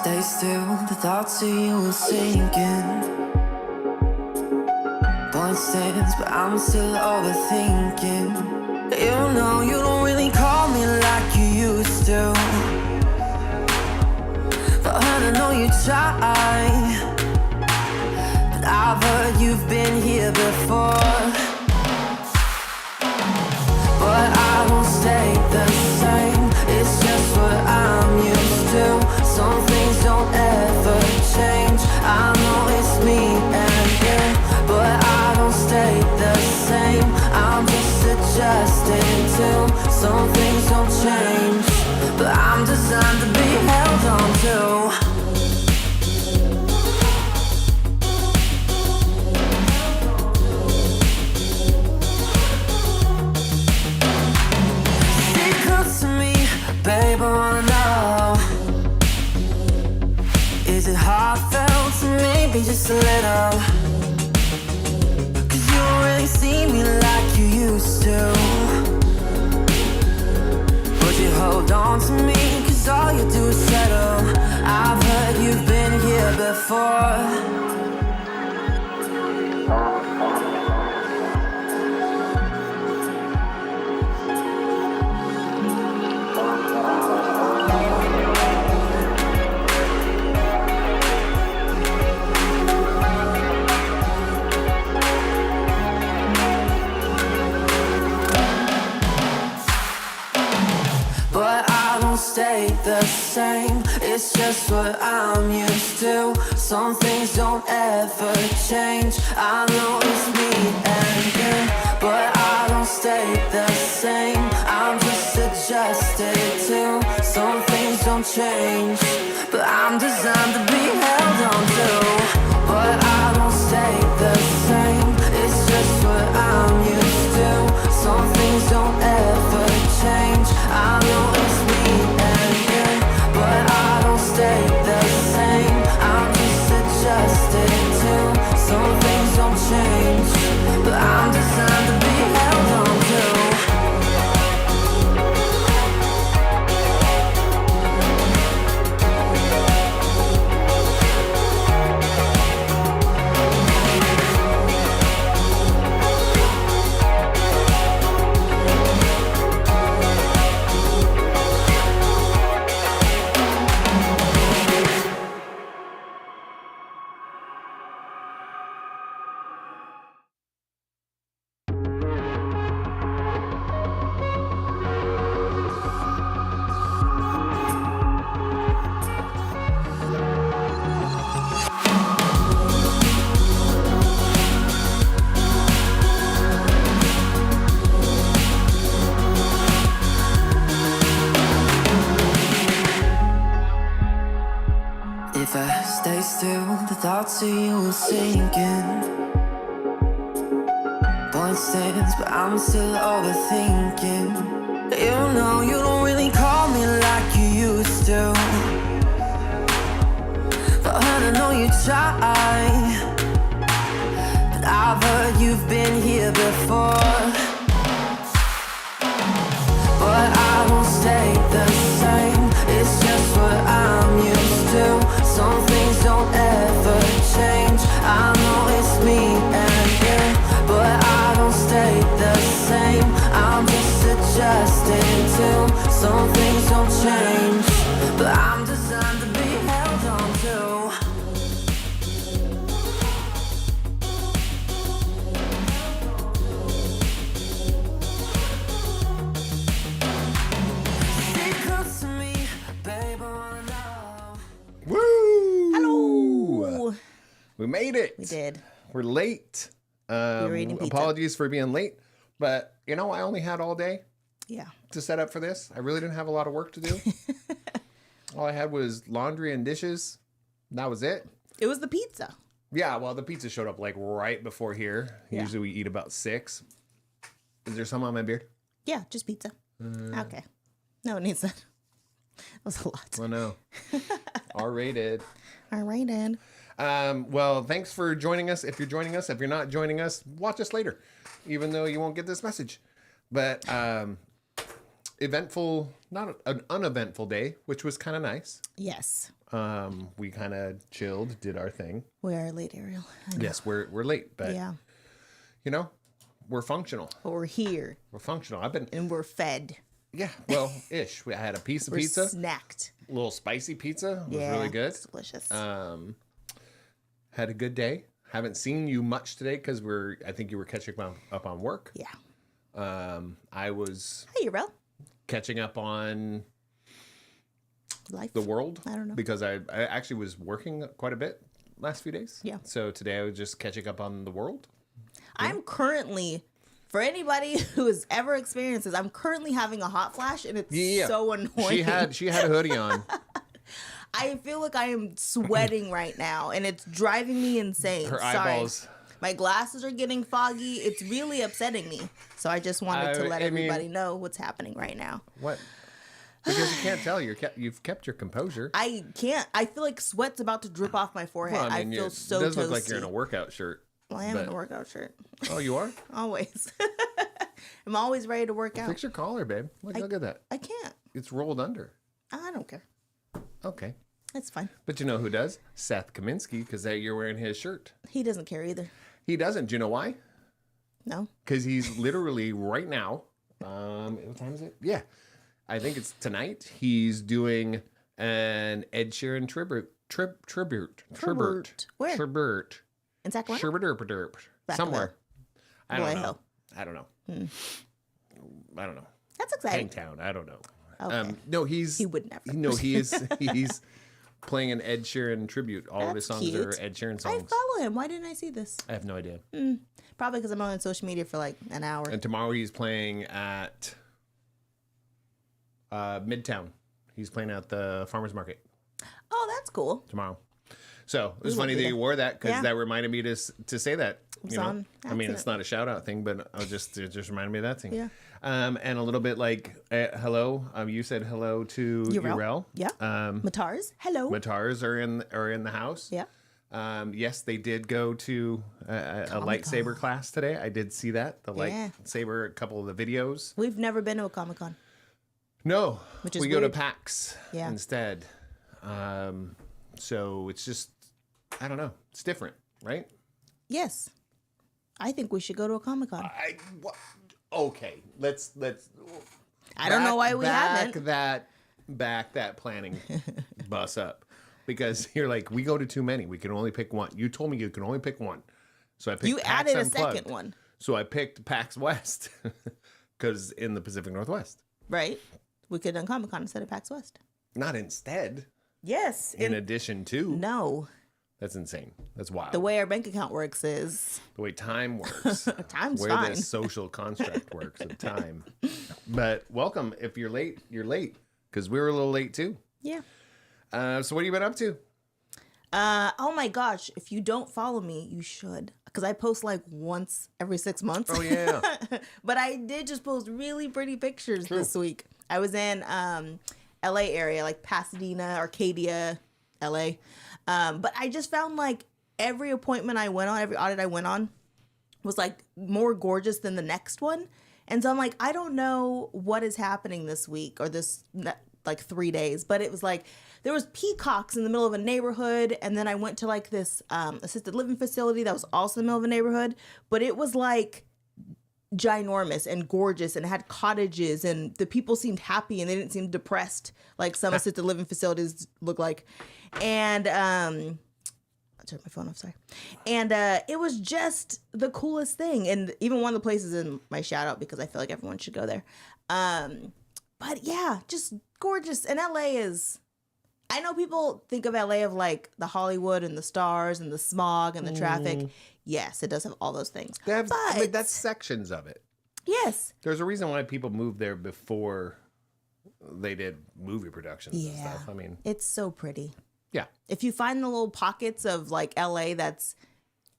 stay still, the thoughts of you are sinking. Point stands, but I'm still overthinking. You know you don't really call me like you used to, but I know you try. But I've heard you've been here before. But I won't stay the same, it's just what I'm used to. Some things don't ever change, I know it's me and you. But I don't stay the same, I'm just adjusting to. Some things don't change, but I'm designed to be held on to. Babe, I wanna know, is it heartfelt to maybe just a little? Cause you don't really see me like you used to. But you hold on to me, cause all you do is settle. I've heard you've been here before. Stay the same, it's just what I'm used to. Some things don't ever change, I know it's me and you. But I don't stay the same, I'm just adjusted to. Some things don't change, but I'm designed to be held on to. But I don't stay the same, it's just what I'm used to. Some things don't ever change, I know it's me and you. But I don't stay the same, I'm just adjusted to. Some things don't change, but I'm designed to be held on to. If I stay still, the thoughts of you are sinking. Point stands, but I'm still overthinking. You know you don't really call me like you used to, but I know you try. But I've heard you've been here before. But I won't stay the same, it's just what I'm used to. Some things don't ever change, I know it's me and you. But I don't stay the same, I'm just adjusting to. Some things don't change, but I'm designed to be held on to. Woo! Hello. We made it. We did. We're late. We were eating pizza. Apologies for being late, but I only had all day Yeah. to set up for this. I really didn't have a lot of work to do. All I had was laundry and dishes. That was it. It was the pizza. Yeah, well, the pizza showed up like right before here. Yeah. Usually we eat about 6. Is there some on my beard? Yeah, just pizza. Okay. No, it needs that. That was a lot. Oh, no. R-rated. All right, Ed. Well, thanks for joining us. If you're joining us, if you're not joining us, watch us later, even though you won't get this message. But eventful, not an uneventful day, which was kind of nice. Yes. We kind of chilled, did our thing. We are late, Ariel. I know. Yes, we're late, but Yeah. you know, we're functional. But we're here We're functional. I've been, and we're fed. yeah, well, ish. I had a piece of We're pizza, snacked. a little spicy pizza. It was Yeah. really good. It's delicious. Had a good day. Haven't seen you much today because I think you were catching up on work. Yeah. I was Hey, Ariel. catching up on Life. the world. I don't know. Because I actually was working quite a bit last few days. Yeah. So today I was just catching up on the world. I'm currently, for anybody who has ever experienced this, I'm currently having a hot flash, and it's so annoying. She had a hoodie on. I feel like I am sweating right now, and it's driving me insane. Her Sorry. eyeballs. My glasses are getting foggy. It's really upsetting me. So I just wanted to let everybody know what's happening right now. What? Because you can't tell. You've kept your composure. I can't. I feel like sweat's about to drip off my forehead. Well, I feel so toasty. It does look like you're in a workout shirt. Well, I am in a workout shirt. Oh, you are? Always. I'm always ready to work out. Fix your collar, babe. Look at that. I can't. It's rolled under. I don't care. Okay. It's fine. But you know who does? Seth Kaminsky, because you're wearing his shirt. He doesn't care either. He doesn't. Do you know why? No. Because he's literally right now. What time is it? Yeah. I think it's tonight. He's doing an Ed Sheeran tribute. Where? Tribute. In Sacramento? Somewhere. I don't know. Vallejo. I don't know. I don't know. That's exciting. Hangtown. I don't know. Okay. No, he would never. No, he's playing an Ed Sheeran tribute. All of his That's songs are cute. Ed Sheeran I songs. follow him. Why didn't I see this? I have no idea. Probably because I'm on social media for like an hour. And tomorrow he's playing at Midtown. He's playing at the farmer's market Oh, that's cool. tomorrow. So it was We will funny be that you there. wore that because Yeah. that reminded me to say that. You know? on I mean, it's accident. not a shout out thing, but it just reminded me of that thing. Yeah. And a little bit like hello. You said hello to Urel. Yeah. Matars. Hello. Matars are in the house. Yeah. Yes, they did go to a lightsaber class today. I did see that. The Yeah. lightsaber, a couple of the videos. We've never been to a Comic-Con. No, Which is we go to weird. PAX Yeah. instead. So it's just, I don't know. It's different, right? Yes. I think we should go to a Comic-Con. Okay, let's. I don't know why we haven't. Back that planning bus up, because you're like, we go to too many. We can only pick one. You told me you can only pick one, so I picked. You PAX added a Unplugged. second one, So I picked PAX West because in the Pacific Northwest. right? We could have done Comic-Con instead of PAX West. Not instead. Yes. In addition to. No. That's insane. That's wild. The way our bank account works is The way time works. time's where fine. the social construct works of time. But welcome. If you're late, you're late. Because we were a little late too. Yeah. So what have you been up to? Oh my gosh. If you don't follow me, you should. Because I post like once every 6 months. Oh, yeah. But I did just post really pretty pictures this week. I was in LA area, like Pasadena, Arcadia, LA. But I just found like every appointment I went on, every audit I went on was like more gorgeous than the next one. And so I'm like, I don't know what is happening this week or this like 3 days, but it was like there was peacocks in the middle of a neighborhood, and then I went to like this assisted living facility that was also in the middle of a neighborhood, but it was like ginormous and gorgeous and had cottages, and the people seemed happy and they didn't seem depressed like some assisted living facilities look like. And I turned my phone off, sorry. And it was just the coolest thing. And even one of the places in my shout out, because I feel like everyone should go there. But yeah, just gorgeous. And LA is, I know people think of LA of like the Hollywood and the stars and the smog and the traffic. Yes, it does have all those things. I But mean, that's sections of it. yes. There's a reason why people moved there before they did movie productions and Yeah. stuff. I mean, It's so pretty. yeah. If you find the little pockets of like LA that's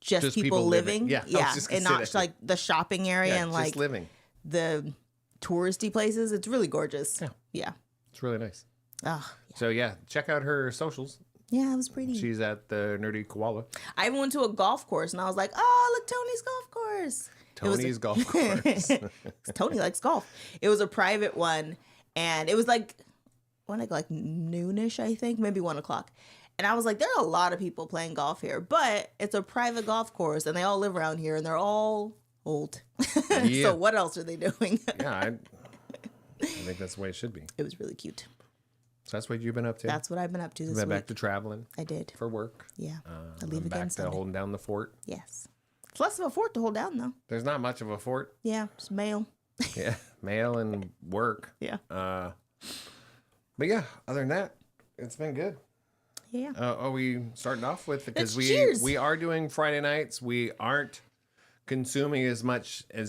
just people living. Yeah, I was just gonna and say not that. like the shopping area Yeah, and just like living. the touristy places, it's really gorgeous. Yeah. Yeah. It's really nice. Oh, So yeah, check out her socials. yeah, it was pretty. She's at the Nerdy Koala. I even went to a golf course and I was like, oh, look, Tony's golf course. Tony's golf course. Tony likes golf. It was a private one, and it was like noonish, I think, maybe 1:00. And I was like, there are a lot of people playing golf here, but it's a private golf course, and they all live around here, and they're all old. Yeah. So what else are they doing? Yeah, I think that's the way it should be. It was really cute. So that's what you've been up to. That's what I've been up to this Been week. back to traveling I did. for work. Yeah. I I'm leave again back to Sunday. holding down the fort. Yes. It's less of a fort to hold down, though. There's not much of a fort. Yeah. It's mail. Yeah, mail and work. Yeah. But yeah, other than that, it's been good. Yeah. Are we starting off with because cheers. we are doing Friday nights. We aren't consuming as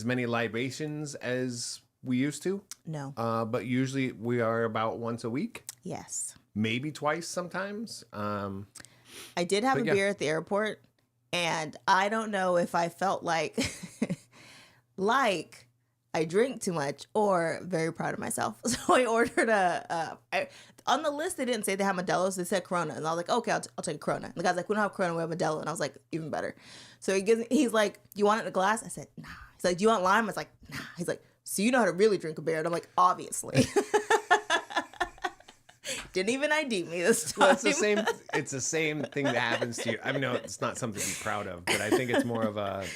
many libations as we used to. No. But usually we are about once a week, Yes. maybe twice sometimes. I did have a But yeah. beer at the airport, and I don't know if I felt like I drink too much or very proud of myself. So I ordered on the list, they didn't say they have Modelo's. They said Corona. And I was like, okay, I'll take a Corona. And the guy's like, we don't have Corona, we have Modelo. And I was like, even better. So he's like, you want it in a glass? I said, nah. He's like, do you want lime? I was like, nah. He's like, so you know how to really drink a beer? And I'm like, obviously. Didn't even ID me this time. Well, it's the same thing that happens to you. I mean, no, it's not something to be proud of, but I think it's more of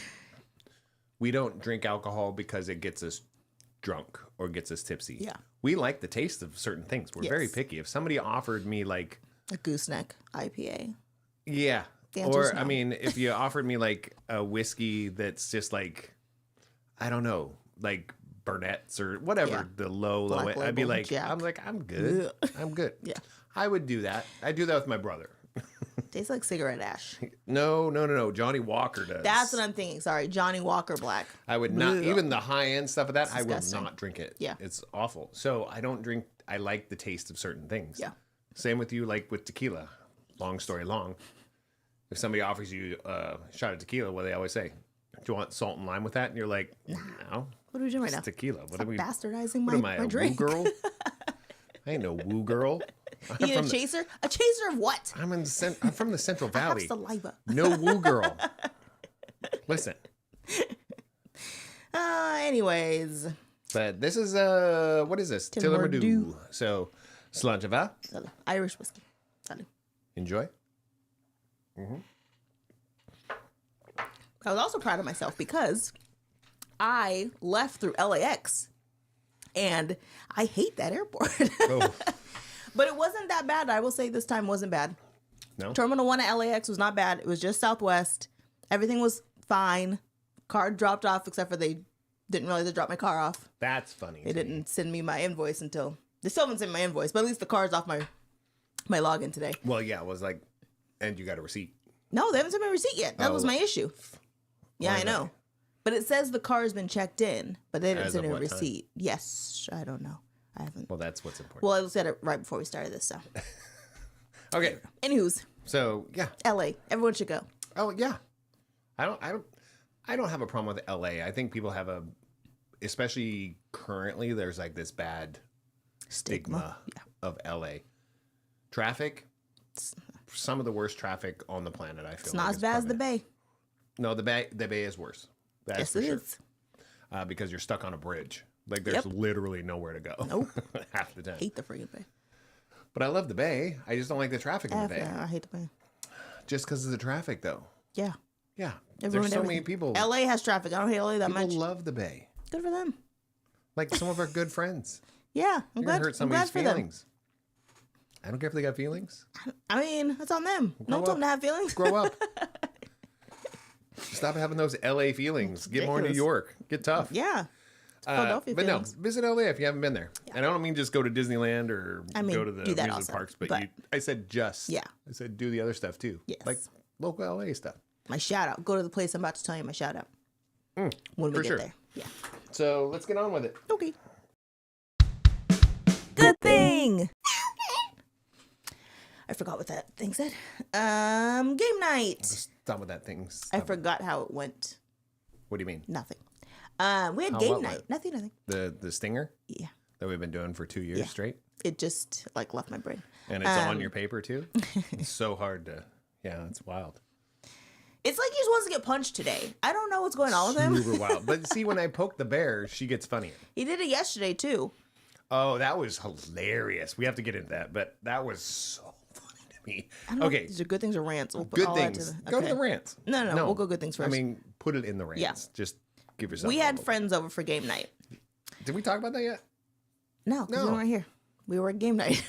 we don't drink alcohol because it gets us drunk or gets us tipsy. Yeah. We like the taste of certain things. We're very Yes. picky. If somebody offered me like, A gooseneck IPA. yeah, The answer's or I no. mean, if you offered me like a whiskey that's just like, I don't know, like Burnett's or whatever, Yeah. the low, Black I'd be Label, like, Jack. I'm good. I'm good. Yeah. I would do that. I do that with my brother. Tastes like cigarette ash. No. Johnny Walker does. That's what I'm thinking. Sorry, Johnny Walker Black. I would not, Blech. even the high end stuff of that, I will disgusting. not drink it. Yeah. It's awful. So I don't drink, I like the taste of certain things. Yeah. Same with you, like with tequila. Long story long. If somebody offers you a shot of tequila, what do they always say? Do you want salt and lime with that? And you're like, no. What are we doing right It's now? tequila. What are we? Bastardizing What am my I, a drink. woo girl? I ain't no woo girl. You need a chaser? A chaser of what? I'm from the Central I have Valley. saliva. No woo girl. Listen. Anyways. But this is what is this? Tillermerdou. Tillermerdou. So, Slantava. Salud. Irish whiskey. Salud. Enjoy. I was also proud of myself because I left through LAX and I hate that airport. Oh, But it wasn't that bad. I will say this time wasn't bad. no. Terminal 1 at LAX was not bad. It was just Southwest. Everything was fine. Card dropped off except for they didn't realize they dropped my car off. That's funny. They didn't send me my invoice until they still haven't sent me my invoice, but at least the car's off my login today. Well, yeah, it was like, and you got a receipt. No, they haven't sent me a receipt yet. That was Oh. my issue. Yeah, Why I know. not? But it says the car's been checked in, but they didn't As send of me a what time? receipt. Yes, I don't know. I haven't. Well, that's what's important. Well, I looked at it right before we started this. So, Okay, anywho's so yeah. LA. Everyone should go. Oh yeah. I don't have a problem with LA. I think people have especially currently, there's like this bad stigma Yeah. of LA. Traffic. Some of the worst traffic on the planet. I feel It's not as bad as the Bay. No, the Bay is worse. That's Yes, for it sure. is. Because you're stuck on a bridge. Like there's Yep. literally nowhere to go. Nope. Half the time. Hate the friggin' Bay. But I love the Bay. I just don't like the traffic in the Bay. I hate the Bay. Just because of the traffic, though. Yeah. Yeah. They've There's ruined so many everything. people. LA has traffic. I don't hate LA that People much. love the Bay. Good for them. Like some of our good friends. Yeah, I'm You're glad. gonna hurt I'm somebody's glad for them. feelings. I don't care if they got feelings. I mean, it's on them. Don't tell up. them to have feelings. Grow up. Stop having those LA feelings. Get more New ridiculous. York. Get tough. Yeah. It's Philadelphia But feelings. no, visit LA if you haven't been there. And I don't mean just go to Disneyland or I mean, go to the do that amusement also, parks, but but- I said just. Yeah. I said do the other stuff too. Yes. Like local LA stuff. My shout out. Go to the place I'm about to tell you my shout out. When we for get sure. there. Yeah. So let's get on with it. Okay. Good thing. I forgot what that thing said. Game night. Stop with that thing. I Stop it. forgot how it went. What do you mean? Nothing. We had How game what night. went? Nothing. The stinger Yeah. that we've been doing for 2 years Yeah. straight? It just like left my brain. And it's on your paper too? It's so hard to, yeah, it's wild. It's like he just wants to get punched today. I don't know what's going on with him. Super wild. But see, when I poke the bear, she gets funnier. He did it yesterday too. Oh, that was hilarious. We have to get into that, but that was so funny to me. I don't know if Okay, these are good things or rants. We'll put good all that things. to Go to okay. the rants. No, we'll go good things first. I mean, put it in the rants. Yeah. Just give yourself. we a had little- friends over for game night. Did we talk about that yet? No, because No. we weren't here. We were at game night.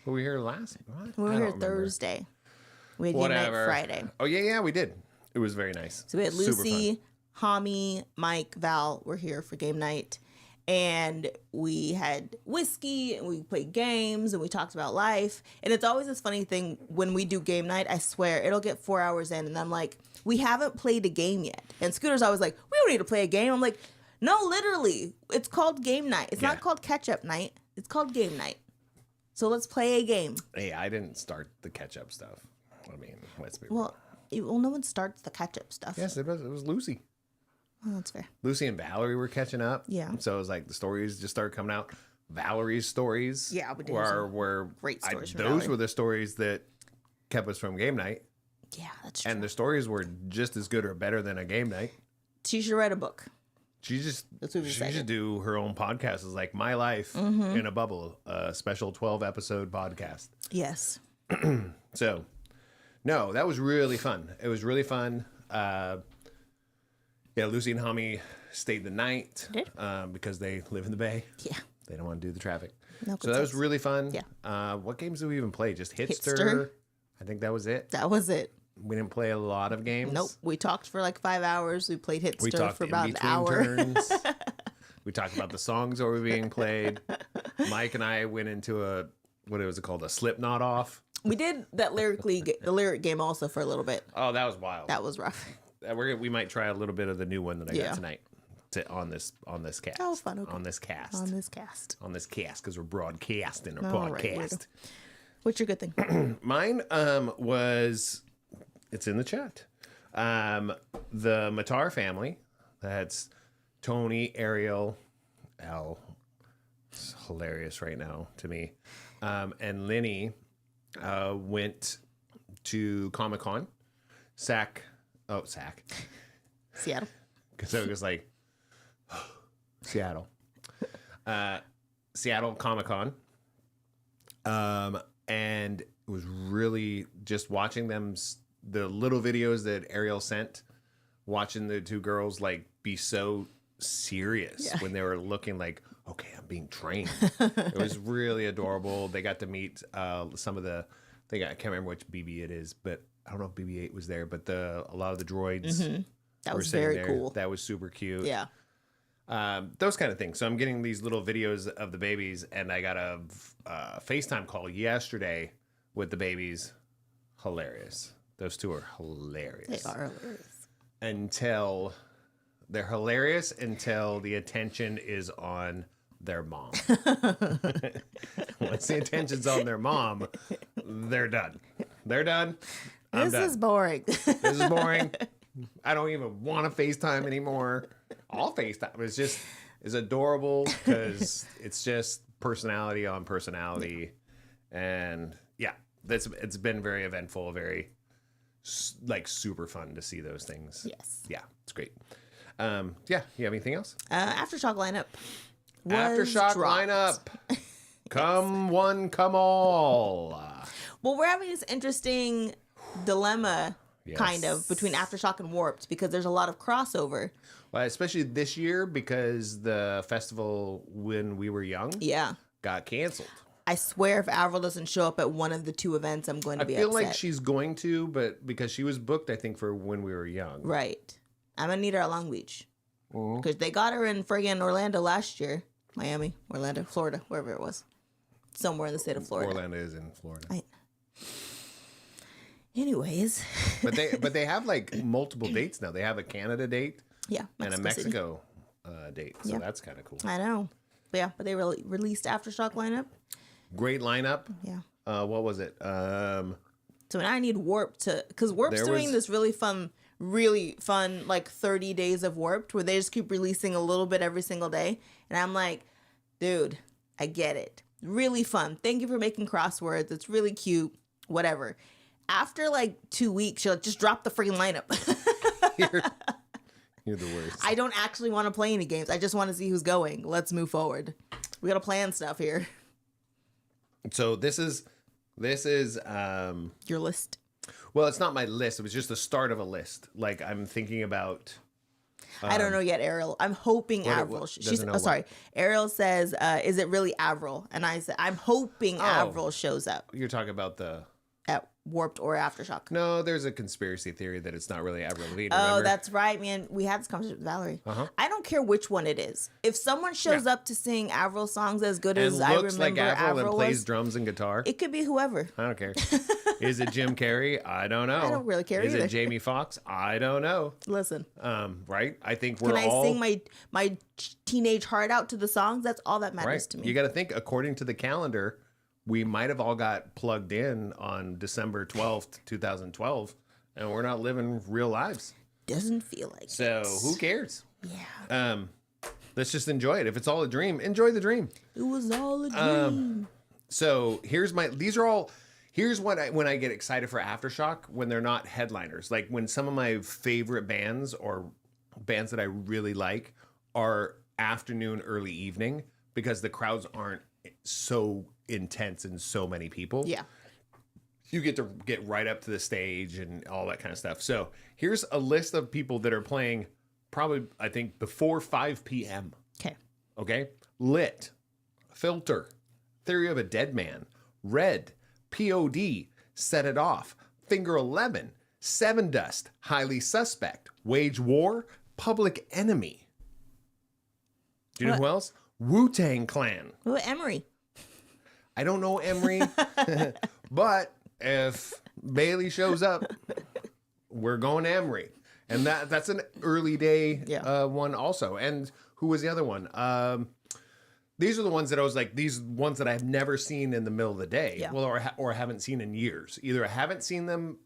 Were we here last? What? we were I here don't remember. Thursday. We had game Whatever. night Friday. Oh yeah, we did. It was very nice. So we had Super fun. Lucy, Hami, Mike, Val were here for game night. And we had whiskey and we played games and we talked about life. And it's always this funny thing when we do game night. I swear it'll get 4 hours in and I'm like, we haven't played a game yet. And Scooter's always like, we don't need to play a game. I'm like, no, literally. It's called game night. It's Yeah. not called catch up night. It's called game night. So let's play a game. Hey, I didn't start the catch up stuff. I mean, let's be Well, no one starts the catch up stuff. Yes, it was Lucy. Oh, that's fair. Lucy and Valerie were catching up. Yeah. So it was like the stories just started coming out. Valerie's stories. Yeah, we did were great stories from those Valerie. were the stories that kept us from game night. Yeah, that's true. And the stories were just as good or better than a game night. She should write a book. She just That's what we she decided. should do her own podcast. It's like My Life in a Bubble, a special 12 episode podcast. Yes. So, no, that was really fun. It was really fun. Yeah, Lucy and Hami stayed the night Did? because they live in the Bay. Yeah. They don't want to do the traffic. No, So that was really fun. Yeah. What games did we even play? Just Hitster. Hitster. I think that was it. That was it. We didn't play a lot of games. Nope. We talked for like 5 hours. We played We Hitster talked for in about an between hour. turns. We talked about the songs that were being played. Mike and I went into what was it called? A Slipknot off. We did that the lyric game also for a little bit. Oh, that was wild. That was rough. We might try a little bit of the new one that I Yeah. got tonight on this cast. That was fun, okay. On this cast. On this cast. On this cast because we're broadcasting our All right, podcast. weirdo. What's your good thing? Mine was it's in the chat. The Matar family. That's Tony, Ariel, Al. It's hilarious right now to me. And Lenny went to Comic-Con. Sac. Seattle. Because it was like Seattle. Seattle Comic-Con. And it was really just watching them, the little videos that Ariel sent, watching the two girls like be so serious when they were looking like, okay, I'm being trained. It was really adorable. They got to meet some of the, I can't remember which BB it is, but I don't know if BB-8 was there, but a lot of the droids. That were was sitting very there. cool. That was super cute. Yeah. Those kind of things. So I'm getting these little videos of the babies, and I got a FaceTime call yesterday with the babies. Hilarious. Those two are hilarious. They are hilarious. They're hilarious until the attention is on their mom. Once the attention's on their mom, they're done. They're done. I'm This done. is boring. This is boring. I don't even want to FaceTime anymore. I'll FaceTime. It's adorable because it's just personality on personality. And yeah, it's been very eventful, very super fun to see those things. Yes. Yeah, it's great. Yeah, you have anything else? Aftershock lineup. was Aftershock dropped. lineup. Come one, come all. Well, we're having this interesting dilemma, Yes. kind of, between Aftershock and Warped because there's a lot of crossover. Well, especially this year because the festival when we were young Yeah. got canceled. I swear if Avril doesn't show up at one of the two events, I'm going to I be feel upset. like she's going to, but because she was booked, I think, for when we were young. Right. I'm going to need her at Long Beach. Mhm. Because they got her in friggin' Orlando last year. Miami, Orlando, Florida, wherever it was. Somewhere in the state of Florida. Orlando is in Florida. Anyways. But they have like multiple dates now. They have a Canada date Yeah. and a City. Mexico date. So Yeah. that's kind of cool. I know. But yeah, but they released Aftershock lineup. Great lineup. Yeah. What was it? So now I need Warped to, because Warped's There doing was- this really fun, like 30 days of Warped where they just keep releasing a little bit every single day. And I'm like, dude, I get it. Really fun. Thank you for making crosswords. It's really cute. Whatever. after like 2 weeks, she'll just drop the freaking lineup. You're the worst. I don't actually want to play any games. I just want to see who's going. Let's move forward. We got to plan stuff here. So this is Your list. well, it's not my list. It was just the start of a list. Like I'm thinking about. I don't know yet, Ariel. I'm hoping Avril. Sorry. Ariel says, "Is it really Avril?" And I said, "I'm hoping Avril shows up You're talking about the. at Warped or Aftershock." No, there's a conspiracy theory that it's not really Avril Lavigne. Oh, remember? that's right, man. We had this conversation with Valerie. Uh-huh. I don't care which one it is. If someone shows up to sing Avril songs as good and as I looks remember like Avril and Avril plays was, drums and guitar. it could be whoever. I don't care. Is it Jim Carrey? I don't know. I don't really care Is either. it Jamie Foxx? I don't know. Listen, Right? I think we're can I all sing my teenage heart out to the songs? That's all that matters right. to me. You got to think according to the calendar. We might have all got plugged in on December 12th, 2012, and we're not living real lives. Doesn't feel like So it. who cares? Yeah. Let's just enjoy it. If it's all a dream, enjoy the dream. It was all a dream. So here's when I get excited for Aftershock when they're not headliners. Like when some of my favorite bands or bands that I really like are afternoon, early evening because the crowds aren't so intense and so many people. Yeah. You get to get right up to the stage and all that kind of stuff. So here's a list of people that are playing probably, I think, before 5 p.m. Okay. Okay? Lit, Filter, Theory of a Dead Man, Red, POD, Set It Off, Finger 11, Seven Dust, Highly Suspect, Wage War, Public Enemy. Do you know who else? Wu-Tang Clan. Who? Emery. I don't know Emery, but if Bailey shows up, we're going Emery. And that's an early day one also. And who was the other one? These are the ones that I was like, these ones that I've never seen in the middle of the day. Yeah. Well, or haven't seen in years. Either I haven't seen them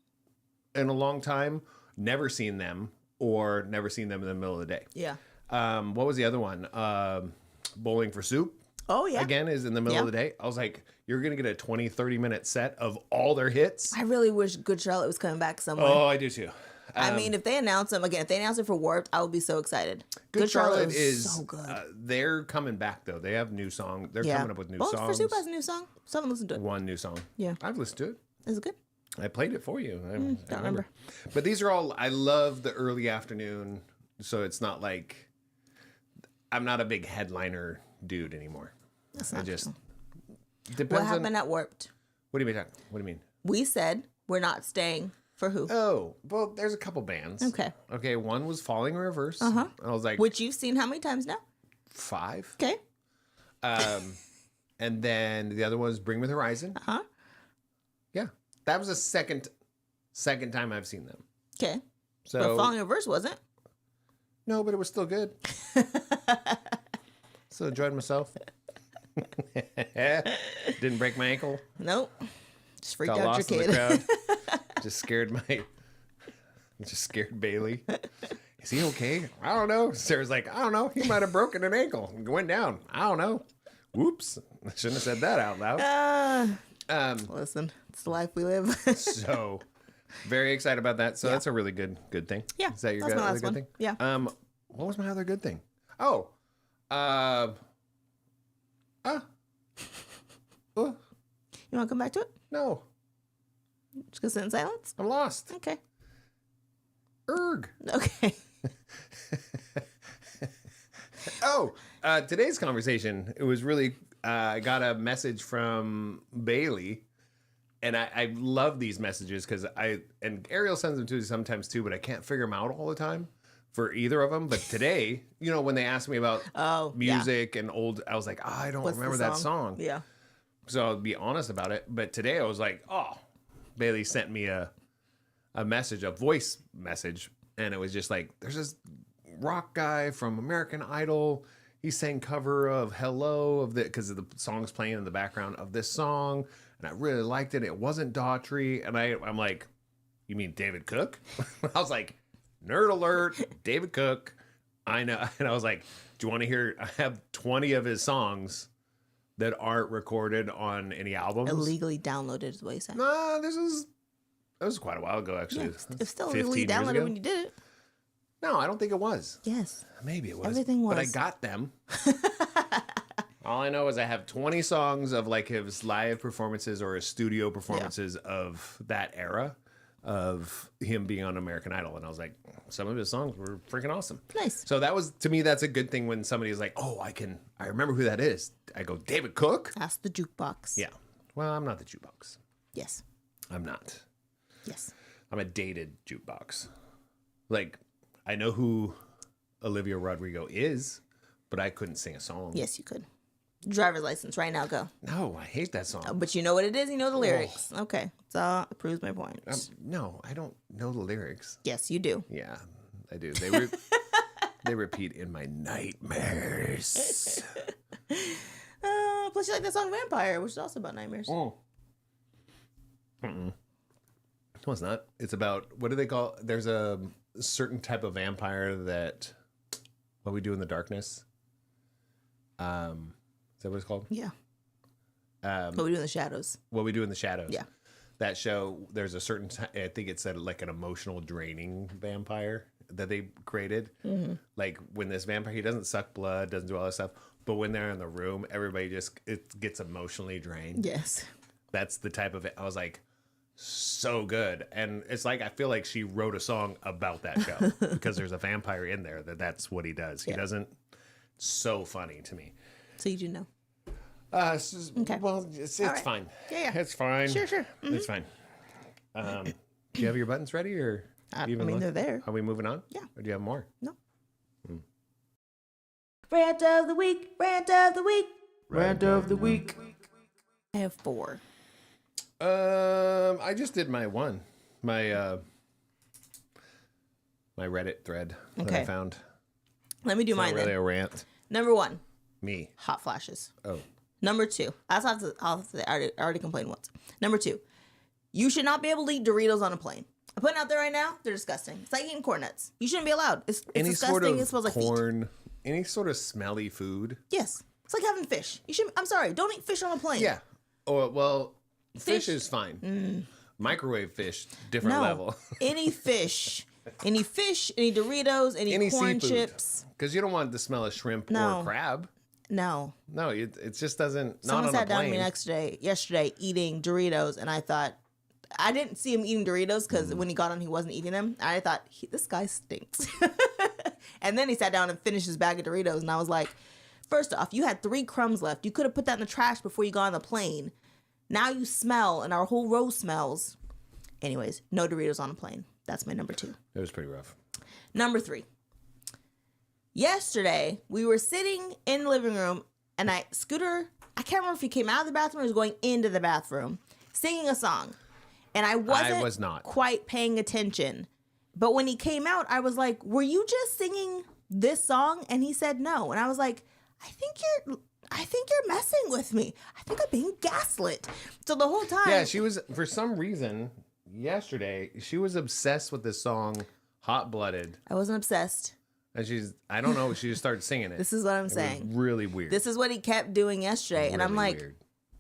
in a long time, never seen them, or never seen them in the middle of the day. Yeah. What was the other one? Bowling for Soup. Oh, yeah. Again, is in the middle of the day. I was like, you're going to get a 20, 30-minute set of all their hits. I really wish Good Charlotte was coming back somewhere. Oh, I do too. I mean, if they announce them again, if they announce it for Warped, I will be so excited. Good Charlotte is so good. They're coming back though. They have new song. They're coming up with new Bowling for songs. Soup has a new song. Someone listen to it. One new song. Yeah. I've listened to it. Is it good? I played it for you. I Don't remember. But these are all. I love the early afternoon, so it's not like I'm not a big headliner dude anymore. That's I not just true. depends What on happened at Warped? what do you mean? What do you mean? We said we're not staying. For who? Oh, well, there's a couple bands. Okay, one was Falling in Reverse. I was like, Which you've seen how many times now? 5. Okay. And then the other one was Bring Me the Horizon. Yeah, that was the second time I've seen them. Okay. So But Falling in Reverse wasn't. no, but it was still good. Still enjoyed myself. Didn't break my ankle. Nope. Just freaked Got out lost your in the kid. crowd. Just scared Bailey. Is he okay? I don't know. Sarah's like, I don't know. He might have broken an ankle and went down. I don't know. Whoops. I shouldn't have said that out loud. Listen, it's the life we live. So very excited about that. So that's a really good thing. Yeah, Is that your that's my other last good one. thing? Yeah. What was my other good thing? Oh. You want to come back to it? No. Just gonna sit in silence? I'm lost. Okay. Erg. Okay. Today's conversation, it was really, I got a message from Bailey, and I love these messages because and Ariel sends them to me sometimes too, but I can't figure them out all the time for either of them. But today, when they asked me about music and old, I was like, I don't What's the remember that song. Yeah. So I'll be honest about it. But today I was like, oh, Bailey sent me a message, a voice message. And it was just like, there's this rock guy from American Idol. He sang cover of Hello because the song's playing in the background of this song. And I really liked it. It wasn't Daughtry. And I'm like, you mean David Cook? I was like, nerd alert, David Cook. I know. And I was like, do you want to hear? I have 20 of his songs that aren't recorded on any albums. Illegally downloaded is what you said. Nah, this is That was quite a while ago, actually. Yeah, it's still 15 illegally years downloaded ago? when you did it. No, I don't think it was. Yes. Maybe it was. Everything was. But I got them. All I know is I have 20 songs of like his live performances or his studio performances of that era of him being on American Idol. And I was like, some of his songs were freaking awesome. Nice. So that was, to me, that's a good thing when somebody's like, oh, I remember who that is. I go, David Cook? Ask the jukebox. Yeah. Well, I'm not the jukebox. Yes. I'm not. Yes. I'm a dated jukebox. Like, I know who Olivia Rodrigo is, but I couldn't sing a song. Yes, you could. Driver's license right now. Go. No, I hate that song. But you know what it is. You know the lyrics. Okay. So it proves my point. No, I don't know the lyrics. Yes, you do. Yeah, I do. They repeat in my nightmares. Plus, you like that song Vampire, which is also about nightmares. No, it's not. It's about, what do they call? There's a certain type of vampire that, what we do in the darkness. Is that what it's called? Yeah. What we do in the shadows. What we do in the shadows. Yeah. That show, there's a certain, I think it's like an emotional draining vampire that they created. Mm-hmm. Like when this vampire, he doesn't suck blood, doesn't do all this stuff. But when they're in the room, everybody it gets emotionally drained. Yes. That's the type of it. I was like, so good. And it's like, I feel like she wrote a song about that show because there's a vampire in there that's what he does. He doesn't, so funny to me. So you do know. Okay. Well, it's right. fine. Yeah. It's fine. Sure. Mm-hmm. It's fine. Do you have your buttons ready, or they're there. Are we moving on? Yeah. Or do you have more? No. Rant of the week. Rant of the week. Rant of the week. I have 4. I just did my one. My my Reddit thread that I found. Let me do It's mine not really then. a rant. Number 1, Me. hot flashes. Oh. Number 2, I'll have to I already complained once. Number 2, you should not be able to eat Doritos on a plane. I'm putting it out there right now, they're disgusting. It's like eating corn nuts. You shouldn't be allowed. It's Any disgusting. sort of It smells like feet. corn, any sort of smelly food. Yes. It's like having fish. I'm sorry, don't eat fish on a plane. Yeah. Or, well, fish Fish? is fine. Microwave fish, different No. level. Any fish, any Doritos, any corn seafood. chips. Because you don't want the smell of shrimp No. or crab. No. No, it just doesn't. Someone not on sat a down plane. to me yesterday eating Doritos, and I thought, I didn't see him eating Doritos because when he got on, he wasn't eating them. I thought, this guy stinks. And then he sat down and finished his bag of Doritos, and I was like, first off, you had 3 crumbs left. You could have put that in the trash before you got on the plane. Now you smell, and our whole row smells. Anyways, no Doritos on a plane. That's my number 2. It was pretty rough. Number 3. Yesterday, we were sitting in the living room, and Scooter, I can't remember if he came out of the bathroom or was going into the bathroom, singing a song. And I was not quite paying attention. But when he came out, I was like, were you just singing this song? And he said no. And I was like, I think you're messing with me. I think I'm being gaslit. So the whole time. Yeah, she was, for some reason, yesterday, she was obsessed with this song, Hot Blooded. I wasn't obsessed. And I don't know, she just started singing it. This is what I'm It saying. was really weird. This is what he kept doing yesterday. And I'm Really like, weird.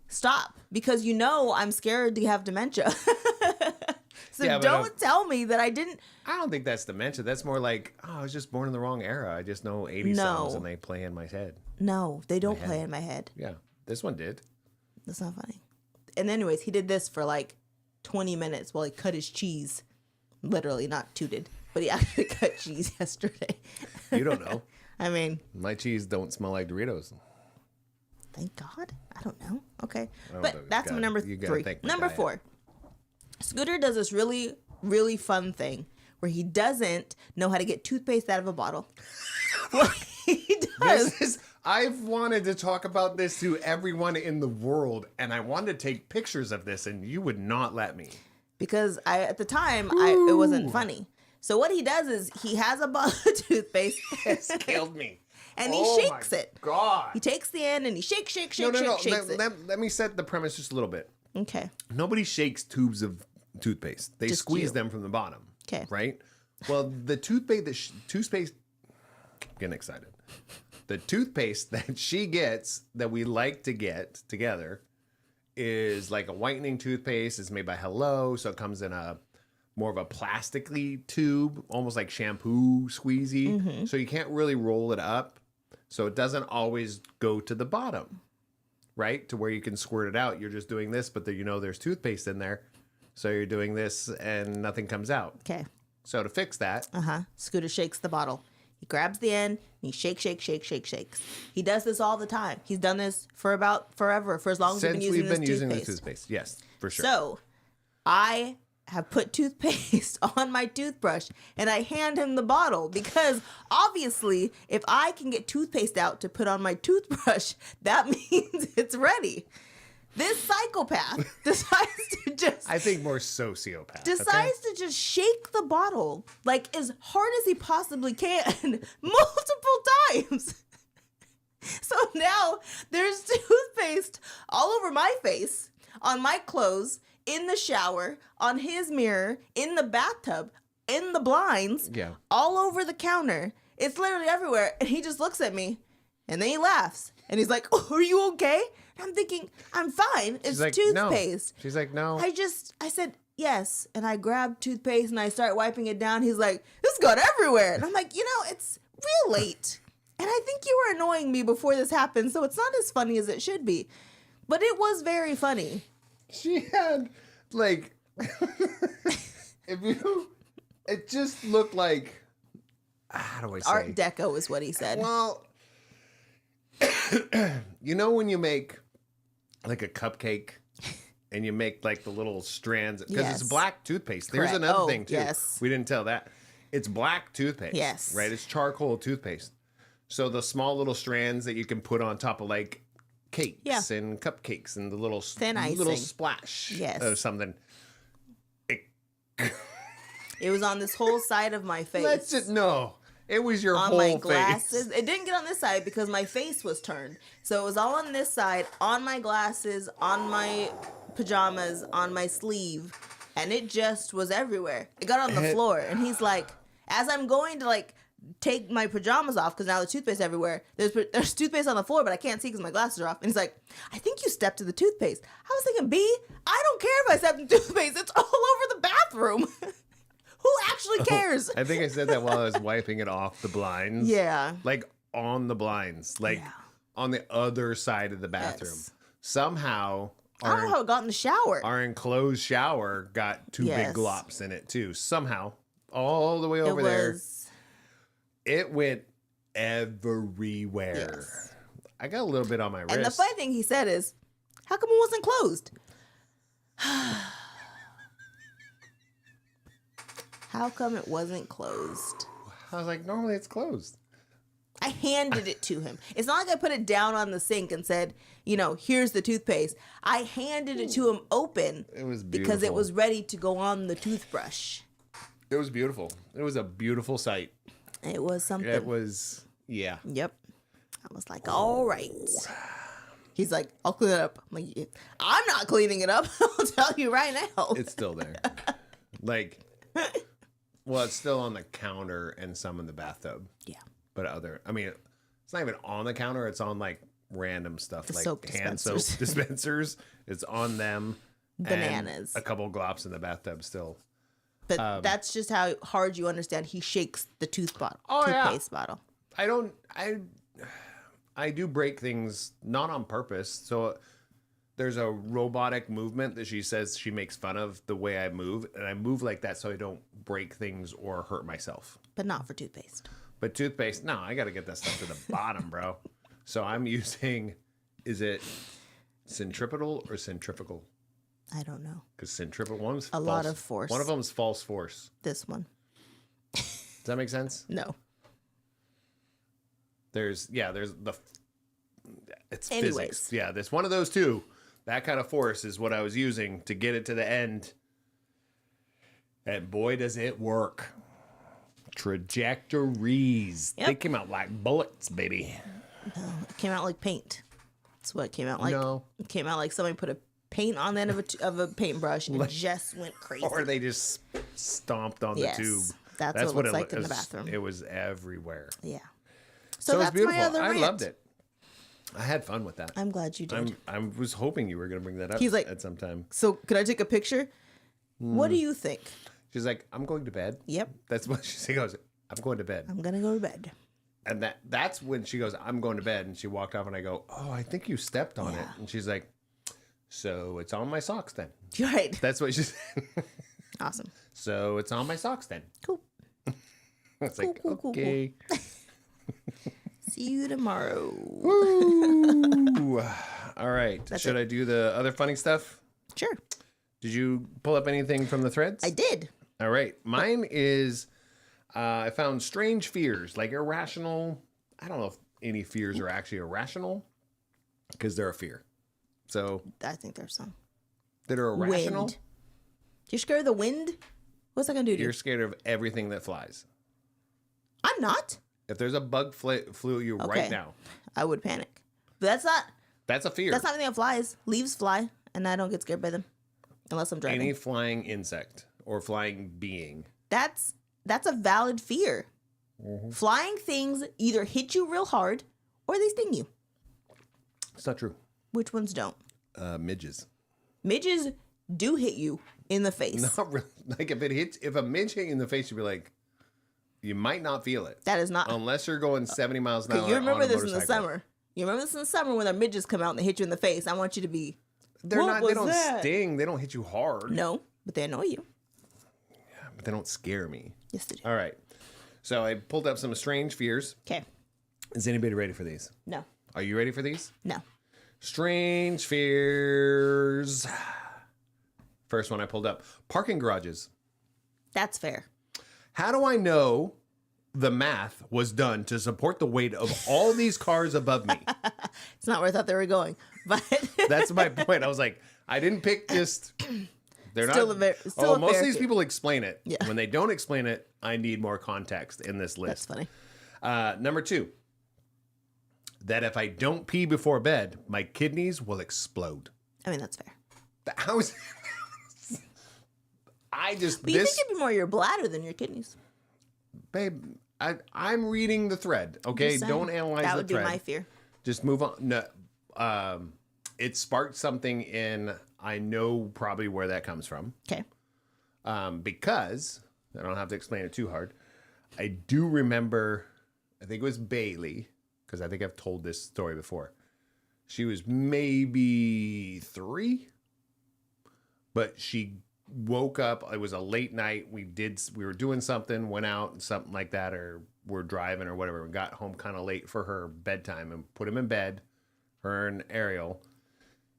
stop. Because I'm scared to have dementia. So Yeah, but, don't tell me that I didn't. I don't think that's dementia. That's more like, I was just born in the wrong era. I just know 80 songs and they play in my head. No, they don't play in my head. Yeah, this one did. That's not funny. And anyways, he did this for like 20 minutes while he cut his cheese. Literally, not tooted, but he actually cut cheese yesterday. You don't know. I mean, My cheese don't smell like Doritos. thank God. I don't know. Okay. don't But know. that's my number You gotta 3. thank my Number diet. 4. Scooter does this really, really fun thing where he doesn't know how to get toothpaste out of a bottle. What he does. I've wanted to talk about this to everyone in the world, and I wanted to take pictures of this, and you would not let me. Because at the time, it wasn't funny. So what he does is he has a bottle of toothpaste. It's killed me. And he shakes it. God. He takes the end and he shakes shakes it. Let me set the premise just a little bit. Okay. Nobody shakes tubes of toothpaste. They Just squeeze you. them from the bottom. Okay. Right? Well, the toothpaste, getting excited. The toothpaste that she gets, that we like to get together, is like a whitening toothpaste. It's made by Hello, so it comes in a more of a plastically tube, almost like shampoo squeezy. So you can't really roll it up. So it doesn't always go to the bottom, right? To where you can squirt it out. You're just doing this, but there's toothpaste in there. So you're doing this and nothing comes out. Okay. So to fix that, Scooter shakes the bottle. He grabs the end and he shakes. He does this all the time. He's done this for about forever, for as long as since we've been using toothpaste. the toothpaste. Yes, for sure. So I have put toothpaste on my toothbrush and I hand him the bottle because obviously if I can get toothpaste out to put on my toothbrush, that means it's ready. This psychopath decides to just... I think more sociopath. Decides to just shake the bottle like as hard as he possibly can multiple times. So now there's toothpaste all over my face, on my clothes, in the shower, on his mirror, in the bathtub, in the blinds, all over the counter. It's literally everywhere. And he just looks at me and then he laughs. And he's like, "Oh, are you okay?" And I'm thinking, I'm fine. It's like, toothpaste. No. She's like, no. I said, yes. And I grabbed toothpaste and I start wiping it down. He's like, this got everywhere. And I'm like, it's real late. And I think you were annoying me before this happened. So it's not as funny as it should be. But it was very funny. She had, like, it just looked like, how do I say? Art Deco is what he said. Well, when you make like a cupcake and you make like the little strands, because it's black toothpaste. Correct. There's another thing too. Yes. We didn't tell that. It's black toothpaste. Yes. Right? It's charcoal toothpaste. So the small little strands that you can put on top of like cakes and cupcakes and the little thin icing, little splash of something. It was on this whole side of my face. It was your on whole my glasses. face. It didn't get on this side because my face was turned. So it was all on this side, on my glasses, on my pajamas, on my sleeve, and it just was everywhere. It got on the floor, and he's like, as I'm going to like take my pajamas off because now the toothpaste everywhere. There's toothpaste on the floor, but I can't see because my glasses are off. And he's like, I think you stepped to the toothpaste. I was thinking, B, I don't care if I stepped in toothpaste. It's all over the bathroom. Who actually cares? I think I said that while I was wiping it off the blinds. Yeah. Like on the blinds. Like on the other side of the bathroom. Yes. Somehow I don't know how it got in the shower. Our enclosed shower got two big glops in it too. Somehow. All the way over there. It went everywhere. Yes. I got a little bit on my wrist. And the funny thing he said is, how come it wasn't closed? How come it wasn't closed? I was like, normally it's closed. I handed it to him. It's not like I put it down on the sink and said, here's the toothpaste. I handed it to him open. It was beautiful. Because it was ready to go on the toothbrush. It was beautiful. It was a beautiful sight. It was something. It was, yeah. Yep. I was like, all right. He's like, I'll clean it up. I'm like, I'm not cleaning it up. I'll tell you right now. It's still there. It's still on the counter and some in the bathtub. Yeah. But it's not even on the counter. It's on like random stuff, like soap hand soap dispensers. It's on them. Bananas. And a couple glops in the bathtub still. But that's just how hard you understand. He shakes the toothpaste bottle. I do break things not on purpose. So there's a robotic movement that she says she makes fun of the way I move. And I move like that so I don't break things or hurt myself. But not for toothpaste. But toothpaste, no, I got to get that stuff to the bottom, bro. So I'm using, is it centripetal or centrifugal? I don't know. Because centripetal, one's a lot of force. One of them's false force. This one. Does that make sense? No. There's it's Anyways. physics. Yeah, there's one of those two. That kind of force is what I was using to get it to the end. And boy, does it work. Trajectories. Yep. They came out like bullets, baby. No, it came out like paint. That's what it came out like. No. It came out like somebody put a paint on the end of a paintbrush and just went crazy. Or they just stomped on the tube. That's what it looks like in the bathroom. It was everywhere. Yeah. So So it was that's beautiful. my other I rant. loved it. I had fun with that. I'm glad you did. I was hoping you were going to bring that up. He's like, at some time. So can I take a picture? What do you think? She's like, I'm going to bed. Yep. That's what she goes. I'm going to bed. I'm gonna go to bed. And that's when she goes, I'm going to bed. And she walked off and I go, oh, I think you stepped on it. And she's like, so it's on my socks then. Right. That's what she said. Awesome. So it's on my socks then. Cool. It's Cool, like, cool, cool, okay. See you tomorrow. Woo. All right. Should it. I do the other funny stuff? Sure. Did you pull up anything from the threads? I did. All right. Mine is I found strange fears, like irrational. I don't know if any fears are actually irrational because they're a fear. So I think there's some. that are irrational. Wind. You're scared of the wind? What's that gonna do to you? You're scared of everything that flies. I'm not. If there's a bug flew at you Okay. right now, I would panic. But that's a fear. that's not anything that flies. Leaves fly, and I don't get scared by them. Unless I'm driving. Any flying insect or flying being. That's a valid fear. Mm-hmm. Flying things either hit you real hard or they sting you. It's not true. Which ones don't? Midges. Midges do hit you in the face. Not really. Like if a midge hit you in the face, you'd be like, you might not feel it. That is not. Unless you're going 70 miles an hour. You remember on a this in the motorcycle. summer. You remember this in the summer when the midges come out and they hit you in the face. I want you to be. They're What not. They was don't that? sting. They don't hit you hard. No, but they annoy you. But they don't scare me. Yes, they do. All right. So I pulled up some strange fears. Okay. Is anybody ready for these? No. Are you ready for these? No. Strange fears. First one I pulled up. Parking garages. That's fair. How do I know the math was done to support the weight of all these cars above me? It's not where I thought they were going, but That's my point. I was like, I didn't pick just. They're Still not. a ver- still a most fair of these fear. people explain it. Yeah. When they don't explain it, I need more context in this that's list. funny. Number 2. That if I don't pee before bed, my kidneys will explode. I mean, that's fair. How is? I just But you this think it'd be more your bladder than your kidneys. babe. I'm reading the thread. Okay, Just saying. don't analyze That the would be thread. my fear. Just move on. No, it sparked something in. I know probably where that comes from. Okay. Because I don't have to explain it too hard. I do remember. I think it was Bailey, because I think I've told this story before. She was maybe 3, but she woke up. It was a late night. We were doing something, went out and something like that, or we're driving or whatever. We got home kind of late for her bedtime and put him in bed, her and Ariel,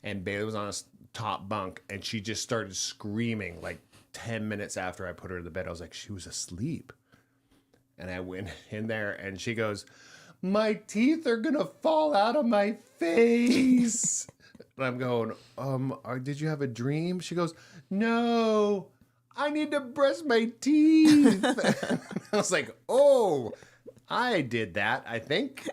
and Bailey was on a top bunk, and she just started screaming like 10 minutes after I put her to the bed. I was like, she was asleep. And I went in there and she goes, my teeth are gonna fall out of my face. And I'm going, did you have a dream? She goes, no, I need to brush my teeth. I was like, oh, I did that, I think.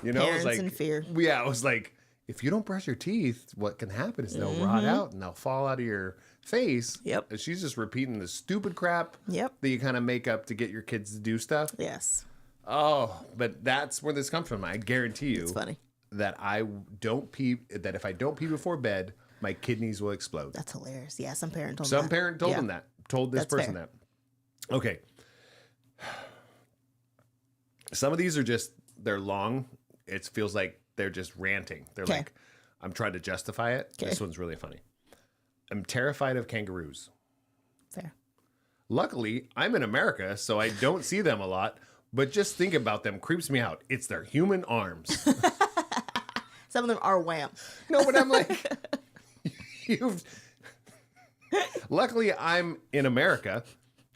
You know, Parents it was like, in fear. Yeah, I was like, if you don't brush your teeth, what can happen is they'll rot out and they'll fall out of your face. Yep. And she's just repeating the stupid crap Yep. that you kind of make up to get your kids to do stuff. Yes. Oh, but that's where this comes from. I guarantee you It's funny. that that if I don't pee before bed, my kidneys will explode. That's hilarious. Yeah, some parent told Some that. parent told Yeah. them that. Told this That's person fair. that. Okay. Some of these are just, they're long. It feels like they're just ranting. They're Okay. like, I'm trying to justify it. Okay. This one's really funny. I'm terrified of kangaroos. Fair. Luckily, I'm in America, so I don't see them a lot. But just think about them creeps me out. It's their human arms. Some of them are wham. No, but I'm like, Luckily, I'm in America,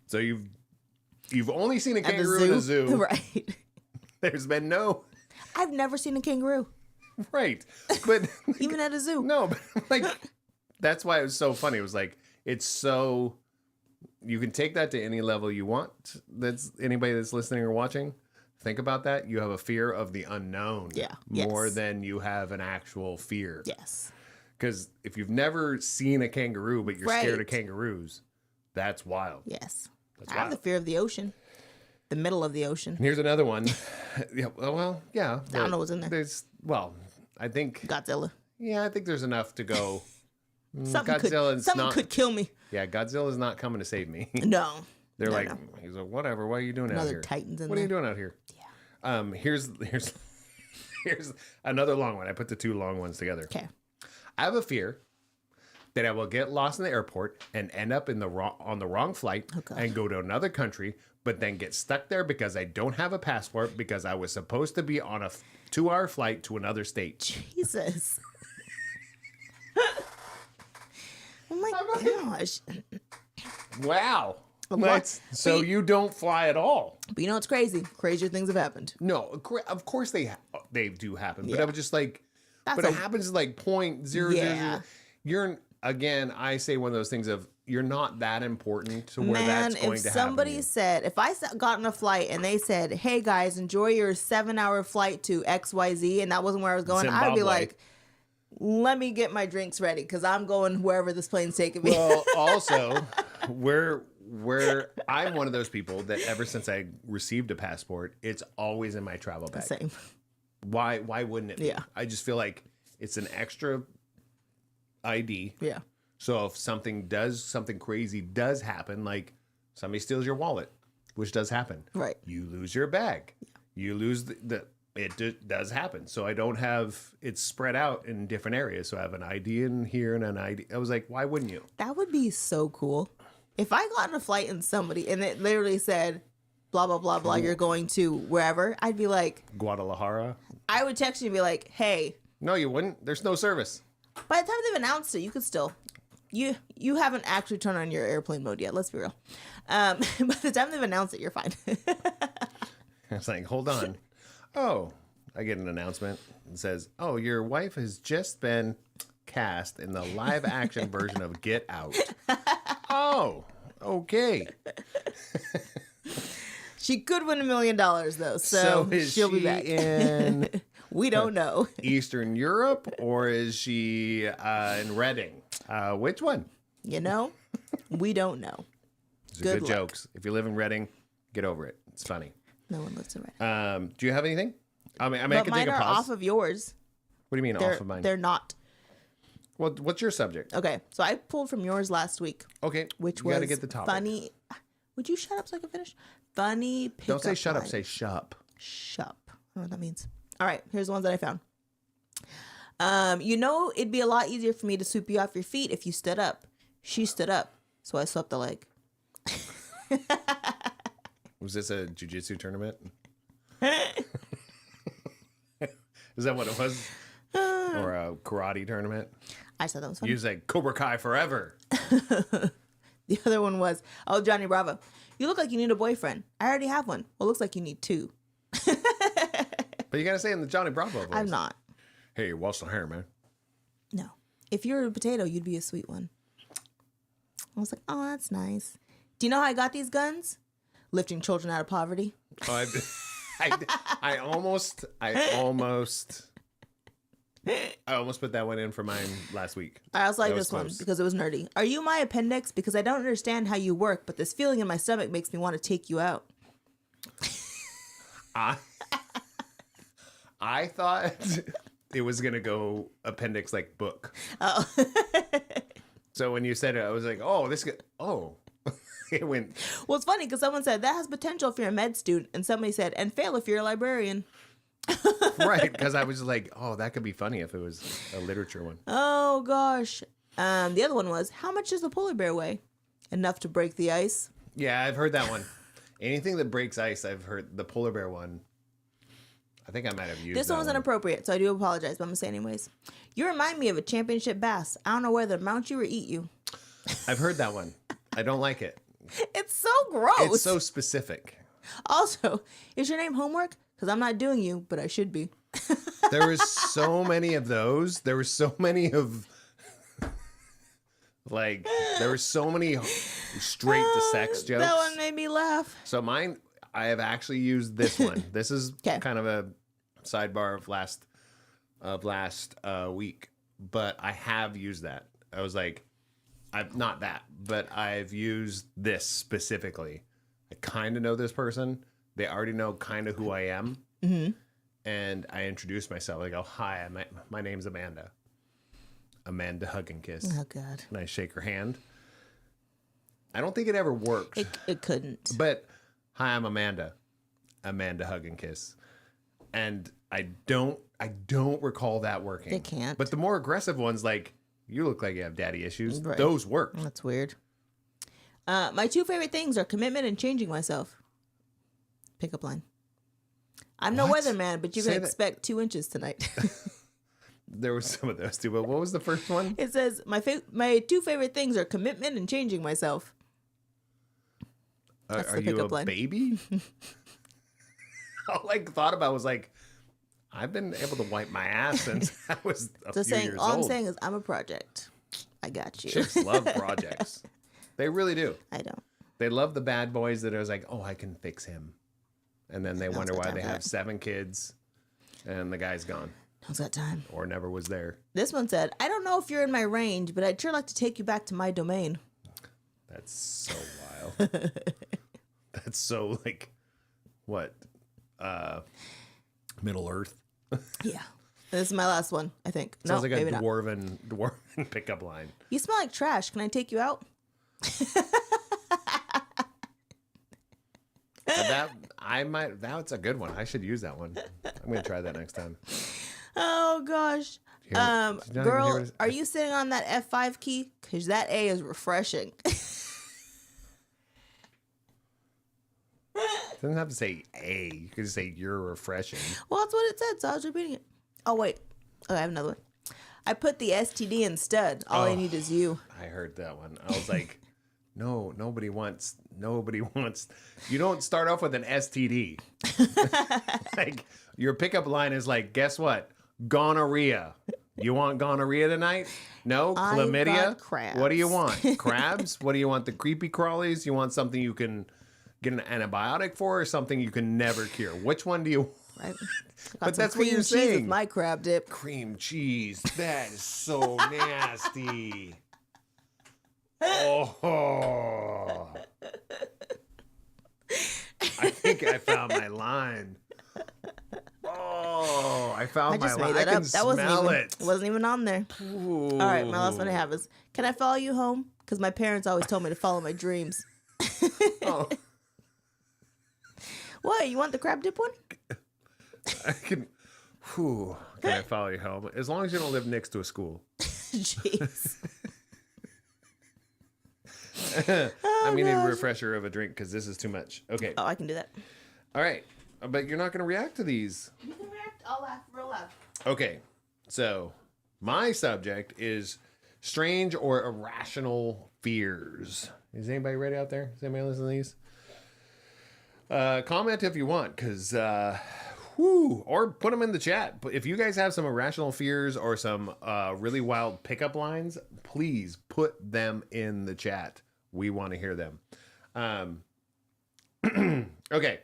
so you've only seen a At the kangaroo in a zoo. Right. There's been no I've never seen a kangaroo, right, but even at a zoo. no, but like that's why it was so funny. It was like it's so you can take that to any level you want. That's anybody that's listening or watching. Think about that. You have a fear of the unknown, Yeah. more Yes. than you have an actual fear. Yes. Because if you've never seen a kangaroo, but you're scared of Right. kangaroos, that's wild. Yes. That's I have the wild. fear of the ocean. the middle of the ocean. Here's another one. Yeah, well, yeah. I don't know what's in there. I think Godzilla. Yeah, I think there's enough to go. Something could kill me. Yeah, Godzilla's not coming to save me. No. They're No, like, no. he's like, whatever. What are you doing out Another here? Titans in What are you there. doing out here? Yeah. Here's another long one. I put the two long ones together. Okay. I have a fear that I will get lost in the airport and end up on the wrong flight and go to another country, but then get stuck there because I don't have a passport because I was supposed to be on a 2-hour flight to another state. Jesus. Oh my gosh. Wow. What? So you don't fly at all? But you know what's crazy? Crazier things have happened. No, of course they do happen. But Yeah. I was just like, That's it happens like 0.000. Yeah. You're again. I say one of those things of you're not that important to where that's going to happen. If somebody said, if I got on a flight and they said, "Hey guys, enjoy your 7-hour flight to XYZ," and that wasn't where I was going, I'd be like, "Let me get my drinks ready because I'm going wherever this plane's taking me." Well, also, where I'm one of those people that ever since I received a passport, it's always in my travel bag. Same. Why wouldn't it be? Yeah. I just feel like it's an extra ID. Yeah. So if something crazy does happen, like somebody steals your wallet, which does happen. Right. You lose your bag. Yeah. You lose it does happen. So I don't have it's spread out in different areas. So I have an ID in here and an ID. I was like, why wouldn't you? That would be so cool. If I got on a flight and it literally said, blah, blah, blah, blah, you're going to wherever, I'd be like, Guadalajara. I would text you and be like, hey. No, you wouldn't. There's no service. By the time they've announced it, you could still. You haven't actually turned on your airplane mode yet. Let's be real. By the time they've announced it, you're fine. It's like, hold on. Oh, I get an announcement. It says, oh, your wife has just been cast in the live action version of Get Out. Oh, okay. She could win $1 million though, so is she'll be she back. in We don't know. Eastern Europe or is she in Reading? Which one? You know, we don't know. These are Good good luck. jokes. If you live in Reading, get over it. It's funny. No one lives around. Do you have anything? I But can take mine a are pause. off of yours. What do you mean They're, off of mine? They're not. Well, what's your subject? Okay, so I pulled from yours last week, Okay, which you was gotta get the topic. funny. Would you shut up so I can finish? Funny pickup Don't say shut up. line. Say shup. Shup. I don't know what that means. All right, here's the ones that I found. You know, it'd be a lot easier for me to sweep you off your feet if you stood up. She stood up, so I swept the leg. Was this a jiu-jitsu tournament? Is that what it was? Or a karate tournament? I just thought that was funny. You like Cobra Kai forever. The other one was, oh, Johnny Bravo. You look like you need a boyfriend. I already have one. Well, looks like you need two. But you gotta say in the Johnny Bravo voice. I'm not. Hey, wash the hair, man. No. If you were a potato, you'd be a sweet one. I was like, oh, that's nice. Do you know how I got these guns? Lifting children out of poverty. Oh, I almost put that one in for mine last week. I also like That was this one close. because it was nerdy. Are you my appendix? Because I don't understand how you work, but this feeling in my stomach makes me want to take you out. I thought it was gonna go appendix like book. Oh. So when you said it, I was like, oh, it went. Well, it's funny because someone said that has potential if you're a med student, and somebody said, and fail if you're a librarian. Right, because I was like, oh, that could be funny if it was a literature one. Oh gosh. The other one was, how much does a polar bear weigh? Enough to break the ice. Yeah, I've heard that one. Anything that breaks ice, I've heard. The polar bear one, I think I might have used This one was inappropriate, so I do apologize, but I'm gonna say it anyways. You remind me of a championship bass. I don't know whether to mount you or eat you. I've heard that one. I don't like it. It's so gross. It's so specific. Also, is your name homework? Because I'm not doing you, but I should be. There was so many of those. There were so many of like there were so many straight to sex jokes. That one made me laugh. So mine, I have actually used this one. This is 'Kay. kind of a sidebar of last week, but I have used that. I was like, I've not that, but I've used this specifically. I kind of know this person, they already know kind of who I am. Mm-hmm. And I introduce myself. I go, hi, my name's Amanda. Amanda hug and kiss. Oh, God. And I shake her hand. I don't think it ever worked. It couldn't. But, hi, I'm Amanda. Amanda hug and kiss. And I don't recall that working. It can't. But the more aggressive ones, like, you look like you have daddy issues. Right. Those worked. That's weird. My 2 favorite things are commitment and changing myself. Pickup line. I'm no weatherman, but you can expect 2 inches tonight. There was some of those too, but what was the first one? It says, my 2 favorite things are commitment and changing myself. That's Are the you pickup a line. baby? All I thought about was like, I've been able to wipe my ass since I was a few years all old. I'm saying is I'm a project. I got you. Chicks love projects. They really do. I don't. They love the bad boys that are like, oh, I can fix him. And then they wonder got why time they for have that. 7 kids and the guy's gone How's that time? or never was there. This one said, I don't know if you're in my range, but I'd sure like to take you back to my domain. That's so wild. That's so like, what? Middle Earth? Yeah. This is my last one, I think. Sounds No, like a maybe not. dwarven pickup line. You smell like trash. Can I take you out? That's a good one. I should use that one. I'm gonna try that next time. Oh, gosh. Did you not even hear Girl, what it- are you sitting on that F5 key? Because that A is refreshing. Doesn't have to say A. You could just say you're refreshing. Well, that's what it said, so I was repeating it. Oh, wait. Oh, I have another one. I put the STD in stud. All I need is you. I heard that one. I was like, no, nobody wants. You don't start off with an STD. Like your pickup line is like, guess what? Gonorrhea. You want gonorrhea tonight? No? I Chlamydia? got crabs. What do you want? Crabs? What do you want? The creepy crawlies? You want something you can get an antibiotic for or something you can never cure? Which one do you want? Right? But that's what you're cheese saying. with my crab dip. Cream cheese. That is so nasty. Oh. I think I found my line. Oh, I found I just my made line. that I up. can That wasn't smell even, it. wasn't even on there. Ooh. All right, my last one I have is, can I follow you home? Because my parents always told me to follow my dreams. Oh, What? You want the crab dip one? I can. Whew, can I follow you home? As long as you don't live next to a school. Jeez. I mean, a gosh. refresher of a drink because this is too much. Okay. Oh, I can do that. All right. But you're not going to react to these. You can react. I'll laugh real loud. Okay, so my subject is strange or irrational fears. Is anybody ready out there? Is anybody listening to these? Comment if you want, because, or put them in the chat. But if you guys have some irrational fears or some really wild pickup lines, please put them in the chat. We want to hear them. Okay,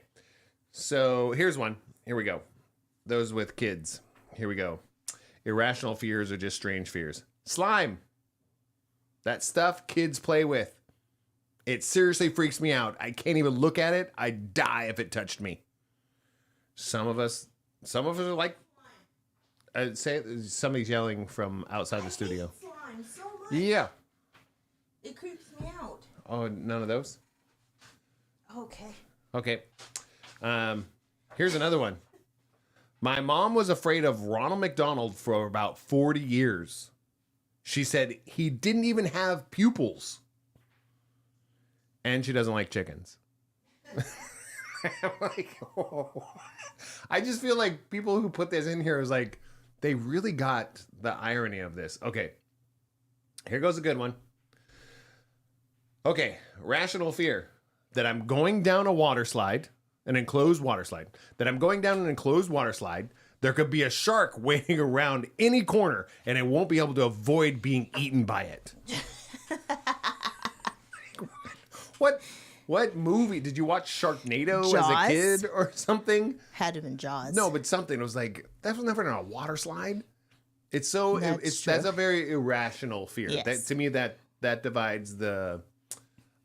so here's one. Here we go. Those with kids. Here we go. Irrational fears are just strange fears. Slime. That stuff kids play with. It seriously freaks me out. I can't even look at it. I'd die if it touched me. Some of us are like, I'd say somebody's yelling from outside the studio. Slime so much. Yeah. It creeps me out. Oh, none of those? Okay. Okay. Here's another one. My mom was afraid of Ronald McDonald for about 40 years. She said he didn't even have pupils. And she doesn't like chickens. I'm like, oh. I just feel like people who put this in here is like, they really got the irony of this. Okay. Here goes a good one. Okay. Rational fear that I'm going down a water slide, an enclosed water slide, that I'm going down an enclosed water slide. There could be a shark waiting around any corner and it won't be able to avoid being eaten by it. What movie? Did you watch Sharknado as a Jaws? kid or something? Had to have been Jaws. No, but something. It was like, that was never on a water slide. It's so, That's that's true. a very irrational fear. Yes. That, to me, that divides the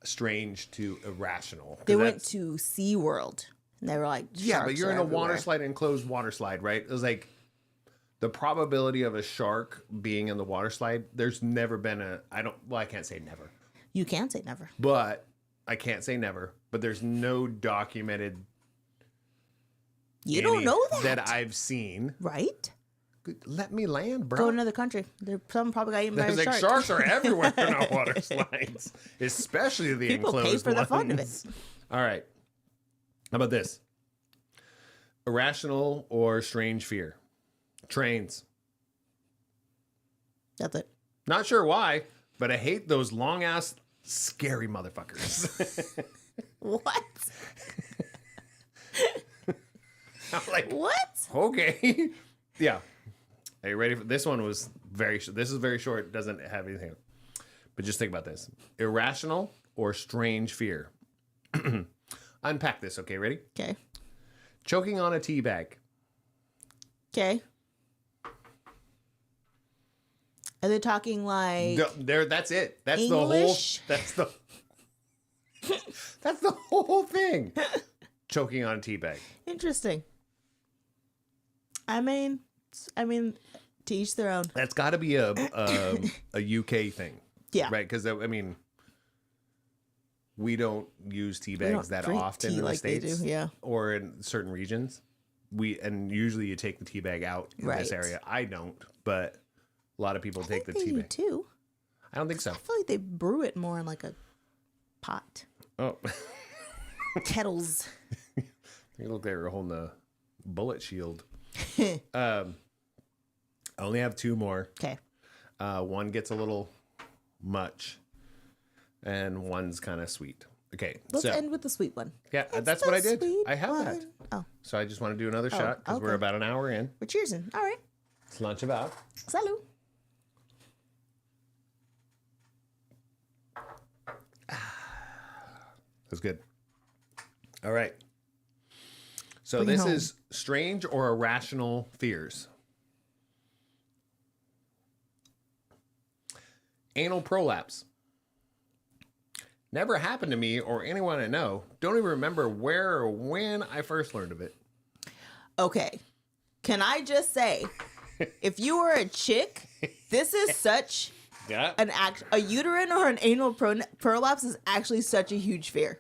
strange to irrational. 'Cause They went that's- to SeaWorld. They were like, Yeah, but sharks you're are in a everywhere. water slide, enclosed water slide, right? It was like the probability of a shark being in the water slide. There's never been I can't say never, You can say never. but I can't say never, but there's no documented. You don't know that I've seen. right? Let me land, bro. Go to another country. Some probably got eaten by a There's like shark. sharks are everywhere in our water slides, especially the People pay enclosed for the ones. fun of it. All right. How about this? Irrational or strange fear? Trains. That's it. Not sure why, but I hate those long ass scary motherfuckers. What? I'm like, What? okay. Yeah. Are you ready for this one? Was very this is very short, doesn't have anything. But just think about this. Irrational or strange fear? Unpack this, okay? Ready? Okay. Choking on a tea bag. Okay. Are they talking like There, that's it. That's English? the whole. That's the whole thing. Choking on a tea bag. interesting? I mean, to each their own. That's got to be a UK thing, Yeah. right? Because I mean, we don't use tea We don't bags that drink often tea in the like they States, do, yeah. or in certain regions. And usually you take the tea bag out in this Right. area. I don't, but a lot of people I take think the they tea do bag. too. I don't think so. I feel like they brew it more in like a pot. Oh, Kettles. you look like you're holding a bullet shield. I only have two more. Okay. One gets a little much, and one's kind of sweet. Okay, Let's so end with the sweet one. yeah, It's that's the what I did. sweet I have that. one. Oh, So I just want to do another shot because we're okay. about an hour in. we're cheersing. All right. Let's launch about. Salud. That's good. All right. So Bring it this home. is strange or irrational fears. Anal prolapse. Never happened to me or anyone I know. Don't even remember where or when I first learned of it. Okay. Can I just say, if you were a chick, this is such Yeah. a uterine or an anal prolapse is actually such a huge fear.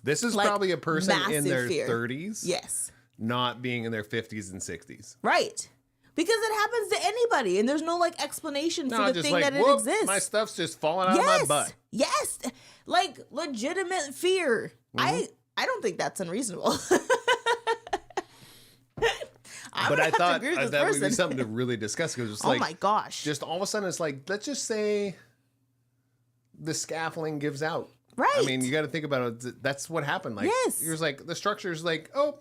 This is like, probably a person in massive their fear. 30s, Yes. not being in their 50s and 60s. Right. Because it happens to anybody and there's no like explanation for the just thing like, that it whoop, exists. my stuff's just falling out of my butt. Yes. Like legitimate fear. Mm-hmm. I don't think that's unreasonable. But I thought agree with this that would be person. something to really discuss because it's Oh like, my gosh. just all of a sudden it's like, let's just say the scaffolding gives out. Right. I mean, you got to think about it. That's what happened. Like, Yes. you're just like, the structure's like, oh,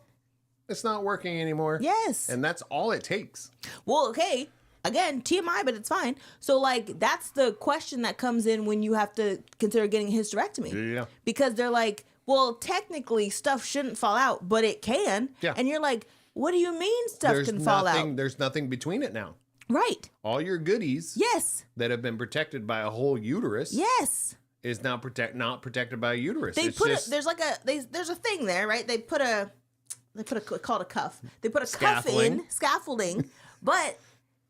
it's not working anymore. Yes. And that's all it takes. Well, okay. Again, TMI, but it's fine. So, like, that's the question that comes in when you have to consider getting a hysterectomy. Yeah. Because they're like, well, technically, stuff shouldn't fall out, but it can. Yeah. And you're like, what do you mean stuff can fall out? There's nothing between it now. Right. All your goodies Yes. that have been protected by a whole uterus Yes. is now not protected by a uterus. They It's put just, there's a thing there, right? They put a called a cuff. They put a Scaffolding. cuff in scaffolding, but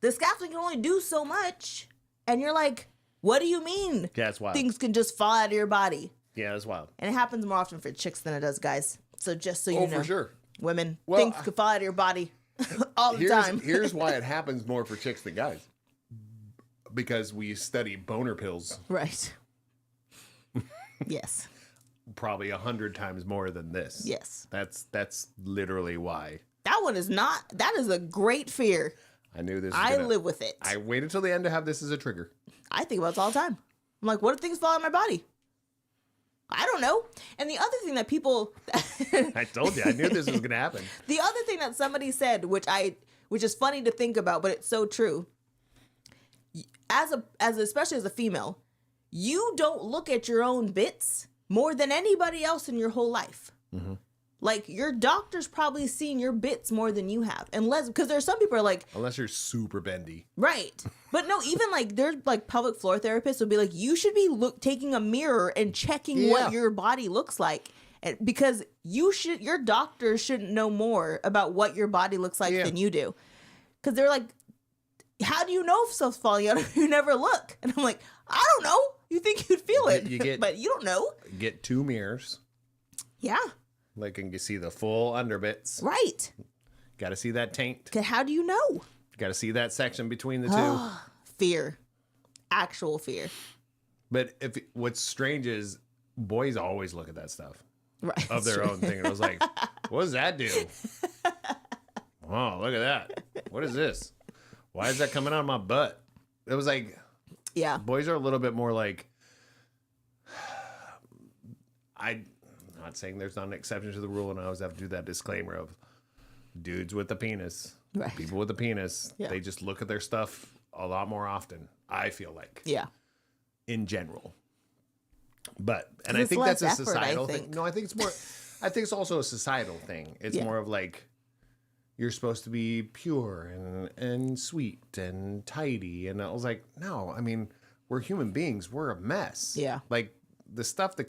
the scaffolding can only do so much, and you're like, what do you mean? Yeah, it's wild. Things can just fall out of your body, Yeah, it's wild. and it happens more often for chicks than it does guys. So just so you know, For sure. women, Well, things can fall out of your body all the time. Here's why it happens more for chicks than guys. Because we study boner pills Right. Yes. probably 100 times more than this. Yes. That's literally why. That one is not. That is a great fear. I knew this. I live with it. I waited till the end to have this as a trigger. I think about this all the time. I'm like, what if things fall out of my body? I don't know. And the other thing that people, I told you, I knew this was gonna happen. the other thing that somebody said, which is funny to think about, but it's so true. Especially as a female, you don't look at your own bits more than anybody else in your whole life. Mm-hmm. Like your doctor's probably seen your bits more than you have, unless because there's some people are like, Unless you're super bendy. right. But no, even like there's like pelvic floor therapists will be like, you should be taking a mirror and checking Yeah. what your body looks like. Because your doctor shouldn't know more about what your body looks like than you do. Because they're like, how do you know if stuff's falling out if you never look? And I'm like, I don't know. You think you'd feel it, but you don't know. Get 2 mirrors. Yeah. Like, and you see the full underbits. Right. Got to see that taint. How do you know? Got to see that section between the two. Fear. Actual fear. But what's strange is boys always look at that stuff. Right. Of their own thing. And I was like, what does that do? Oh, look at that. What is this? Why is that coming out of my butt? It was like, yeah. Boys are a little bit more like, I'm not saying there's not an exception to the rule, and I always have to do that disclaimer of dudes with a penis, people with a penis, they just look at their stuff a lot more often, I feel like. Yeah. In general. But, and I think that's a societal thing. No, I think it's also a societal thing. It's more of like, you're supposed to be pure and sweet and tidy. And I was like, no, I mean, we're human beings. We're a mess. Yeah. Like, the stuff that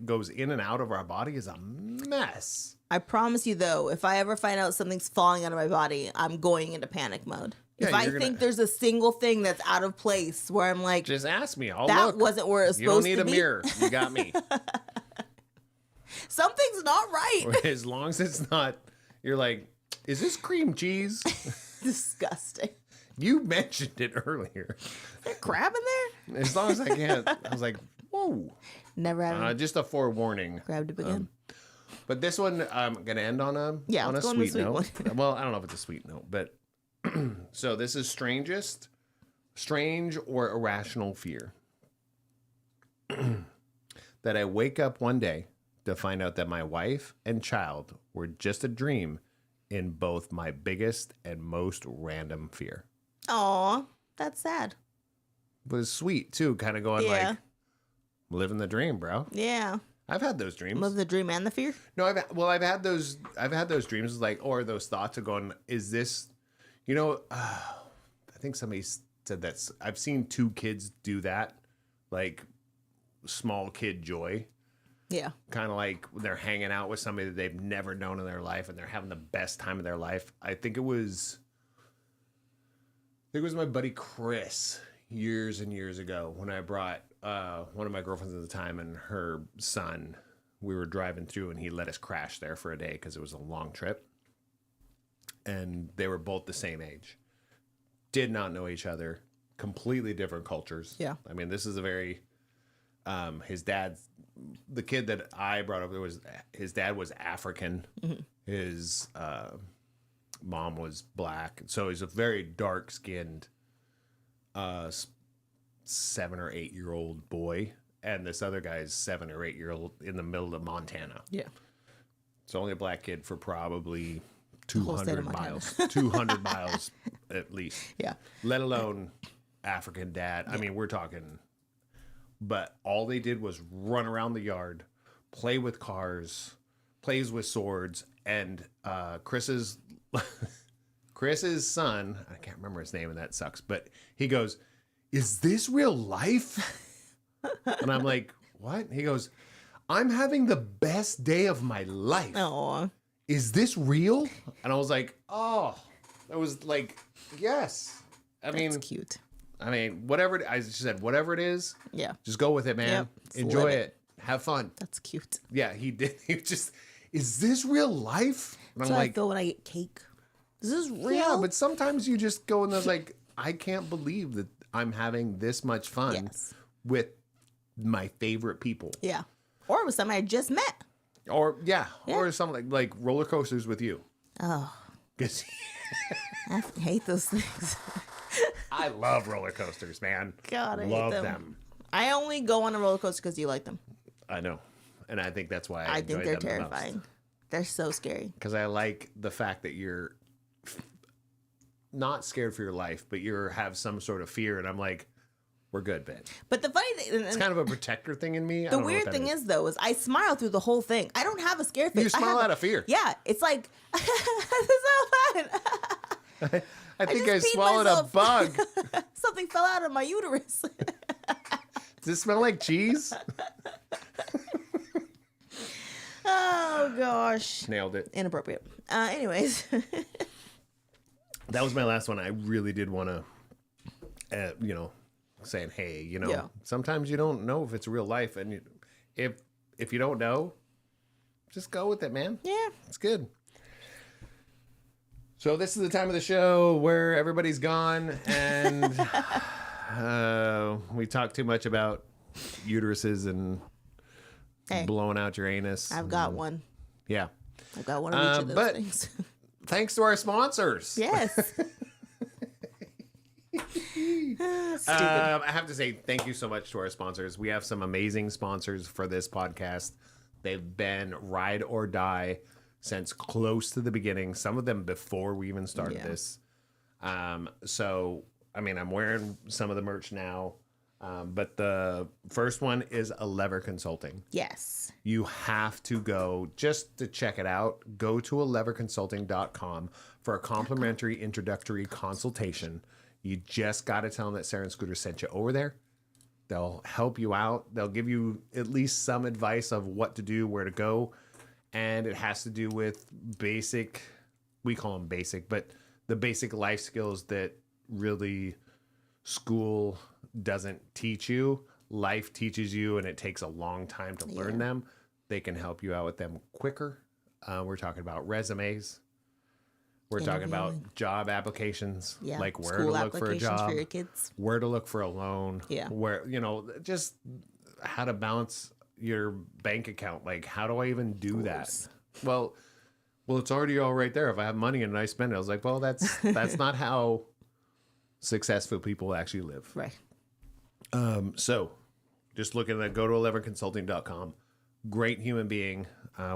goes in and out of our body is a mess. I promise you, though, if I ever find out something's falling out of my body, I'm going into panic mode. Yeah, if I think there's a single thing that's out of place where I'm like, just ask me. I'll look. That wasn't where it was supposed to be. You don't need a mirror. You got me. Something's not right. As long as it's not, you're like, is this cream cheese? Disgusting. You mentioned it earlier. Is there crab in there? As long as I can't. I was like, whoa. Never had just a forewarning. Grabbed it again. But this one, I'm going to end on a sweet note. Well, I don't know if it's a sweet note, but so this is strange or irrational fear. That I wake up one day to find out that my wife and child were just a dream in both my biggest and most random fear. Aw, that's sad. It was sweet too, kind of going like, living the dream, bro. Yeah. I've had those dreams. Live the dream and the fear? No, I've had those dreams like, or those thoughts of going, is this, I think somebody said that I've seen 2 kids do that, like small kid joy. Yeah. Kind of like when they're hanging out with somebody that they've never known in their life and they're having the best time of their life. I think it was my buddy Chris years and years ago when I brought one of my girlfriends at the time and her son. We were driving through and he let us crash there for a day because it was a long trip. And they were both the same age. Did not know each other. Completely different cultures. Yeah. I mean, this is a very... his dad's... The kid that I brought up, his dad was African. Mm-hmm. His mom was black. So he's a very dark-skinned 7 or 8 year old boy. And this other guy's 7 or 8 year old in the middle of Montana. Yeah. It's only a black kid for probably 200 miles. 200 miles at least. Yeah. Let alone African dad. Yeah. I mean, we're talking... But all they did was run around the yard, play with cars, plays with swords, and Chris's son, I can't remember his name and that sucks, but he goes, "Is this real life?" And I'm like, "What?" He goes, "I'm having the best day of my life. Aww. Is this real?" And I was like, "Oh." It was like, yes. That's cute. I mean, I said, whatever it is, just go with it, man. Yep. Enjoy it. Have fun. That's cute. Yeah, he did. He just, is this real life? And I'm like, I feel when I get cake. Is this real? Yeah, but sometimes you just go and there's like, I can't believe that I'm having this much fun with my favorite people. Yeah. Or with somebody I just met. Or, or something like roller coasters with you. Oh. I hate those things. I love roller coasters, man. God, I love hate them. I only go on a roller coaster because you like them. I know. And I think that's why I think they're terrifying. The they're so scary. Because I like the fact that you're not scared for your life, but you have some sort of fear. And I'm like, we're good, Ben. But the funny thing... It's kind of a protector thing in me. The weird thing is, though, is I smile through the whole thing. I don't have a scare face. You smile out of fear. Yeah. It's like, this is so fun. I think I swallowed a bug. Something fell out of my uterus. Does it smell like cheese? Oh gosh. Nailed it. Inappropriate. Anyways. That was my last one. I really did want to, saying, hey, sometimes you don't know if it's real life, and if you don't know, just go with it, man. Yeah, it's good. So this is the time of the show where everybody's gone, and we talk too much about uteruses and blowing out your anus. I've got one. Yeah, I've got one of each of those things. Thanks to our sponsors. Yes. I have to say thank you so much to our sponsors. We have some amazing sponsors for this podcast. They've been ride or die since close to the beginning. Some of them before we even started this. So, I mean, I'm wearing some of the merch now. But the first one is Lever Consulting. Yes. You have to go just to check it out. Go to aleverconsulting.com for a complimentary introductory consultation. You just got to tell them that Sarah and Scooter sent you over there. They'll help you out. They'll give you at least some advice of what to do, where to go. And it has to do with basic, we call them basic, but the basic life skills that really school doesn't teach you. Life teaches you, and it takes a long time to learn them. They can help you out with them quicker. We're talking about resumes. We're talking about job applications, like where to look for a job, for your kids. Where to look for a loan, where, just how to balance your bank account. Like, how do I even do that? Well, it's already all right there. If I have money and I spend it, I was like, well, that's not how successful people actually live. Right. So just looking at go to aleverconsulting.com. Great human being.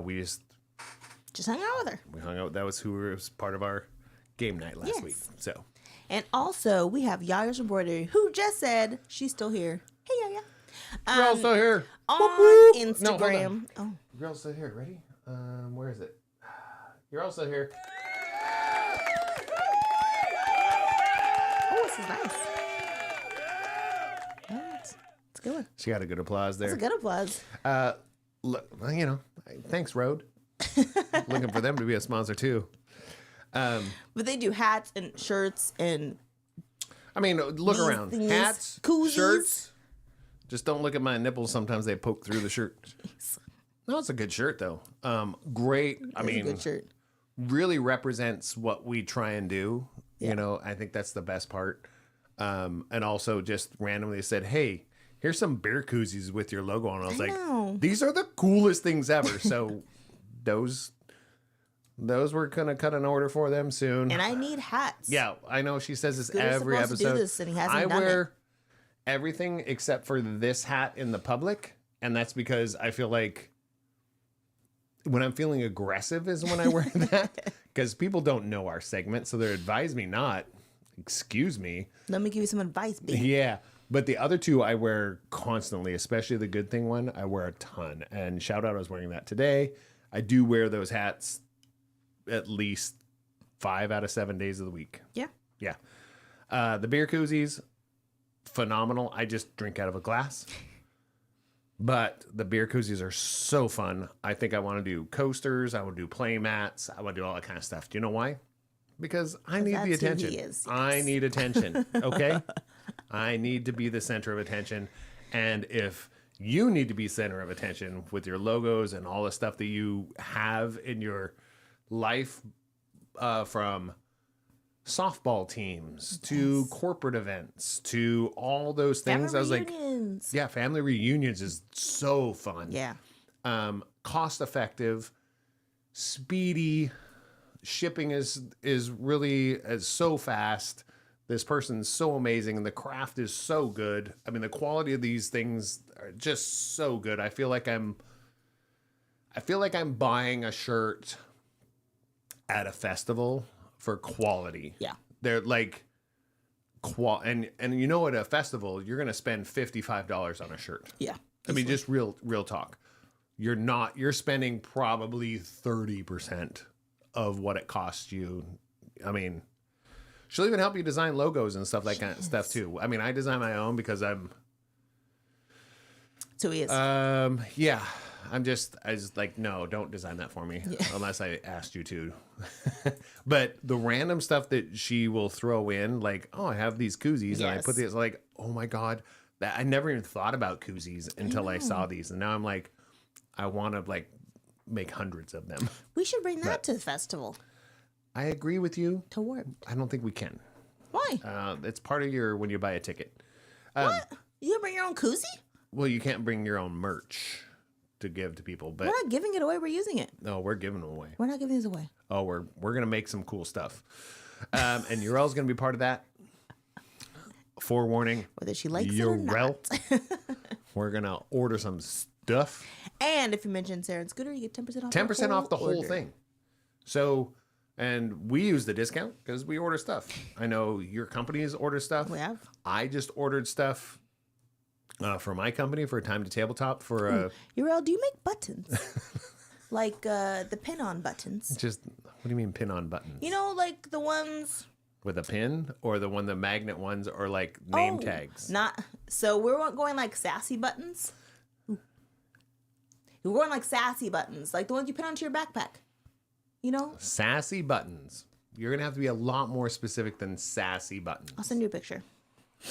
We just hung out with her. We hung out. That was who was part of our game night last week. So, and also we have Yaya's embroidery, who just said she's still here. Hey, Yaya. You're all still here on Instagram. No, you're all still here. Ready? Where is it? You're also here. Oh, this is nice. It's a good one. She got a good applause there. That's a good applause. Thanks, Road. Looking for them to be a sponsor too. But they do hats and shirts and. I mean, look around. Hats, koozies. Shirts. Just don't look at my nipples. Sometimes they poke through the shirt. No, it's a good shirt though. Great. I mean, good shirt. Really represents what we try and do. Yeah. I think that's the best part. And also just randomly said, hey, here's some beer koozies with your logo on. I was like, these are the coolest things ever. So those we're gonna cut an order for them soon. And I need hats. Yeah, I know she says this Scooter's every episode. To do this and he hasn't I done wear it. everything except for this hat in the public, and that's because I feel like when I'm feeling aggressive is when I wear that, because people don't know our segment, so they advise me not. Excuse me. Let me give you some advice, baby. Yeah. But the other two I wear constantly, especially the good thing one, I wear a ton. And shout out, I was wearing that today. I do wear those hats at least 5 out of 7 days of the week. Yeah. Yeah. The beer koozies, phenomenal. I just drink out of a glass. But the beer koozies are so fun. I think I want to do coasters. I want to do play mats. I want to do all that kind of stuff. Do you know why? Because I need the attention. Who he is, yes. I need attention. Okay? I need to be the center of attention. And if you need to be center of attention with your logos and all the stuff that you have in your life, from softball teams to corporate events to all those things, family I was reunions. like, family reunions is so fun. Yeah. Cost effective, speedy. Shipping is really so fast. This person's so amazing, and the craft is so good. I mean, the quality of these things are just so good. I feel like I'm buying a shirt at a festival for quality. Yeah. They're like and at a festival you're gonna spend $55 on a shirt. Yeah. I mean, just real talk. You're spending probably 30% of what it costs you. I mean, she'll even help you design logos and stuff like that stuff too. I mean, I design my own because I'm. So he is. Yeah. I was like, no, don't design that for me unless I asked you to. But the random stuff that she will throw in, like, oh, I have these koozies and I put these, like, oh my God, that I never even thought about koozies until I saw these. And now I'm like, I want to like make hundreds of them. We should bring that to the festival. I agree with you. To work. I don't think we can. Why? It's part of when you buy a ticket. What? You bring your own koozie? Well, you can't bring your own merch to give to people, but We're not giving it away. We're using it. no, we're giving them away. We're not giving these away. Oh, we're gonna make some cool stuff, and Urel's gonna be part of that. Forewarning, Whether she likes it or not. We're gonna order some stuff. And if you mention Sarah and Scooter, you get 10% off. 10% off the whole order. thing. So, and we use the discount because we order stuff. I know your companies order stuff. We have. I just ordered stuff for my company for Time to Tabletop for Urel, do you make buttons? Like the pin-on buttons. just what do you mean pin on buttons? You know, like the ones. With a pin or the magnet ones or like name tags? Not. So we're going like sassy buttons. We're going like sassy buttons, like the ones you pin onto your backpack. You know? Sassy buttons. You're gonna have to be a lot more specific than sassy buttons. I'll send you a picture.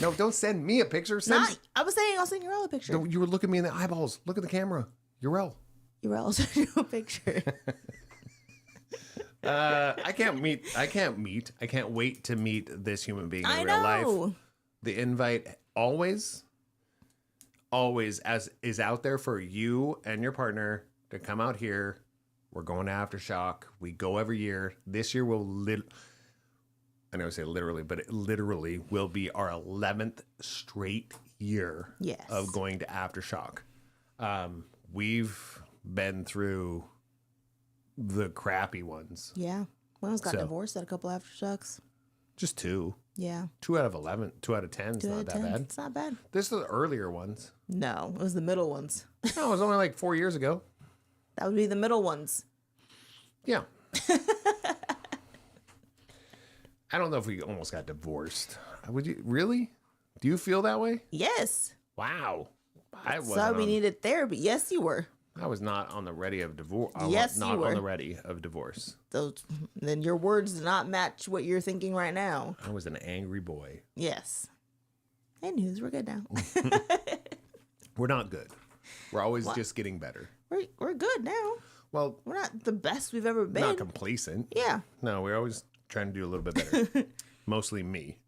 No, don't send me a picture. I was saying I'll send Urel a picture. You were looking me in the eyeballs. Look at the camera. Urel. Urel, I'll send you a picture. I can't wait to meet this human being in I real know. life. The invite always is out there for you and your partner to come out here. We're going to Aftershock. We go every year. This year I know I say literally, but it literally will be our 11th straight year of going to Aftershock. We've been through the crappy ones. Yeah. One of us got divorced at a couple Aftershocks. Just 2. Yeah. 2 out of 11. 2 out of 10 is not that bad. It's not bad. This is the earlier ones. No, it was the middle ones. No, it was only like 4 years ago. That would be the middle ones. Yeah. I don't know if we almost got divorced. Would you really? Do you feel that way? Yes. Wow. So we needed therapy. Yes, you were. I was not on the ready of divorce. Yes, not you were. on the ready of divorce. Then your words do not match what you're thinking right now. I was an angry boy. Yes. Hey, news. We're good now. We're not good. We're always just getting better. We're good now. Well, We're not the best we've ever been. not complacent. Yeah. No, we're always trying to do a little bit better. Mostly me.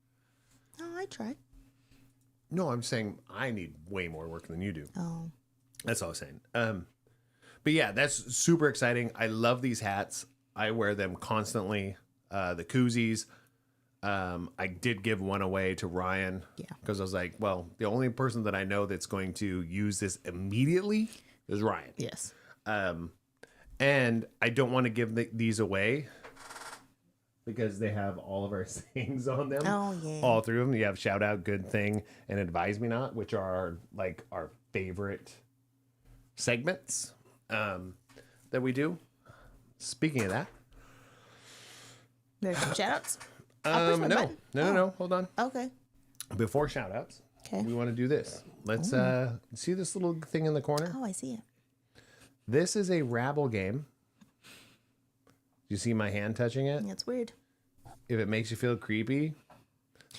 Oh, I tried. No, I'm saying I need way more work than you do. Oh. That's all I was saying. But yeah, that's super exciting. I love these hats. I wear them constantly. The koozies. I did give one away to Ryan. Yeah. Because I was like, well, the only person that I know that's going to use this immediately is Ryan. Yes. And I don't want to give these away because they have all of our sayings on them. Oh, yeah. All through them. You have shout out, good thing, and advise me not, which are like our favorite segments that we do. Speaking of that. There's some shout outs. No. Hold on. Okay. Before shout outs, Okay. we want to do this. Let's see this little thing in the corner. Oh, I see it. This is a Rabble game. You see my hand touching it? That's weird. If it makes you feel creepy,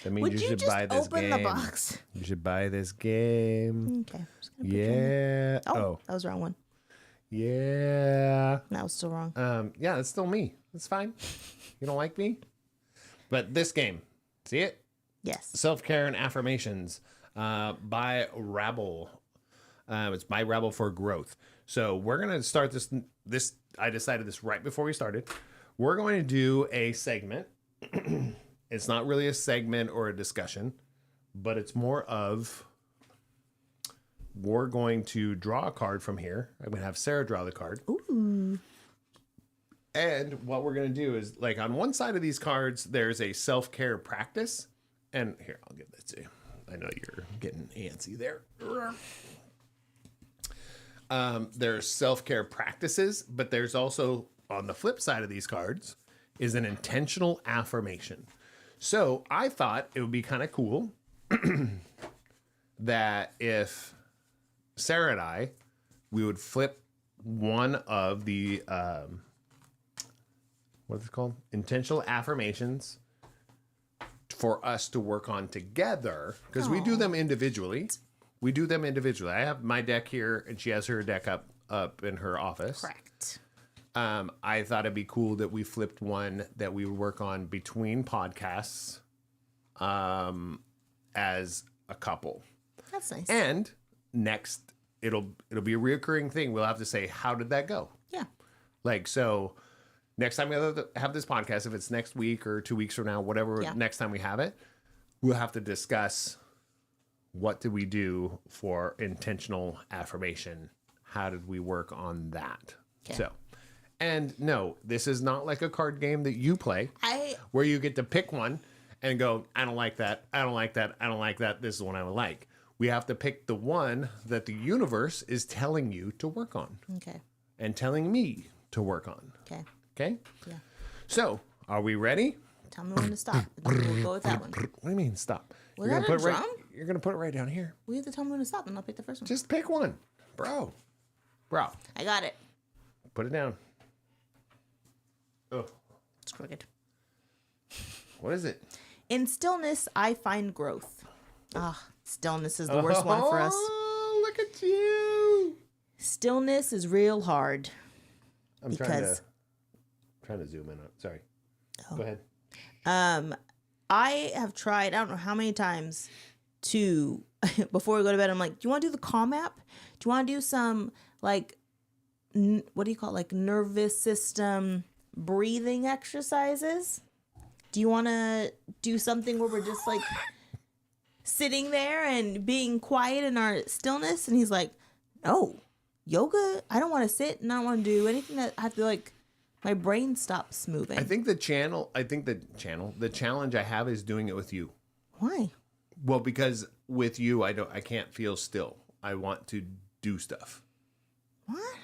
that means Would you you should just buy this open game. the box? You should buy this game. Okay. Just gonna put you in there. Yeah. Oh, that was the wrong one. Yeah. That was still wrong. Yeah, it's still me. It's fine. You don't like me? But this game, see it? Yes. Self-Care and Affirmations by Rabble. It's by Rabble for Growth. So we're going to start this. I decided this right before we started. We're going to do a segment. It's not really a segment or a discussion, but it's more of we're going to draw a card from here. I'm going to have Sarah draw the card. Ooh. And what we're going to do is, like, on one side of these cards, there's a self-care practice. And here, I'll give that to you. I know you're getting antsy there. There's self-care practices, but there's also, on the flip side of these cards, is an intentional affirmation. So I thought it would be kind of cool that if Sarah and we would flip one of the what's it called? Intentional affirmations for us to work on together, because we do them individually. I have my deck here, and she has her deck up in her office. Correct. I thought it'd be cool that we flipped one that we would work on between podcasts, as a couple. That's nice. And next, it'll be a reoccurring thing. We'll have to say, how did that go? Yeah. Like, so next time we have this podcast, if it's next week or 2 weeks from now, whatever, next time we have it, we'll have to discuss what did we do for intentional affirmation? How did we work on that? Okay. So, and no, this is not like a card game that you play where you get to pick one and go, I don't like that. I don't like that. I don't like that. This is the one I would like. We have to pick the one that the universe is telling you to work on. Okay. And telling me to work on. Okay. Okay? Yeah. So, are we ready? Tell me when to stop. And then we'll go with that one. What do you mean stop? Was that a drum? You're gonna put it right down here. We have to tell me when to stop, and I'll pick the first one. Just pick one. Bro. I got it. Put it down. Oh. It's crooked. What is it? In stillness, I find growth. Stillness is the worst one for us. Oh, look at you. Stillness is real hard. I'm trying to zoom in on. Sorry. Go ahead. I have tried, I don't know how many times to, before we go to bed, I'm like, do you want to do the Calm app? Do you want to do some, like, what do you call it? Like nervous system breathing exercises? Do you want to do something where we're just like sitting there and being quiet in our stillness? And he's like, no, yoga, I don't want to sit and I don't want to do anything that I have to like, my brain stops moving. The challenge I have is doing it with you. Why? Well, because with you, I can't feel still. I want to do stuff. What?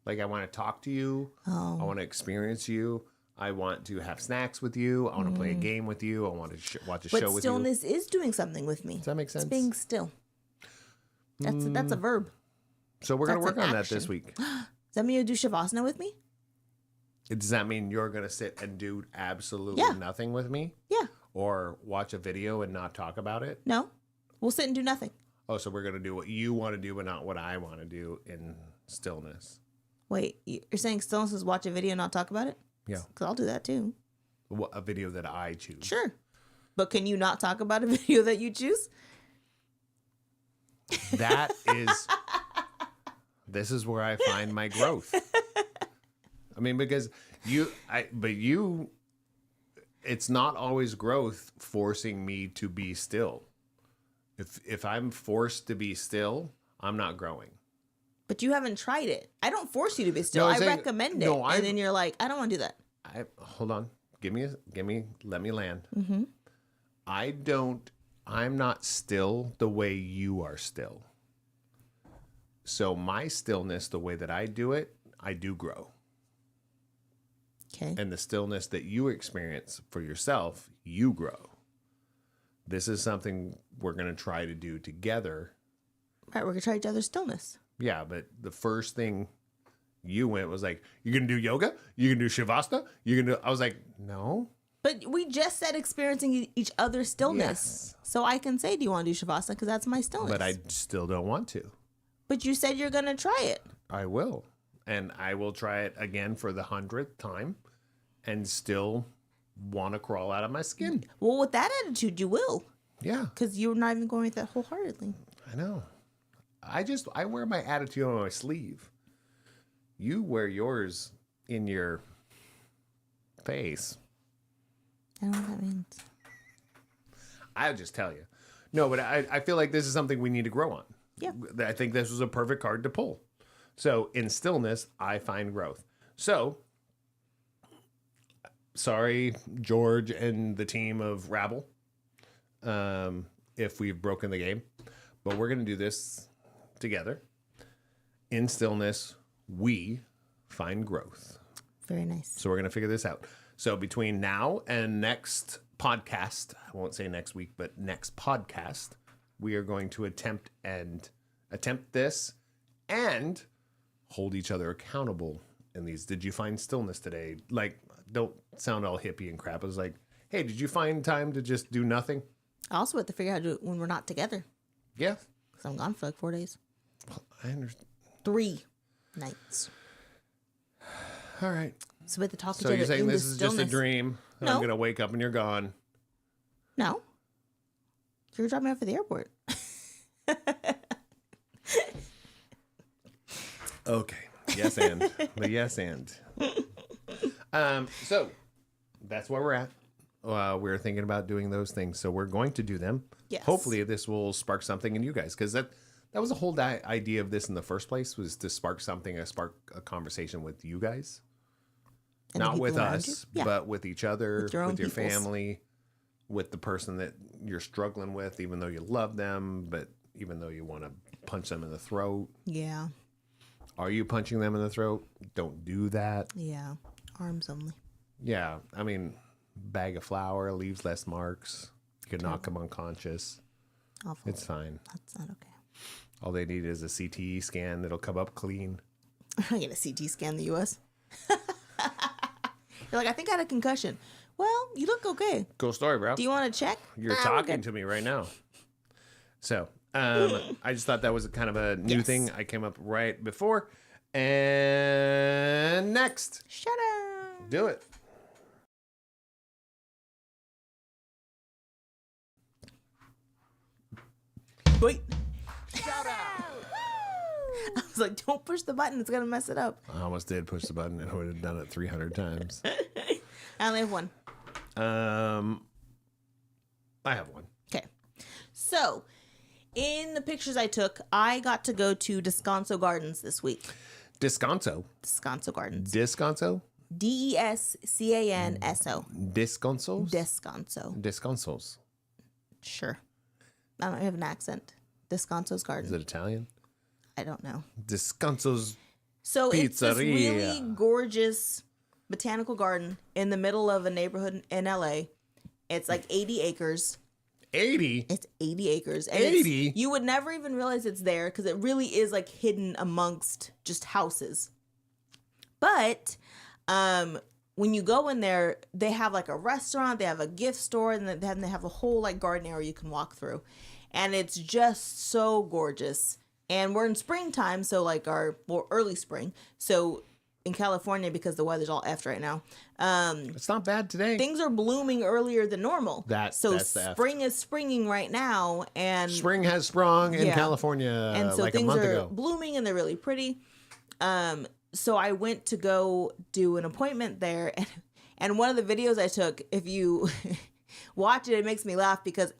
Like I want to talk to you. Oh. I want to experience you. I want to have snacks with you. I want to play a game with you. I want to watch a show with you. But stillness is doing something with me. Does that make sense? It's being still. That's a verb. So we're going to That's work an on that action. this week. Does that mean you do Shavasana with me? Does that mean you're going to sit and do absolutely nothing with me? Yeah. Or watch a video and not talk about it? No. We'll sit and do nothing. Oh, so we're going to do what you want to do, but not what I want to do in stillness. Wait, you're saying stillness is watch a video and not talk about it? Yeah. Because I'll do that too. A video that I choose. Sure. But can you not talk about a video that you choose? This is where I find my growth. I mean, because it's not always growth forcing me to be still. If I'm forced to be still, I'm not growing. But you haven't tried it. I don't force you to be still. I recommend it. And then you're like, I don't want to do that. Hold on. Let me land. Mm-hmm. I'm not still the way you are still. So my stillness, the way that I do it, I do grow. Okay. And the stillness that you experience for yourself, you grow. This is something we're going to try to do together. Right, we're going to try each other's stillness. Yeah, but the first thing you went was like, you're going to do yoga? You're going to do Shavasana? I was like, no. But we just said experiencing each other's stillness. Yes. So I can say, do you want to do Shavasana? Because that's my stillness. But I still don't want to. But you said you're going to try it. I will. And I will try it again for the 100th time and still want to crawl out of my skin. Well, with that attitude, you will. Yeah. Because you're not even going with that wholeheartedly. I know. I wear my attitude on my sleeve. You wear yours in your face. I don't know what that means. I'll just tell you. No, but I feel like this is something we need to grow on. Yeah. I think this was a perfect card to pull. So in stillness, I find growth. So, sorry, George and the team of Rabble, if we've broken the game. But we're going to do this together. In stillness, we find growth. Very nice. So we're going to figure this out. So between now and next podcast, I won't say next week, but next podcast, we are going to attempt this and hold each other accountable in these. Did you find stillness today? Like, don't sound all hippie and crap. It was like, hey, did you find time to just do nothing? I also have to figure out how to do it when we're not together. Yeah. Because I'm gone for like 4 days. Well, I understand. 3 nights. All right. So we have to talk So each other you're saying into this is just a stillness. dream? And No. I'm going to wake up and you're gone. No. You're dropping me off at the airport. Okay. Yes, and. The yes, and. So that's where we're at. We're thinking about doing those things. So we're going to do them. Yes. Hopefully this will spark something in you guys. Because that was the whole idea of this in the first place, was to spark something, spark a conversation with you guys. And the Not with people around us, you? Yeah. but with each other, With your own with your peoples. family, with the person that you're struggling with, even though you love them, but even though you want to punch them in the throat. Yeah. Are you punching them in the throat? Don't do that. Yeah. Arms only. Yeah, I mean, bag of flour leaves less marks. You can knock them unconscious. Awful. It's fine. That's not okay. All they need is a CTE scan that'll come up clean. I get a CT scan in the U.S. You're like, I think I had a concussion. Well, you look okay. Cool story, bro. Do you want to check? You're Nah, we're talking good. to me right now. So, I just thought that was kind of a new Yes. thing. I came up right before. And next, Shut up. do it. Wait. Shout out. I was like, don't push the button. It's going to mess it up. I almost did push the button and I would have done it 300 times. I only have one. I have one. Okay. So, in the pictures I took, I got to go to Descanso Gardens this week. Descanso. Descanso Gardens. Descanso? Descanso. Descansos? Descanso. Descansos. Sure. I don't have an accent. Descanso's Garden. Is it Italian? I don't know. Descansos. So it's this really Pizzeria. gorgeous botanical garden in the middle of a neighborhood in LA. It's like 80 acres. 80? It's 80 acres. And 80? you would never even realize it's there because it really is like hidden amongst just houses. But when you go in there, they have like a restaurant, they have a gift store, and then they have a whole like garden area you can walk through. And it's just so gorgeous. And we're in springtime, so like early spring. So in California, because the weather's all effed right now, It's not bad today. things are blooming earlier than normal. That's so the effed. spring is springing right now, and Spring has sprung in Yeah. California and so like a things month are ago. blooming and they're really pretty. So I went to go do an appointment there, and one of the videos I took, if you watch it, it makes me laugh because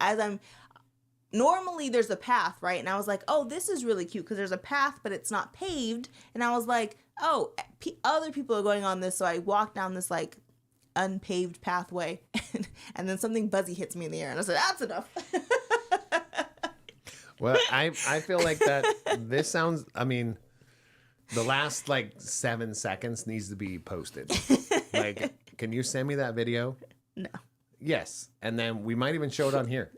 normally there's a path, right? And I was like, oh, this is really cute because there's a path, but it's not paved. And I was like, oh, other people are going on this. So I walked down this like unpaved pathway and then something buzzy hits me in the air. And I said, that's enough. Well, I feel like that this sounds, I mean, the last like 7 seconds needs to be posted. Like, can you send me that video? No. Yes. And then we might even show it on here.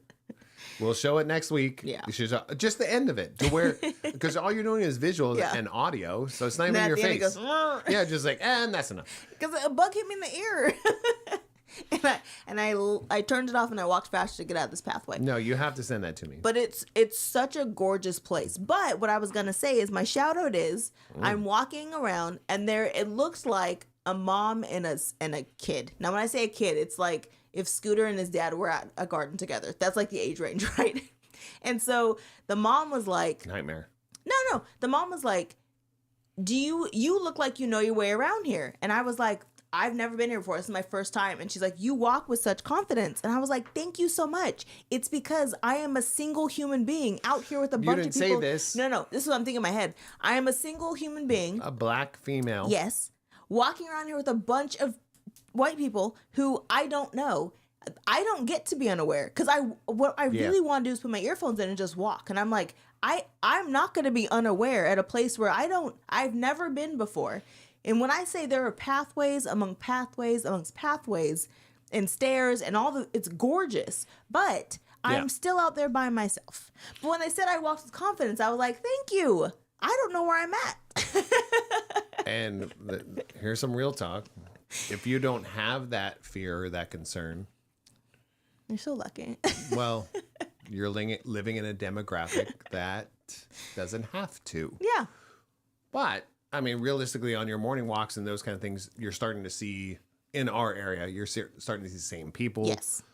We'll show it next week. Yeah. You should just the end of it to where, because all you're doing is visual Yeah. and audio. So it's not even And in then your at the end face. it goes, Yeah, just like, and that's enough. because a bug hit me in the ear. and I turned it off and I walked faster to get out of this pathway. No, you have to send that to me. But it's such a gorgeous place. But what I was gonna say is my shout out is I'm walking around and there it looks like a mom and a kid. Now when I say a kid, it's like if Scooter and his dad were at a garden together. That's like the age range, right? And so the mom was like, Nightmare. no. The mom was like, do you look like you know your way around here? And I was like, I've never been here before. This is my first time. And she's like, you walk with such confidence. And I was like, thank you so much. It's because I am a single human being out here with a bunch didn't of people. say this. No. This is what I'm thinking in my head. I am a single human being. A black female. Yes. Walking around here with a bunch of white people who I don't know. I don't get to be unaware because what I really want to do is put my earphones in and just walk. And I'm like, I'm not going to be unaware at a place where I've never been before. And when I say there are pathways amongst pathways and stairs and it's gorgeous, but I'm still out there by myself. But when I said I walked with confidence, I was like, thank you. I don't know where I'm at. And here's some real talk. If you don't have that fear or that concern, You're so lucky. well, you're living in a demographic that doesn't have to. Yeah. But, I mean, realistically, on your morning walks and those kind of things, you're starting to see, in our area, you're starting to see the same people. Yes.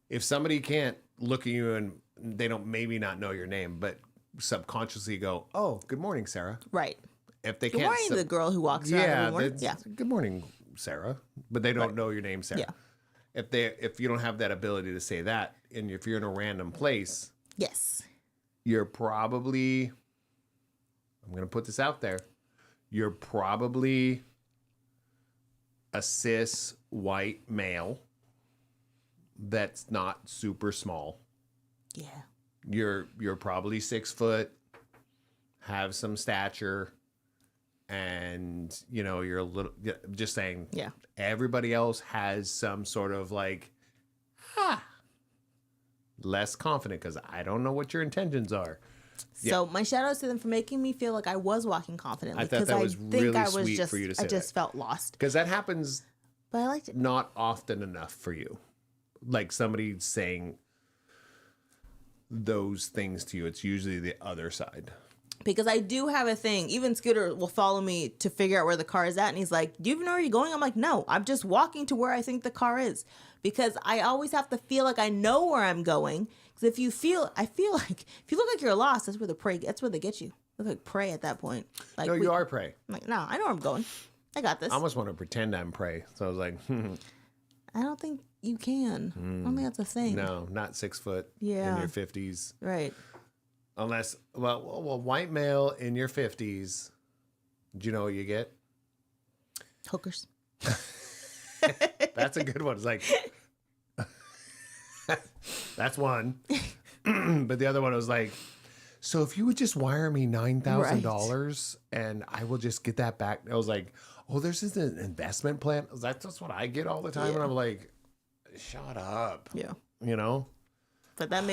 If somebody can't look at you and they don't maybe not know your name, but subconsciously go, oh, good morning, Sarah. Right. If they Good can't... morning, the girl who walks around every morning. Yeah. Good morning, Sarah. But they don't know your name, Sarah. Yeah. If you don't have that ability to say that, and if you're in a random place, Yes. you're probably... I'm going to put this out there. You're probably a cis white male that's not super small. Yeah. You're probably 6 foot, have some stature, and you're a little, just saying. Yeah. Everybody else has some sort of like, less confident because I don't know what your intentions are. So my shout outs to them for making me feel like I was walking confidently. I thought that was really sweet for you to say I just that. felt lost. Because that happens But I liked it. not often enough for you. Like somebody saying those things to you. It's usually the other side. Because I do have a thing. Even Scooter will follow me to figure out where the car is at. And he's like, do you even know where you're going? I'm like, no, I'm just walking to where I think the car is. Because I always have to feel like I know where I'm going. Because I feel like if you look like you're lost, that's where they get you. Look like prey at that point. Like, No, you are prey. I'm like, no, I know where I'm going. I got this. I almost want to pretend I'm prey. So I was like, I don't think you can. I don't think that's a thing. no, not 6 foot Yeah. in your 50s. Right. Unless, well, white male in your 50s, do you know what you get? Hookers. That's a good one. It's like, that's one. But the other one was like, so if you would just wire me $9,000 and I will just get that back. I was like, oh, there's this investment plan. That's what I get all the time. Yeah. And I'm like, shut up. Yeah. But that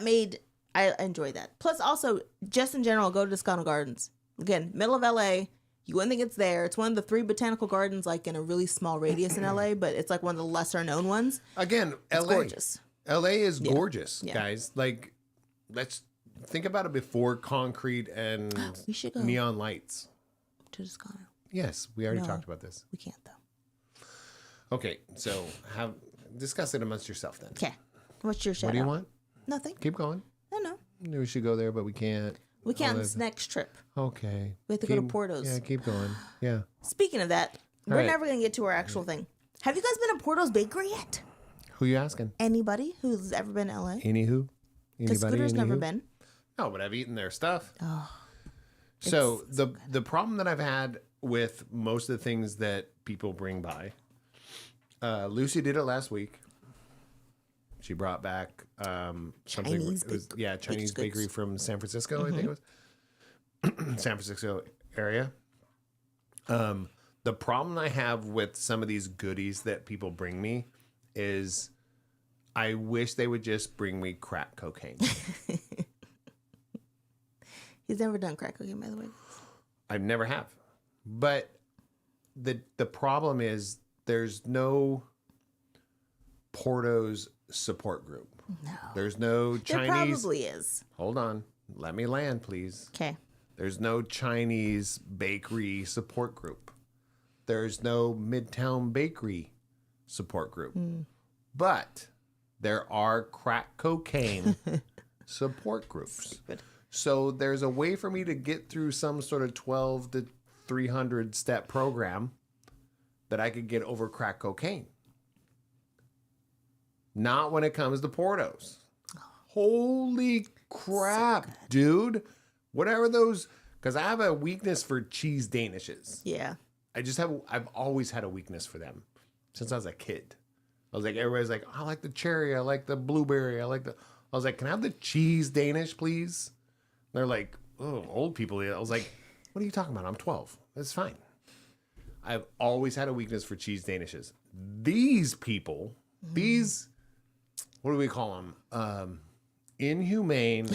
made I enjoy that. Plus, also, just in general, go to Toscano Gardens. Again, middle of LA. You wouldn't think it's there. It's one of the 3 botanical gardens, like in a really small radius in LA, but it's like one of the lesser known ones. Again, It's LA. gorgeous. LA is gorgeous, Yeah. guys. Like, let's think about it before concrete and We should go neon lights. to Toscano. Yes, we already No. talked about this. We can't though. Okay, so discuss it amongst yourself then. Okay. What's your shout What do you out? want? Nothing. Keep going. No. We should go there, but we can't. We can't Oh, this next trip. Okay. We have to go to Porto's. Yeah, keep going. Yeah. Speaking of that, we're right. never going to get to our actual thing. Have you guys been to Porto's Bakery yet? Who you asking? Anybody who's ever been to LA? Anywho? Because Anybody? Scooter's never Anywho? been. No, but I've eaten their stuff. Oh, So the problem that I've had with most of the things that people bring by, Lucy did it last week. She brought back something. Chinese It was, Chinese baked bakery goods. from San Francisco. I think it was San Francisco area. The problem I have with some of these goodies that people bring me is I wish they would just bring me crack cocaine. He's never done crack cocaine, by the way. I never have. But the problem is there's no Porto's support group. No. There's no There Chinese. probably is. Hold on. Let me land, please. Okay. There's no Chinese bakery support group. There's no Midtown Bakery support group. But there are crack cocaine support groups. Stupid. So there's a way for me to get through some sort of 12 to 300 step program that I could get over crack cocaine. Not when it comes to Portos. Holy crap, dude. Whatever those, because I have a weakness for cheese danishes. Yeah. I've always had a weakness for them since I was a kid. I was like, everybody's like, I like the cherry, I like the blueberry, I was like, can I have the cheese Danish, please? They're like, oh, old people. I was like, what are you talking about? I'm 12. That's fine. I've always had a weakness for cheese danishes. These people, these, what do we call them? Inhumane,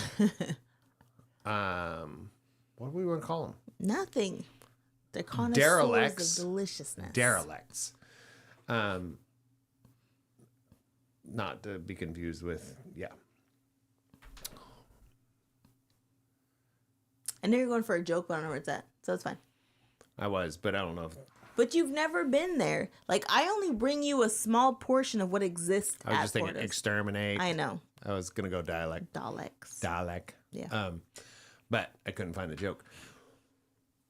What do we want to call them? Nothing. They're connoisseurs Derelicts. of deliciousness. Derelicts. Not to be confused with, yeah. I know you're going for a joke, but I don't know where it's at. So it's fine. I was, but I don't know. But you've never been there. Like, I only bring you a small portion of what exists I was at just thinking Porto's. exterminate. I know. I was going to go dialect. Daleks. Yeah. But I couldn't find the joke.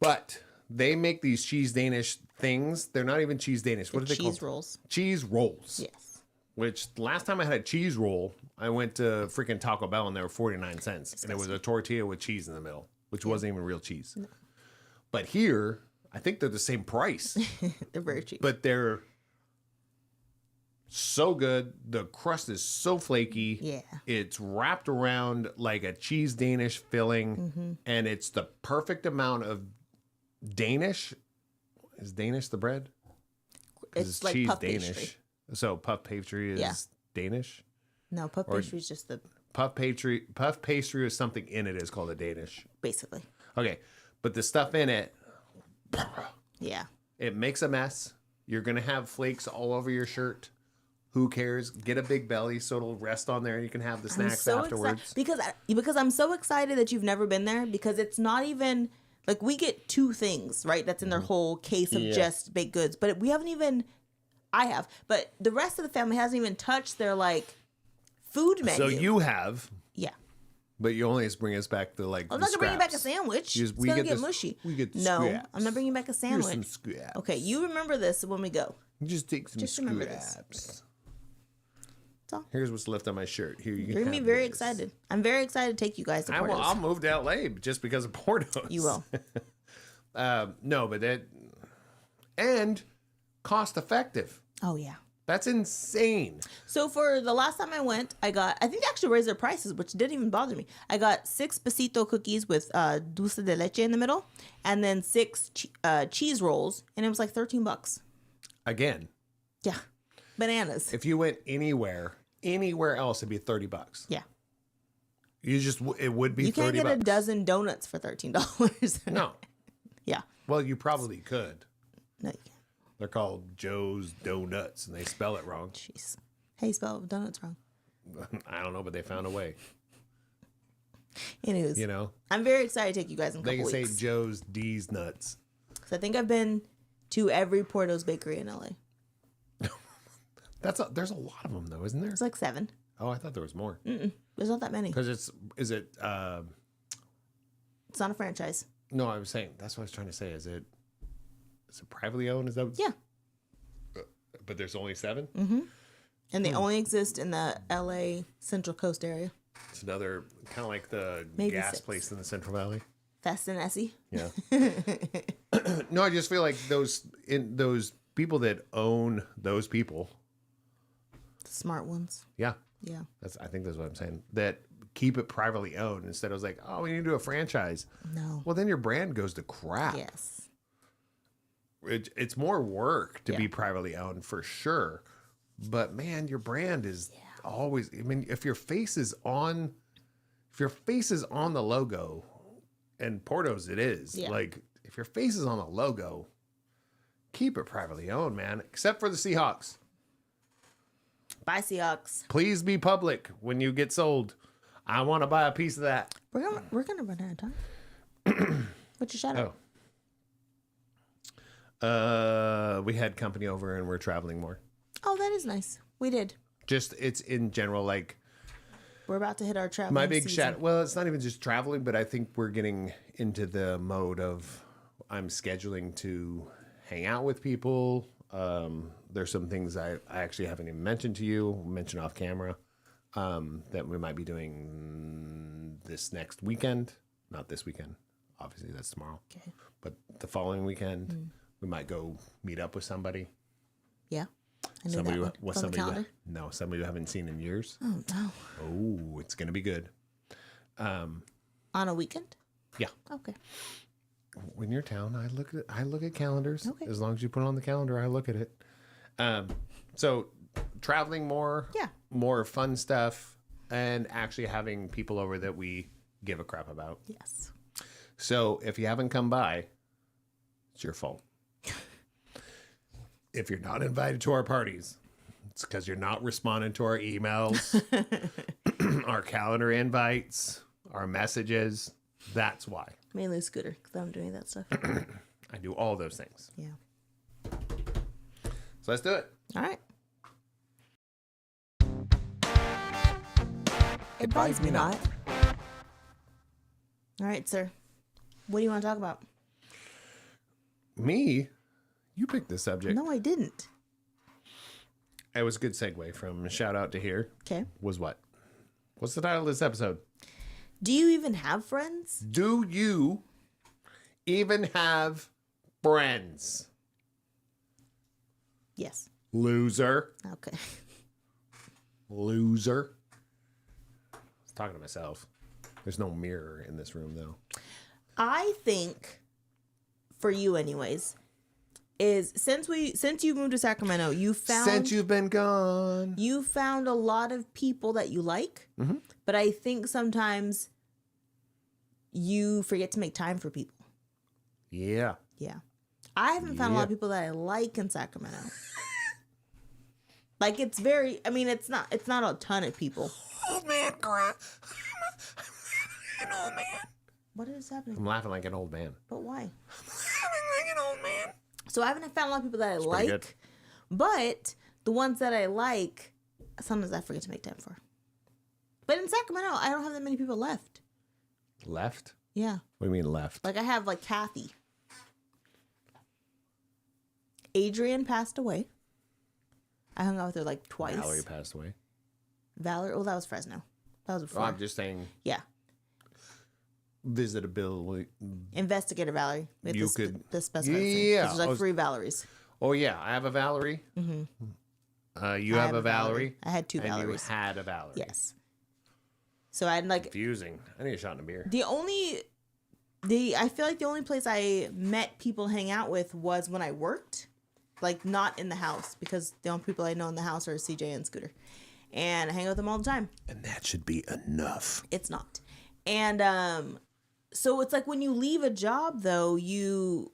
But they make these cheese Danish things. They're not even cheese Danish. What are they called? Cheese rolls. Cheese rolls. Yes. Which last time I had a cheese roll, I went to freaking Taco Bell and they were 49 cents. And it was a tortilla with cheese in the middle, which wasn't even real cheese. No. But here, I think they're the same price. They're very cheap. But they're so good. The crust is so flaky. Yeah. It's wrapped around like a cheese Danish filling. And it's the perfect amount of Danish. Is Danish the bread? It's like cheese puff Danish. pastry. So puff pastry is Danish? No, puff pastry is just the... Puff pastry is something in it is called a Danish. Basically. Okay. But the stuff in it, Yeah. it makes a mess. You're going to have flakes all over your shirt. Who cares? Get a big belly so it'll rest on there and you can have the snacks afterwards. Because I'm so excited that you've never been there, because it's not even... Like, we get 2 things, right? That's in their whole case of just baked goods. But we haven't even... I have. But the rest of the family hasn't even touched their, like, food menu. So you have... Yeah. But you only just bring us back the like. I'm not gonna bring you back a sandwich. It's gonna get mushy. We get the no, scraps. I'm not bringing you back a sandwich. Here's some scraps. Okay, you remember this when we go. Just take some Just remember this. scraps. That's all. Here's what's left on my shirt. Here you You're gonna be have very this. excited. I'm very excited to take you guys to Porto's. I'll move to LA just because of Porto's. You will. No, but that and cost effective. Oh yeah. That's insane. So for the last time I went, I think they actually raised their prices, which didn't even bother me. I got 6 besito cookies with dulce de leche in the middle, and then 6 cheese rolls, and it was like $13. Again, Yeah, bananas. if you went anywhere else, it'd be $30. Yeah, It would be you can't $30. get a dozen donuts for $13. No. Yeah. Well, you probably could. No, you can't. They're called Joe's Donuts, and they spell it wrong. Jeez. Hey, spell donuts wrong. I don't know, but they found a way. Anyways, You know, I'm very excited to take you guys in a they couple can weeks. say Joe's D's Nuts. So I think I've been to every Porto's bakery in LA. There's a lot of them though, isn't there? It's like 7. Oh, I thought there was more. There's not that many. Because is it? It's not a franchise. No, I was saying that's what I was trying to say. Is it privately owned? Is that? Yeah. But there's only 7. And they only exist in the LA Central Coast area. It's another kind of like the Maybe gas 6. place in the Central Valley. Fast and Essie. Yeah. No, I just feel like those people that own those people. The smart ones. Yeah. Yeah. I think that's what I'm saying. That keep it privately owned instead of like, oh, we need to do a franchise. No. Well, then your brand goes to crap. Yes. It's more work to Yeah. be privately owned for sure. But man, your brand is always, I mean, if your face is on the logo, and Porto's it is, Yeah. like if your face is on the logo, keep it privately owned, man, except for the Seahawks. Bye, Seahawks. Please be public when you get sold. I want to buy a piece of that. We're gonna run out of time. What's your shout out? We had company over and we're traveling more. Oh, that is nice. We did. Just it's in general, like We're about to hit our travel. my big shout. Well, it's not even just traveling, but I think we're getting into the mode of I'm scheduling to hang out with people. There's some things I actually haven't even mentioned to you, mentioned off camera, that we might be doing this next weekend. Not this weekend. Obviously, that's tomorrow. Okay. But the following weekend, we might go meet up with somebody. Yeah. I knew Somebody, that one. what's It's on the somebody? calendar. No, somebody we haven't seen in years. Oh no. Oh, it's gonna be good. On a weekend? Yeah. Okay. When you're town, I look at calendars. Okay. As long as you put it on the calendar, I look at it. So traveling more, Yeah. more fun stuff, and actually having people over that we give a crap about. Yes. So if you haven't come by, it's your fault. If you're not invited to our parties, it's because you're not responding to our emails, our calendar invites, our messages. That's why. Mainly Scooter, because I'm doing that stuff. I do all those things. Yeah. So let's do it. All right. Advise me not. All right, sir. What do you want to talk about? Me? You picked the subject. No, I didn't. It was a good segue from shout out to here. Okay. Was what? What's the title of this episode? Do you even have friends? Do you even have friends? Yes. Loser. Okay. Loser. I was talking to myself. There's no mirror in this room, though. I think, for you anyways, is since you moved to Sacramento, Since you've been gone. you found a lot of people that you like, but I think sometimes you forget to make time for people. Yeah. Yeah. I haven't found a lot of people that I like in Sacramento. Like it's not a ton of people. Old man, crap. I'm an old man. What is happening? I'm laughing like an old man. But why? I'm laughing like an old man. So I haven't found a lot of people that I pretty good. like, but the ones that I like, sometimes I forget to make time for. But in Sacramento, I don't have that many people left. Left? Yeah. What do you mean left? Like I have like Kathy. Adrian passed away. I hung out with her like twice. Valerie passed away. Valerie, oh, that was Fresno. That was before. Oh, I'm just saying Yeah. visitability. Investigator Valerie. We have You to could- to specify. Yeah, There's I like was- 3 Valeries. Oh, yeah. I have a Valerie. Mm-hmm. You have a Valerie. I had 2 And Valeries. you had a Valerie. Yes. So I had like Confusing. I need a shot in a beer. I feel like the only place I met people hang out with was when I worked, like not in the house, because the only people I know in the house are CJ and Scooter, and I hang out with them all the time. And that should be enough. It's not. And so it's like when you leave a job though, you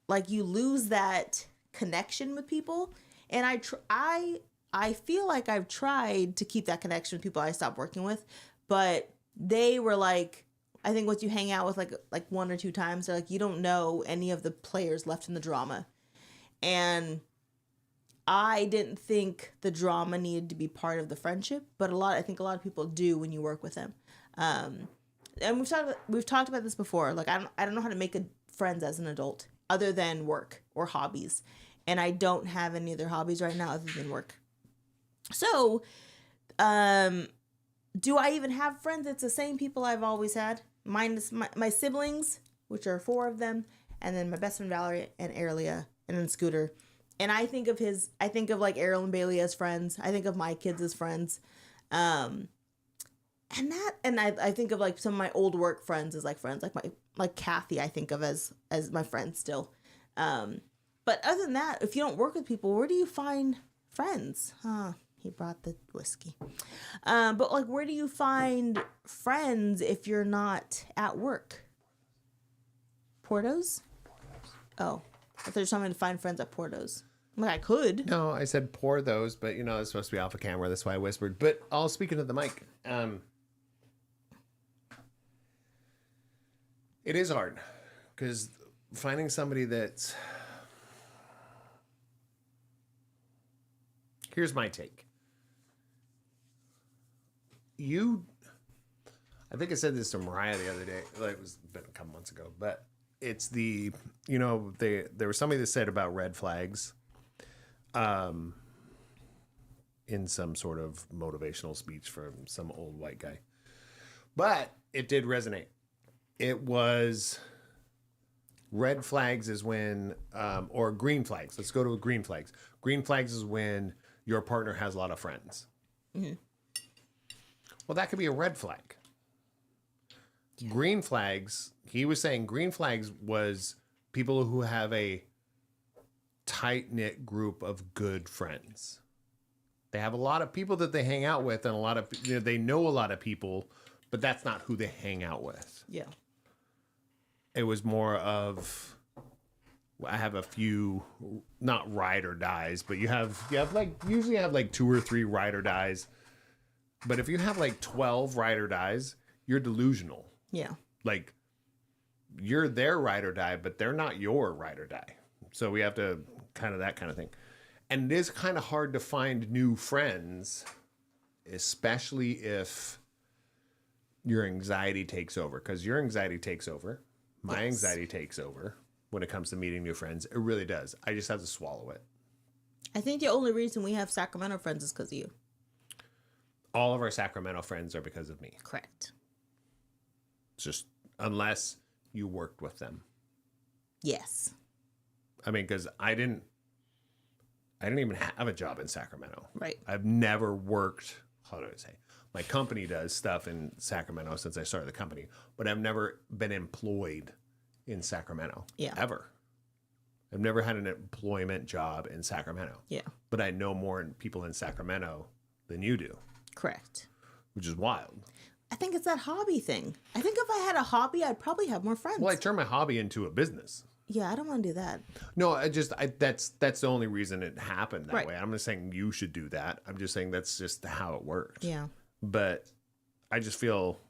lose that connection with people. And I feel like I've tried to keep that connection with people I stopped working with, but they were like, I think once you hang out with like 1 or 2 times, they're like, you don't know any of the players left in the drama. And I didn't think the drama needed to be part of the friendship, but I think a lot of people do when you work with them. And we've talked about this before. Like I don't know how to make friends as an adult other than work or hobbies, and I don't have any other hobbies right now other than work. So, do I even have friends? It's the same people I've always had, minus my siblings, which are 4 of them, and then my best friend Valerie and Arilia, and then Scooter. And I think of like Errol and Bailey as friends. I think of my kids as friends. And I think of like some of my old work friends as like friends, like Kathy, I think of as my friend still. But other than that, if you don't work with people, where do you find friends? He brought the whiskey. But like, where do you find friends if you're not at work? Portos? Oh, I thought you were telling me to find friends at Portos. I'm like, I could. No, I said pour those, but it's supposed to be off a camera. That's why I whispered. But I'll speak into the mic. It is hard because finding somebody that's... Here's my take. I think I said this to Mariah the other day. Like, it was been a couple months ago, but it's there was somebody that said about red flags in some sort of motivational speech from some old white guy. But it did resonate. It was red flags is when, or green flags. Let's go to green flags. Green flags is when your partner has a lot of friends. Mm-hmm. Well, that could be a red flag. Yeah. Green flags, he was saying green flags was people who have a tight-knit group of good friends. They have a lot of people that they hang out with, and a lot of, they know a lot of people, but that's not who they hang out with. Yeah. it was more of, I have a few, not ride or dies, but you have like, usually have like 2 or 3 ride or dies. But if you have like 12 ride or dies, you're delusional. Yeah. Like, you're their ride or die, but they're not your ride or die. So we have to that kind of thing. And it is kind of hard to find new friends, especially if your anxiety takes over. Because your anxiety takes over. My anxiety takes over when it comes to meeting new friends. It really does. I just have to swallow it. I think the only reason we have Sacramento friends is because of you. All of our Sacramento friends are because of me. Correct. It's just, unless you worked with them. Yes. I mean, because I didn't even have a job in Sacramento. Right. I've never worked, how do I say? My company does stuff in Sacramento since I started the company, but I've never been employed in Sacramento. Yeah. Ever. I've never had an employment job in Sacramento. Yeah. But I know more people in Sacramento than you do. Correct. Which is wild. I think it's that hobby thing. I think if I had a hobby, I'd probably have more friends. Well, I turned my hobby into a business. Yeah, I don't want to do that. No, that's the only reason it happened that Right. way. I'm not saying you should do that. I'm just saying that's just how it worked. Yeah. But I just feel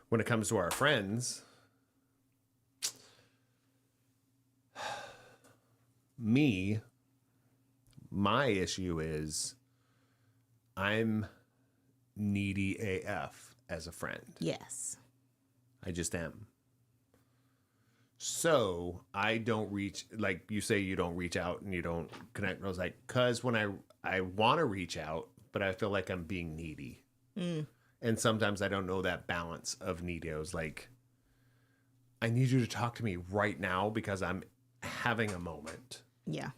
when it comes to our friends, my issue is I'm needy AF as a friend. Yes. I just am. So I don't reach, like you say, you don't reach out and you don't connect. I was like, cause when I want to reach out, but I feel like I'm being needy. And sometimes I don't know that balance of needy. I was like, I need you to talk to me right now because I'm having a moment. Yeah.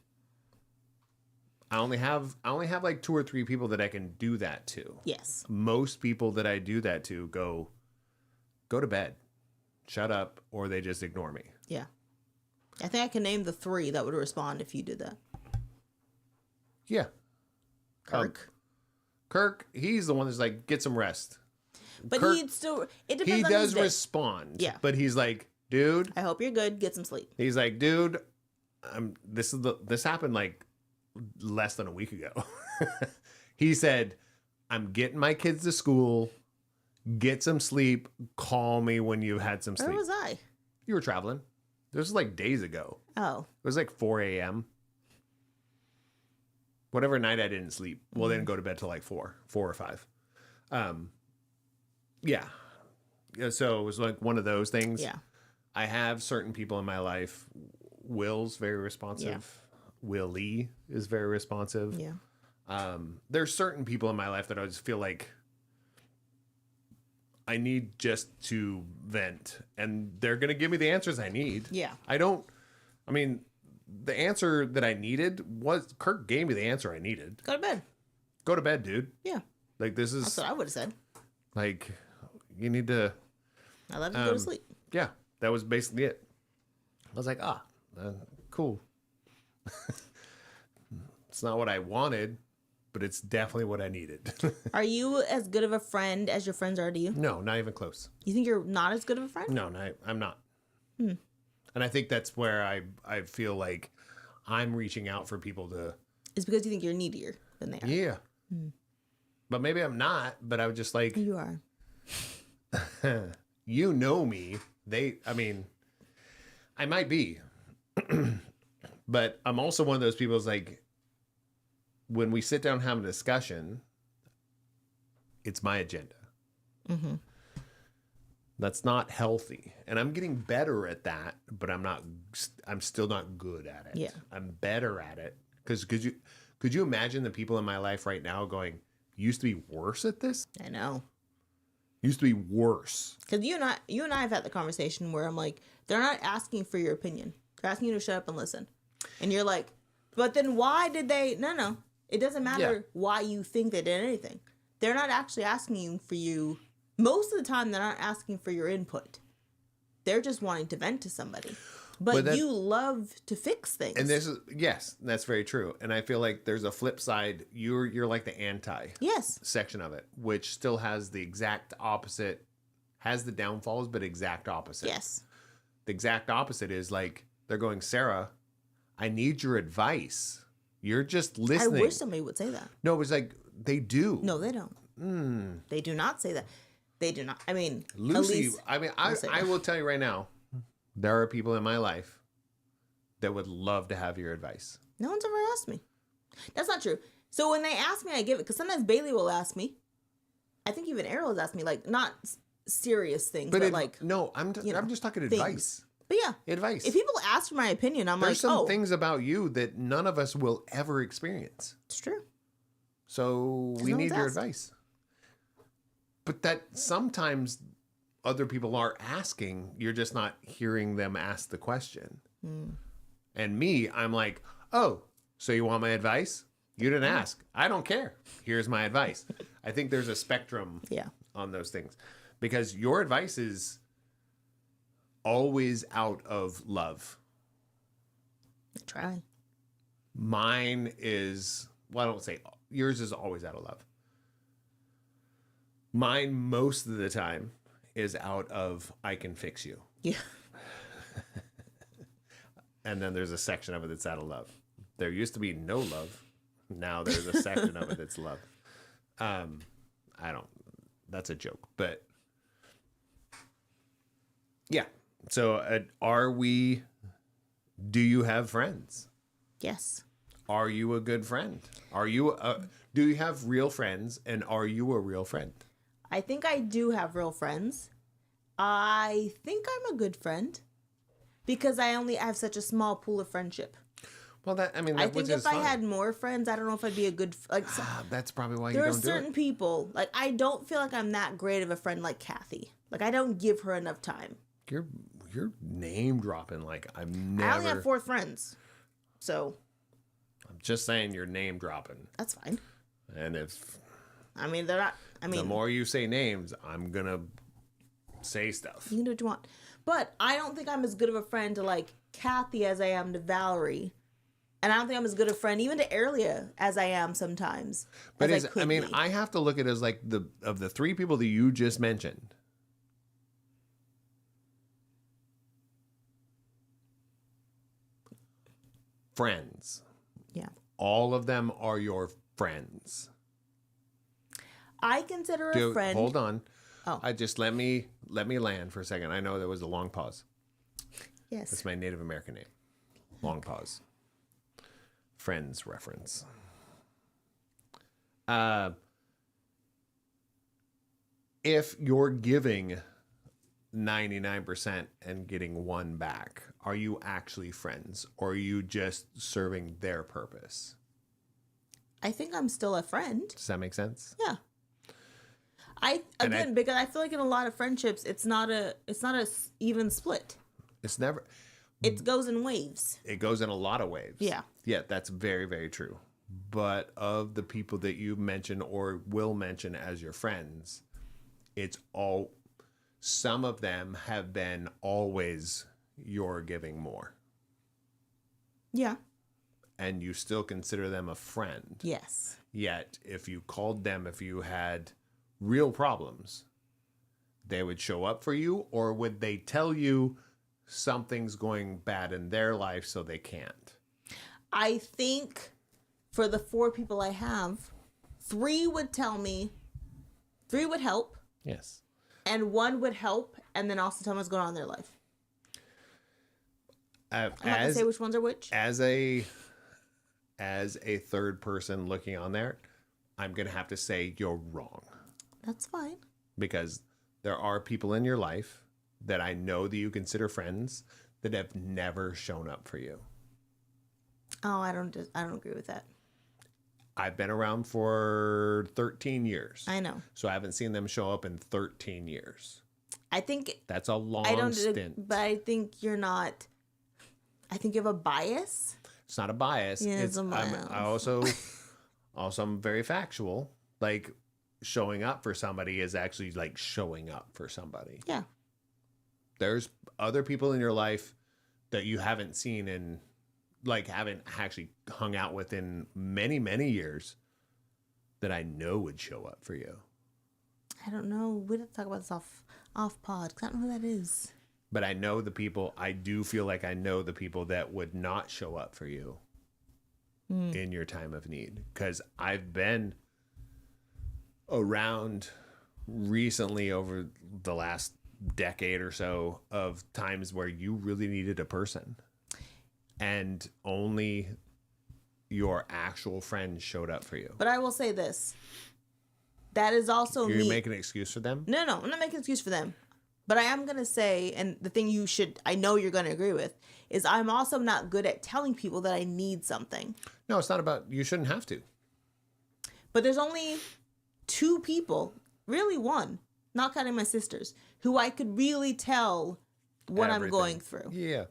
I only have like 2 or 3 people that I can do that to. Yes. Most people that I do that to go to bed, shut up, or they just ignore me. Yeah. I think I can name the 3 that would respond if you did that. Yeah. Kirk. He's the one that's like, get some rest. But Kirk, he'd still, it depends he on does his day. respond. Yeah. But he's like, dude. I hope you're good. Get some sleep. He's like, dude, this happened like less than a week ago. He said, I'm getting my kids to school. Get some sleep. Call me when you've had some sleep. Where was I? You were traveling. This was like days ago. Oh. It was like 4 a.m. Whatever night I didn't sleep. Well, then go to bed till like 4 or 5. Yeah. So it was like one of those things. Yeah. I have certain people in my life. Will's very responsive. Yeah. Willie is very responsive. Yeah. There's certain people in my life that I just feel like I need just to vent, and they're going to give me the answers I need. Yeah. I mean, the answer that I needed was Kirk gave me the answer I needed. Go to bed. Go to bed, dude. Yeah. Like, this is That's what I would have said. like, you need to, I love you to go to sleep. yeah, that was basically it. I was like, cool. It's not what I wanted, but it's definitely what I needed. Are you as good of a friend as your friends are to you? No, not even close. You think you're not as good of a friend? No, I'm not. And I think that's where I feel like I'm reaching out for people to. It's because you think you're needier than they are. Yeah. But maybe I'm not, but I was just like, You are. you know me. I might be. But I'm also one of those people who's like, when we sit down and have a discussion, it's my agenda. Mm-hmm. That's not healthy. And I'm getting better at that, but I'm still not good at it. Yeah. I'm better at it. Because could you imagine the people in my life right now going, used to be worse at this? I know. Used to be worse. Because you and I have had the conversation where I'm like, they're not asking for your opinion. They're asking you to shut up and listen. And you're like, but then why did they? No. It doesn't matter why you think they did anything. They're not actually asking for you. Most of the time, they're not asking for your input. They're just wanting to vent to somebody. But you love to fix things. And that's very true. And I feel like there's a flip side. You're like the anti section of it, which still has the exact opposite, has the downfalls, but exact opposite. Yes. the exact opposite is like, they're going, Sarah, I need your advice. You're just I listening. wish somebody would say that. No, it was like, they do. No, they don't. They do not say that. They do not. I mean, Lucy, at least I will tell you right now, there are people in my life that would love to have your advice. no one's ever asked me. That's not true. So when they ask me, I give it. Because sometimes Bailey will ask me. I think even Ariel has asked me, like, not serious things, but like... No, I'm just talking things. advice. But yeah. Advice. If people ask for my opinion, I'm There's like, some things about you that none of us will ever experience. It's true. So we no need one's your asked. advice. But that sometimes other people are asking, you're just not hearing them ask the question. And me, I'm like, oh, so you want my advice? You didn't ask. I don't care. Here's my advice. I think there's a spectrum on those things. Because your advice is always out of love. I try. Mine is, well, I don't say, yours is always out of love. Mine, most of the time, is out of, I can fix you. Yeah. And then there's a section of it that's out of love. There used to be no love. Now there's a section of it that's love. That's a joke. But, yeah. So, do you have friends? Yes. Are you a good friend? Do you have real friends, and are you a real friend? I think I do have real friends. I think I'm a good friend because I have such a small pool of friendship. Well, I think if I had more friends, I don't know if I'd be a good that's probably why you there don't are do certain it. people, like, I don't feel like I'm that great of a friend like Kathy. Like, I don't give her enough time. You're name dropping like I'm never. I only have 4 friends, so I'm just saying you're name dropping. that's fine. And if They're not. the more you say names, I'm gonna say stuff. You can do what you want. But I don't think I'm as good of a friend to, like, Kathy as I am to Valerie. And I don't think I'm as good a friend even to Erlia as I am sometimes. But be. I have to look at it as like of the 3 people that you just mentioned. Friends. Yeah. All of them are your friends. I consider a friend. Hold on. Oh. I just let me land for a second. I know there was a long pause. Yes. That's my Native American name. Long pause. Friends reference. If you're giving 99% and getting 1 back, are you actually friends, or are you just serving their purpose? I think I'm still a friend. Does that make sense? Yeah. Because I feel like in a lot of friendships, it's not a even split. It's never. It goes in waves. It goes in a lot of waves. Yeah. Yeah, that's very, very true. But of the people that you mention or will mention as your friends, some of them have been always you're giving more. Yeah. And you still consider them a friend. Yes. Yet, if you called them, if you had real problems, they would show up for you, or would they tell you something's going bad in their life so they can't? I think for the 4 people I have, 3 would tell me, 3 would help, Yes. and 1 would help, and then also tell me what's going on in their life. I'm not gonna say which ones are which. As a third person looking on there, I'm gonna have to say you're wrong, That's fine. because there are people in your life that I know that you consider friends that have never shown up for you. Oh, I don't agree with that. I've been around for 13 years. I know. So I haven't seen them show up in 13 years. I think That's a long stint. but I think you're not. I think you have a bias. It's not a bias. Yeah, it's a bias. I also I'm very factual. Like, showing up for somebody is actually like showing up for somebody. Yeah. There's other people in your life that you haven't seen and like haven't actually hung out with in many, many years that I know would show up for you. I don't know. We don't talk about this off pod, 'cause I don't know who that is. But I know the people, I do feel like I know the people that would not show up for you in your time of need. Because I've been around recently over the last decade or so of times where you really needed a person. And only your actual friends showed up for you. But I will say this. That is also You're me. making an excuse for them? No, I'm not making an excuse for them. But I am going to say, and the thing I know you're going to agree with, is I'm also not good at telling people that I need something. No, it's not about, you shouldn't have to. But there's only 2 people, really 1, not counting my sisters, who I could really tell what I'm going through. Yeah.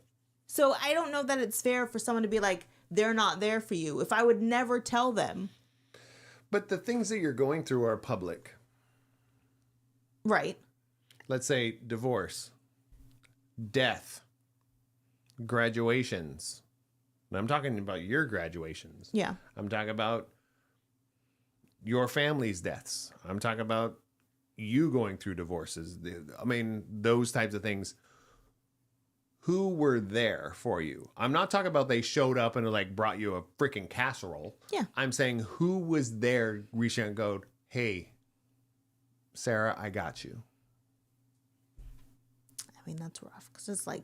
So I don't know that it's fair for someone to be like, they're not there for you. If I would never tell them. But the things that you're going through are public. Right. Let's say divorce, death, graduations. And I'm talking about your graduations. Yeah. I'm talking about your family's deaths. I'm talking about you going through divorces. I mean, those types of things. Who were there for you? I'm not talking about they showed up and like brought you a freaking casserole. Yeah. I'm saying who was there reaching out and go, hey, Sarah, I got you. I mean, that's rough because it's like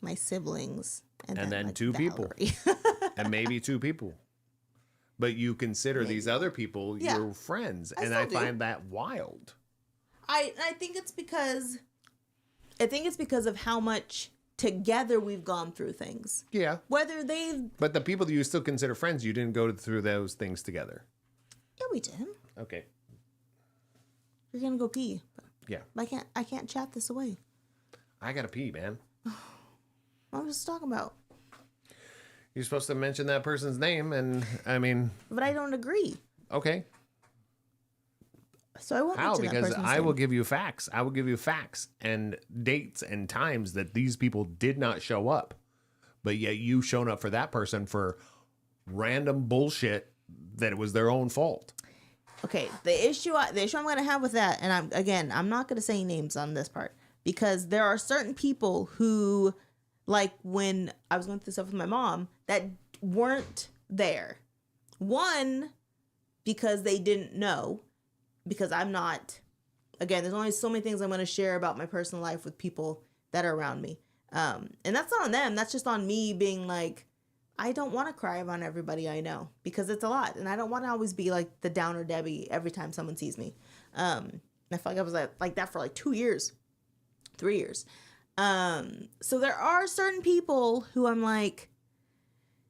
my siblings And then then like 2 people. And maybe 2 people. But you consider these other people your friends. And I find that wild. I think it's because of how much together we've gone through things. Yeah. Whether they've... But the people that you still consider friends, you didn't go through those things together. Yeah, we did. Okay. You're going to go pee. Yeah. I can't chat this away. I gotta pee, man. What was I talking about? You're supposed to mention that person's name, and I mean... But I don't agree. Okay. So I won't How? mention that Because person's I name. will give you facts. I will give you facts and dates and times that these people did not show up. But yet you shown up for that person for random bullshit that it was their own fault. Okay, the issue I'm going to have with that, and I'm not going to say names on this part, because there are certain people who, like when I was going through stuff with my mom, that weren't there. One, because they didn't know, because I'm not, again, there's only so many things I'm going to share about my personal life with people that are around me. And that's not on them. That's just on me being like, I don't want to cry around everybody I know because it's a lot. And I don't want to always be like the downer Debbie every time someone sees me. I feel like I was like that for like 2 years, 3 years. So there are certain people who I'm like,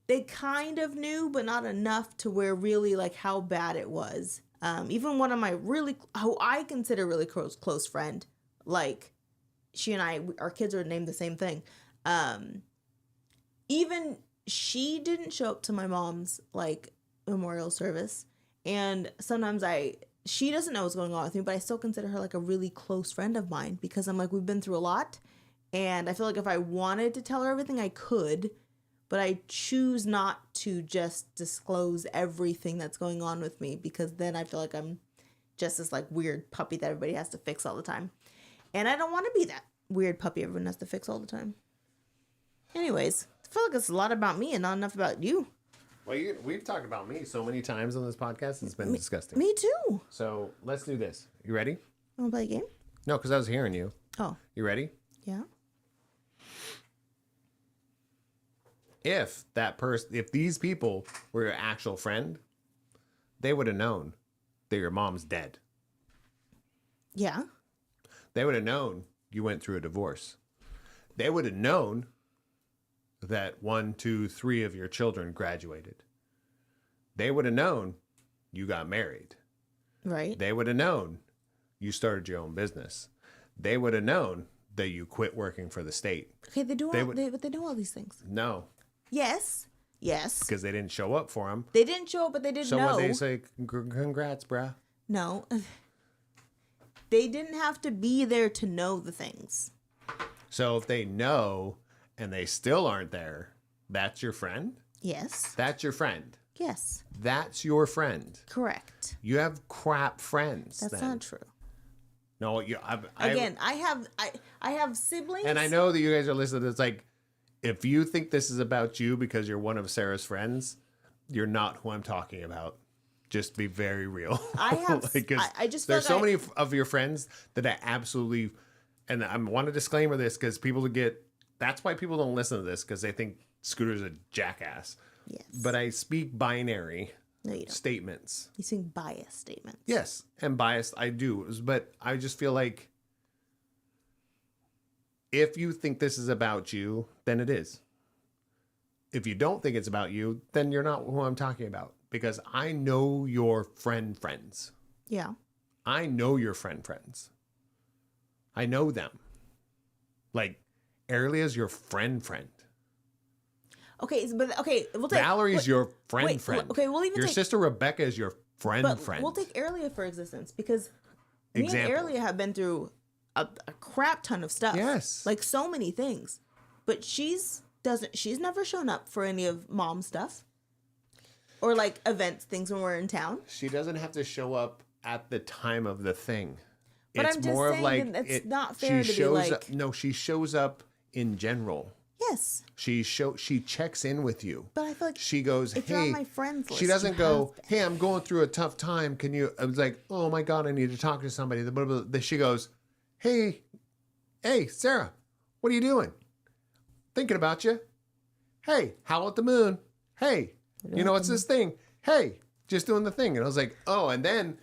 they kind of knew, but not enough to where really like how bad it was. Even one of my who I consider really close friend, like she and I, our kids are named the same thing. Even she didn't show up to my mom's like memorial service. And sometimes she doesn't know what's going on with me, but I still consider her like a really close friend of mine because I'm like, we've been through a lot. And I feel like if I wanted to tell her everything, I could, but I choose not to just disclose everything that's going on with me because then I feel like I'm just this like weird puppy that everybody has to fix all the time. And I don't want to be that weird puppy everyone has to fix all the time. Anyways, I feel like it's a lot about me and not enough about you. Well, we've talked about me so many times on this podcast. It's been disgusting. Me too. So let's do this. You ready? Want to play a game? No, because I was hearing you. Oh, You ready? yeah. If these people were your actual friend, they would have known that your mom's dead. Yeah. They would have known you went through a divorce. They would have known that 1, 2, 3 of your children graduated. They would have known you got married. Right. They would have known you started your own business. They would have known that you quit working for the state. Okay, they do. But they know all these things. No, Yes. Yes. because they didn't show up for them. They didn't show up, but they didn't So know. when they say, congrats, bruh. No. They didn't have to be there to know the things. So if they know and they still aren't there, that's your friend? Yes. That's your friend. No, I have siblings. and I know that you guys are listening. It's like, if you think this is about you because you're one of Sarah's friends, you're not who I'm talking about. Just be very real. I have. I just feel there's like so many of your friends that I absolutely, and I want to disclaimer this because people get. That's why people don't listen to this because they think Scooter's a jackass. Yes. But I speak binary statements. You speak biased statements. Yes, and biased I do, but I just feel like if you think this is about you, then it is. If you don't think it's about you, then you're not who I'm talking about. Because I know your friends. Yeah. I know your friends. I know them. Like, Arielia's your friend. Okay, but we'll take Valerie's your friend. Okay, we'll even your take sister Rebecca is your friend. We'll take Airlia for existence because me Example. and Airlia have been through a crap ton of stuff. Yes. Like so many things. But she's never shown up for any of Mom's stuff. Or like events, things when we're in town. She doesn't have to show up at the time of the thing. But it's I'm just more saying of like that it's not fair to be like up, no, she shows up in general. Yes. She checks in with you. But I feel like she goes, if hey, you're on my friends list, she doesn't go, hey, I'm going through a tough time. Can you? I was like, oh my God, I need to talk to somebody. She goes, hey, Sarah, what are you doing? Thinking about you. Hey, howl at the moon. Hey, you know what's this thing? Hey, just doing the thing. And I was like, oh, and then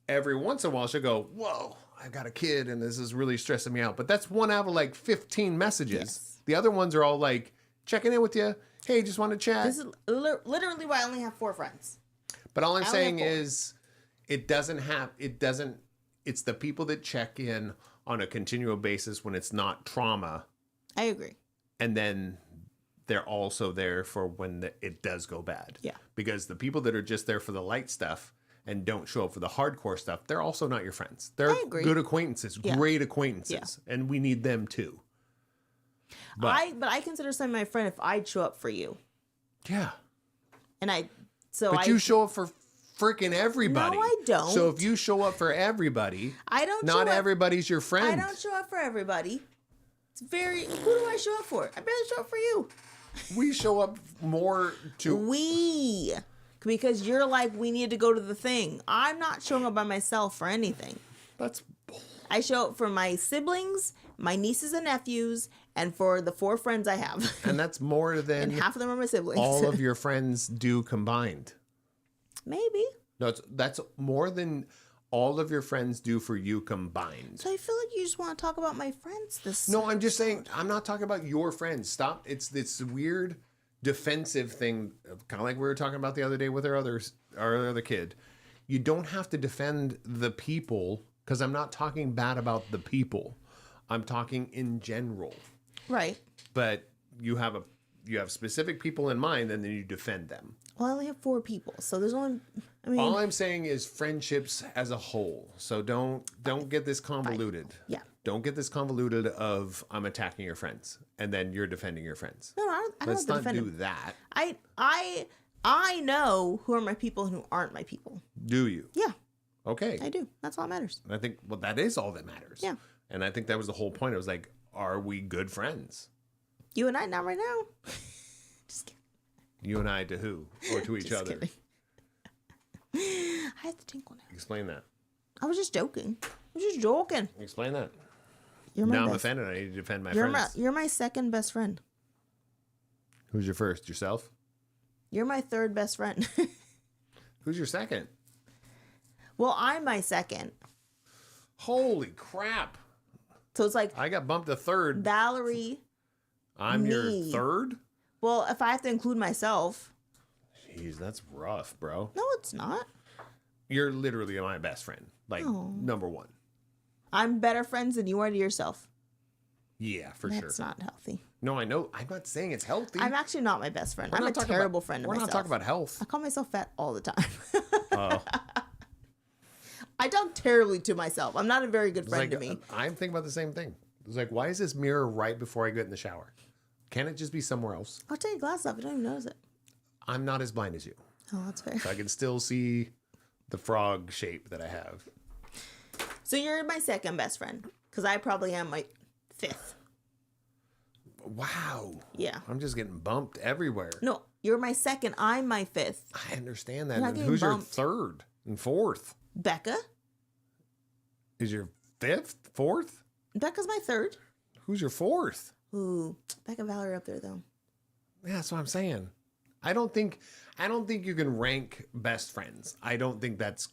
every once in a while she'll go, whoa, I got a kid and this is really stressing me out. But that's one out of like 15 messages. Yes. The other ones are all like checking in with you. Hey, just want to chat. This is literally why I only have 4 friends. But all I'm saying is it's the people that check in on a continual basis when it's not trauma. I agree. And then they're also there for when it does go bad. Yeah. Because the people that are just there for the light stuff and don't show up for the hardcore stuff, they're also not your friends. They're good acquaintances, great acquaintances. Yeah. And we need them too. But I consider some of my friend if I'd show up for you. Yeah. And you show up for freaking everybody. No, I don't. So if you show up for everybody, not everybody's your friend. I don't show up for everybody. Who do I show up for? I barely show up for you. We show up more to because you're like, we need to go to the thing. I'm not showing up by myself for anything. I show up for my siblings, my nieces and nephews, and for the 4 friends I have. And that's more than and half of them are my siblings. All of your friends do combined. Maybe. No, that's more than all of your friends do for you combined. So I feel like you just want to talk about my friends No, I'm just saying, I'm not talking about your friends. Stop. It's this weird defensive thing, kind of like we were talking about the other day with our other kid. You don't have to defend the people, because I'm not talking bad about the people. I'm talking in general. Right. But you have specific people in mind, and then you defend them. Well, I only have 4 people, so there's only. All I'm saying is friendships as a whole. So don't get this convoluted. Fine. Yeah. Don't get this convoluted of I'm attacking your friends and then you're defending your friends. No, I don't. Let's not do that. I know who are my people and who aren't my people. Do you? Yeah. Okay. I do. That's all that matters. I think that is all that matters. Yeah. And I think that was the whole point. It was like, are we good friends? You and I, not right now. Just kidding. You and I to who? Or to each other? Kidding. I have to tinkle now. Explain that. I was just joking. Explain that. You're my now best. I'm offended. I need to defend my friends. You're my second best friend. Who's your first? Yourself? You're my third best friend. Who's your second? Well, I'm my second. Holy crap. So it's like I got bumped to third. Valerie. I'm your third? Well, if I have to include myself. Jeez, that's rough, bro. No, it's not. You're literally my best friend. Like, number 1. I'm better friends than you are to yourself. Yeah, for sure. That's not healthy. No, I know. I'm not saying it's healthy. I'm actually not my best friend. I'm a terrible friend to myself. We're not talking about health. I call myself fat all the time. I talk terribly to myself. I'm not a very good friend to me. I'm thinking about the same thing. It's like, why is this mirror right before I get in the shower? Can't it just be somewhere else? I'll take your glasses off. You don't even notice it. I'm not as blind as you. Oh, that's fair. So I can still see the frog shape that I have. So you're my second best friend, because I probably am my fifth. Wow. Yeah. I'm just getting bumped everywhere. No, you're my second. I'm my fifth. I understand that. You're not And getting who's bumped. your third and fourth? Becca. Is your fifth, fourth? Becca's my third. Who's your fourth? Ooh, Becca and Valerie up there though. Yeah, that's what I'm saying. I don't think you can rank best friends. I think that's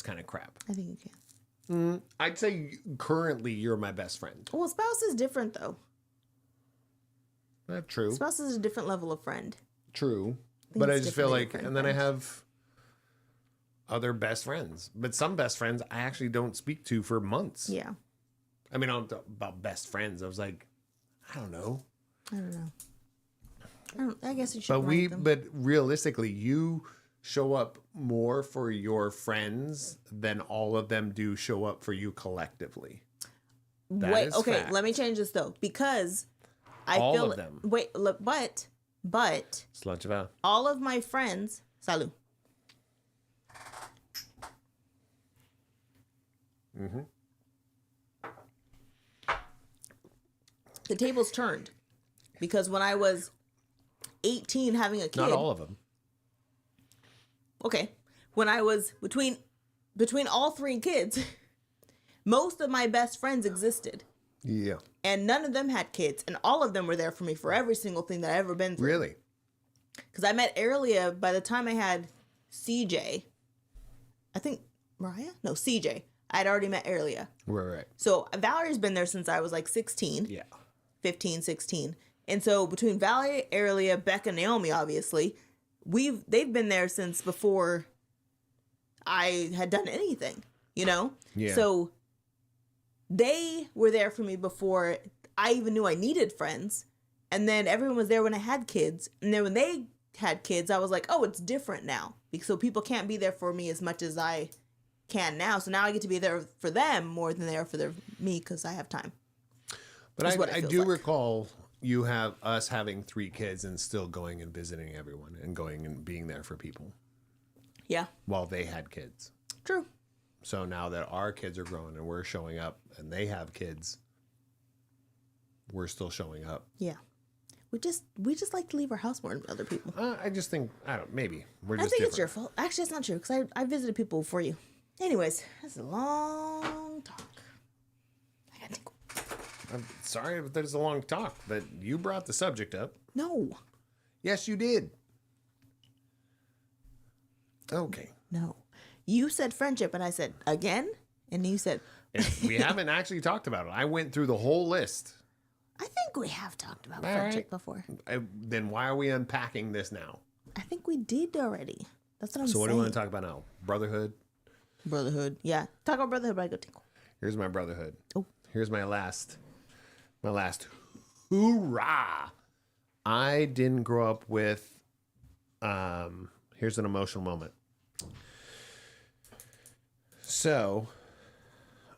kind of crap. I think you can. I'd say currently you're my best friend. Well, spouse is different though. True. Spouse is a different level of friend. True. But I it's just feel differently like, different and then I friends. have other best friends. But some best friends I actually don't speak to for months. Yeah. I mean, I don't talk about best friends. I was like, I don't know. I don't know. I guess you should. But realistically, you show up more for your friends than all of them do show up for you collectively. That is okay. fact. Let me change this though, because I All feel of them. Wait, look, but Slunchava. all of my friends. Salud. The tables turned, because when I was 18 having a kid. Not all of them. Okay. When I was between all three kids, most of my best friends existed. Yeah. And none of them had kids. And all of them were there for me for every single thing that I've ever been through. Really? Because I met Arilia by the time I had CJ. I think Mariah? No, CJ. I'd already met Arilia. Right. So Valerie's been there since I was like 16. Yeah. 15, 16. And so between Valerie, Arilia, Becca, Naomi, obviously, they've been there since before I had done anything, you know? Yeah. So they were there for me before I even knew I needed friends. And then everyone was there when I had kids. And then when they had kids, I was like, oh, it's different now. So people can't be there for me as much as I can now. So now I get to be there for them more than they are for me because I have time. But is what it I feels do like. recall you have us having 3 kids and still going and visiting everyone and going and being there for people Yeah, while they had kids. true. So now that our kids are growing and we're showing up and they have kids, we're still showing up. Yeah. We just like to leave our house more than other people. I just think, maybe. We're I just think different. it's your fault. Actually, it's not true because I visited people before you. Anyways, that's a long talk. I gotta think. I'm sorry if there's a long talk, but you brought the subject up. No. Yes, you did. Okay. No. You said friendship, and I said again, and you said. We haven't actually talked about it. I went through the whole list. I think we have talked about All friendship right. before. Then why are we unpacking this now? I think we did already. That's what I'm So saying. what do you want to talk about now? Brotherhood? Brotherhood. Yeah. Talk about brotherhood, but I go tinkle. Here's my brotherhood. Oh. Here's my last hoorah. I didn't grow up with here's an emotional moment. So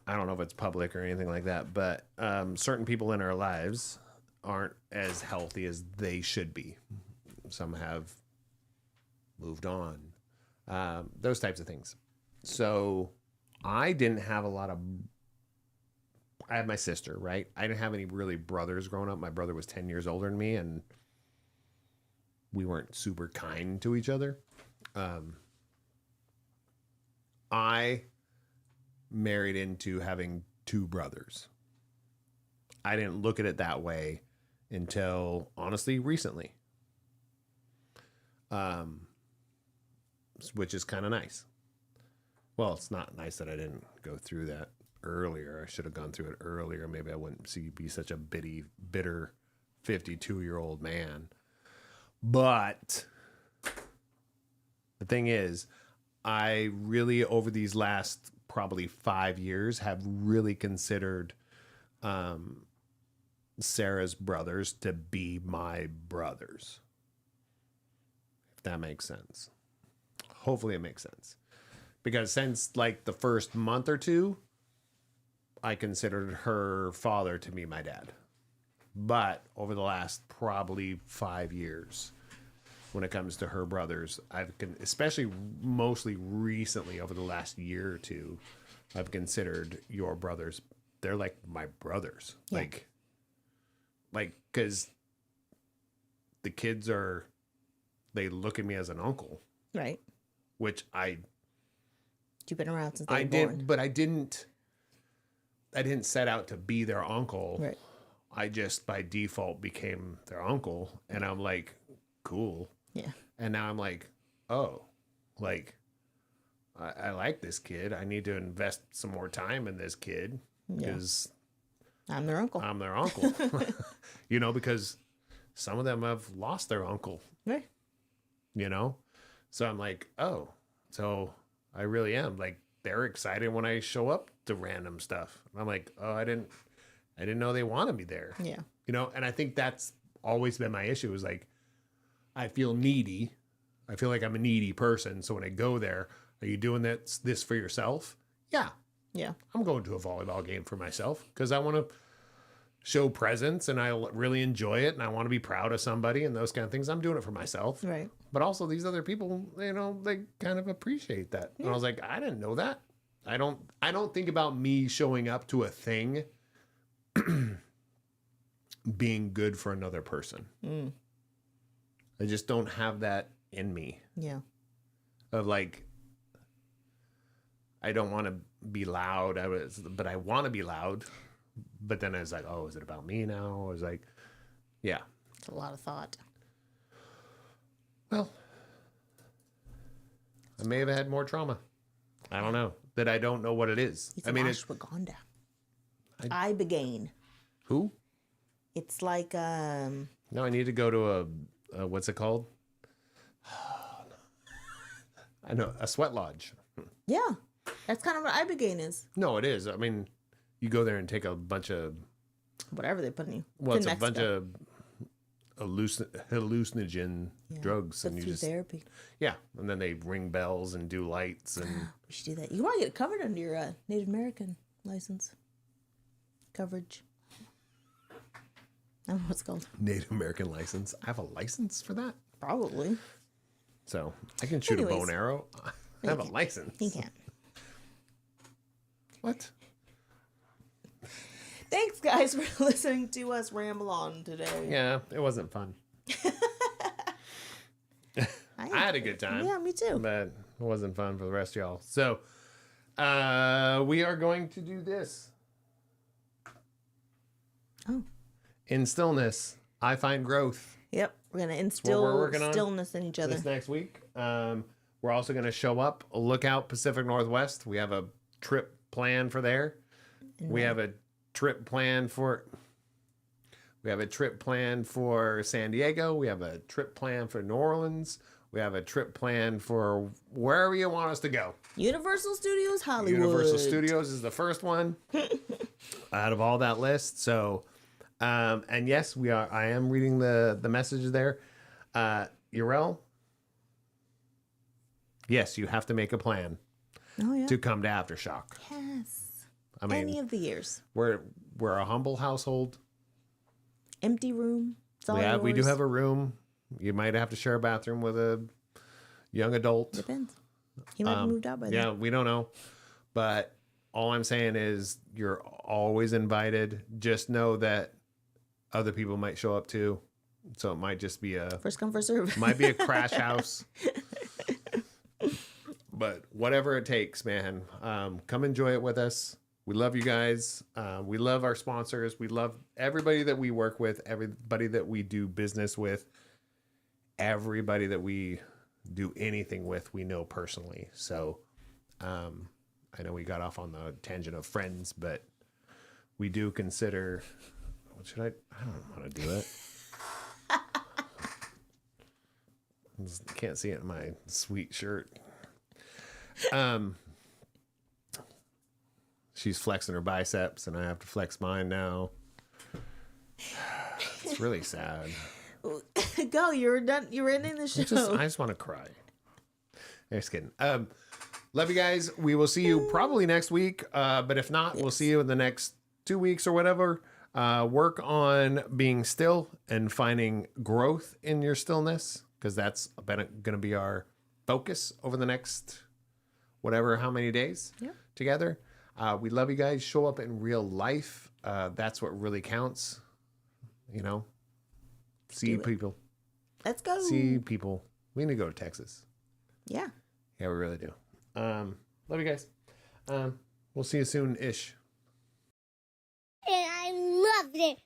I don't know if it's public or anything like that, but certain people in our lives aren't as healthy as they should be. Some have moved on. Those types of things. So I didn't have I had my sister, right? I didn't have any really brothers growing up. My brother was 10 years older than me, and we weren't super kind to each other. I married into having 2 brothers. I didn't look at it that way until, honestly, recently. Which is kind of nice. Well, it's not nice that I didn't go through that earlier. I should have gone through it earlier. Maybe I wouldn't be such a bitter 52-year-old man. But the thing is, I really, over these last probably 5 years, have really considered Sarah's brothers to be my brothers. If that makes sense. Hopefully it makes sense. Because since like the first month or 2, I considered her father to be my dad. But over the last probably 5 years, when it comes to her brothers, especially mostly recently over the last year or 2, I've considered your brothers. They're like my brothers. Yeah. Because the kids they look at me as an uncle, Right. which You've been around since they I were did, born. but I didn't set out to be their uncle. Right. I just by default became their uncle, and I'm like, cool. Yeah. And now I'm like, oh, like I like this kid. I need to invest some more time in this kid because I'm their uncle. I'm their uncle. Because some of them have lost their uncle, Right. So I'm like, oh, so I really am like, they're excited when I show up to random stuff. And I'm like, oh, I didn't know they wanted me there. Yeah. And I think that's always been my issue is like, I feel needy. I feel like I'm a needy person. So when I go there, are you doing this for yourself? Yeah. Yeah. I'm going to a volleyball game for myself because I want to show presence and I really enjoy it and I want to be proud of somebody and those kind of things. I'm doing it for myself. Right. But also these other people, they kind of appreciate that. And I was like, I didn't know that. I don't think about me showing up to a thing being good for another person. I just don't have that in me. Yeah. Of like, I don't want to be loud. But I want to be loud. But then I was like, oh, is it about me now? I was like, yeah. It's a lot of thought. Well, I may have had more trauma. I don't know. That I don't know what it is. It's ashwagandha. Ibogaine. Who? It's like No, I need to go to a what's it called? I know, a sweat lodge. Yeah. That's kind of what ibogaine is. No, it is. I mean, you go there and take a bunch of Whatever they put in you. well, it's a Mexico. bunch of hallucinogen drugs, But and you through just therapy. and then they ring bells and do lights and We should do that. You want to get it covered under your Native American license coverage. I don't know what it's called. Native American license. I have a license for that, Probably. so I can shoot a bow Anyways. and arrow. I have a license. He can't. What? Thanks, guys, for listening to us ramble on today. Yeah, it wasn't fun. I had a good time. Yeah, me too. But it wasn't fun for the rest of y'all. So, we are going to do this. Oh. In stillness, I find growth. Yep. We're going to we're instill working on stillness in each other. This next week. We're also going to show up. Look out Pacific Northwest. We have a trip planned for there. We have a trip planned for San Diego. We have a trip planned for New Orleans. We have a trip planned for wherever you want us to go. Universal Studios Hollywood. Universal Studios is the first one out of all that list. So, and yes, I am reading the message there. Urel, yes, you have to make a plan Oh, yeah. to come to Aftershock. Yes. I mean, Any of the years. we're a humble household. Empty room. It's all We do yours. have a room. You might have to share a bathroom with a young adult. Depends. He might have moved out by then. Yeah, we don't know. But all I'm saying is you're always invited. Just know that other people might show up too. So it might just be First come, first serve. might be a crash house. But whatever it takes, man. Come enjoy it with us. We love you guys. We love our sponsors. We love everybody that we work with, everybody that we do business with, everybody that we do anything with, we know personally. So I know we got off on the tangent of friends, but we do consider, what should I don't want to do it. Can't see it in my sweet shirt. She's flexing her biceps and I have to flex mine now. It's really sad. Go, you're done. You're ending the show. I just want to cry. Just kidding. Love you guys. We will see you probably next week. But if not, we'll see you in the next 2 weeks or whatever. Work on being still and finding growth in your stillness, because that's going to be our focus over the next how many days together. We love you guys. Show up in real life. That's what really counts. You know, see people. Let's go. See people. We need to go to Texas. Yeah. Yeah, we really do. Love you guys. We'll see you soon-ish. And I loved it.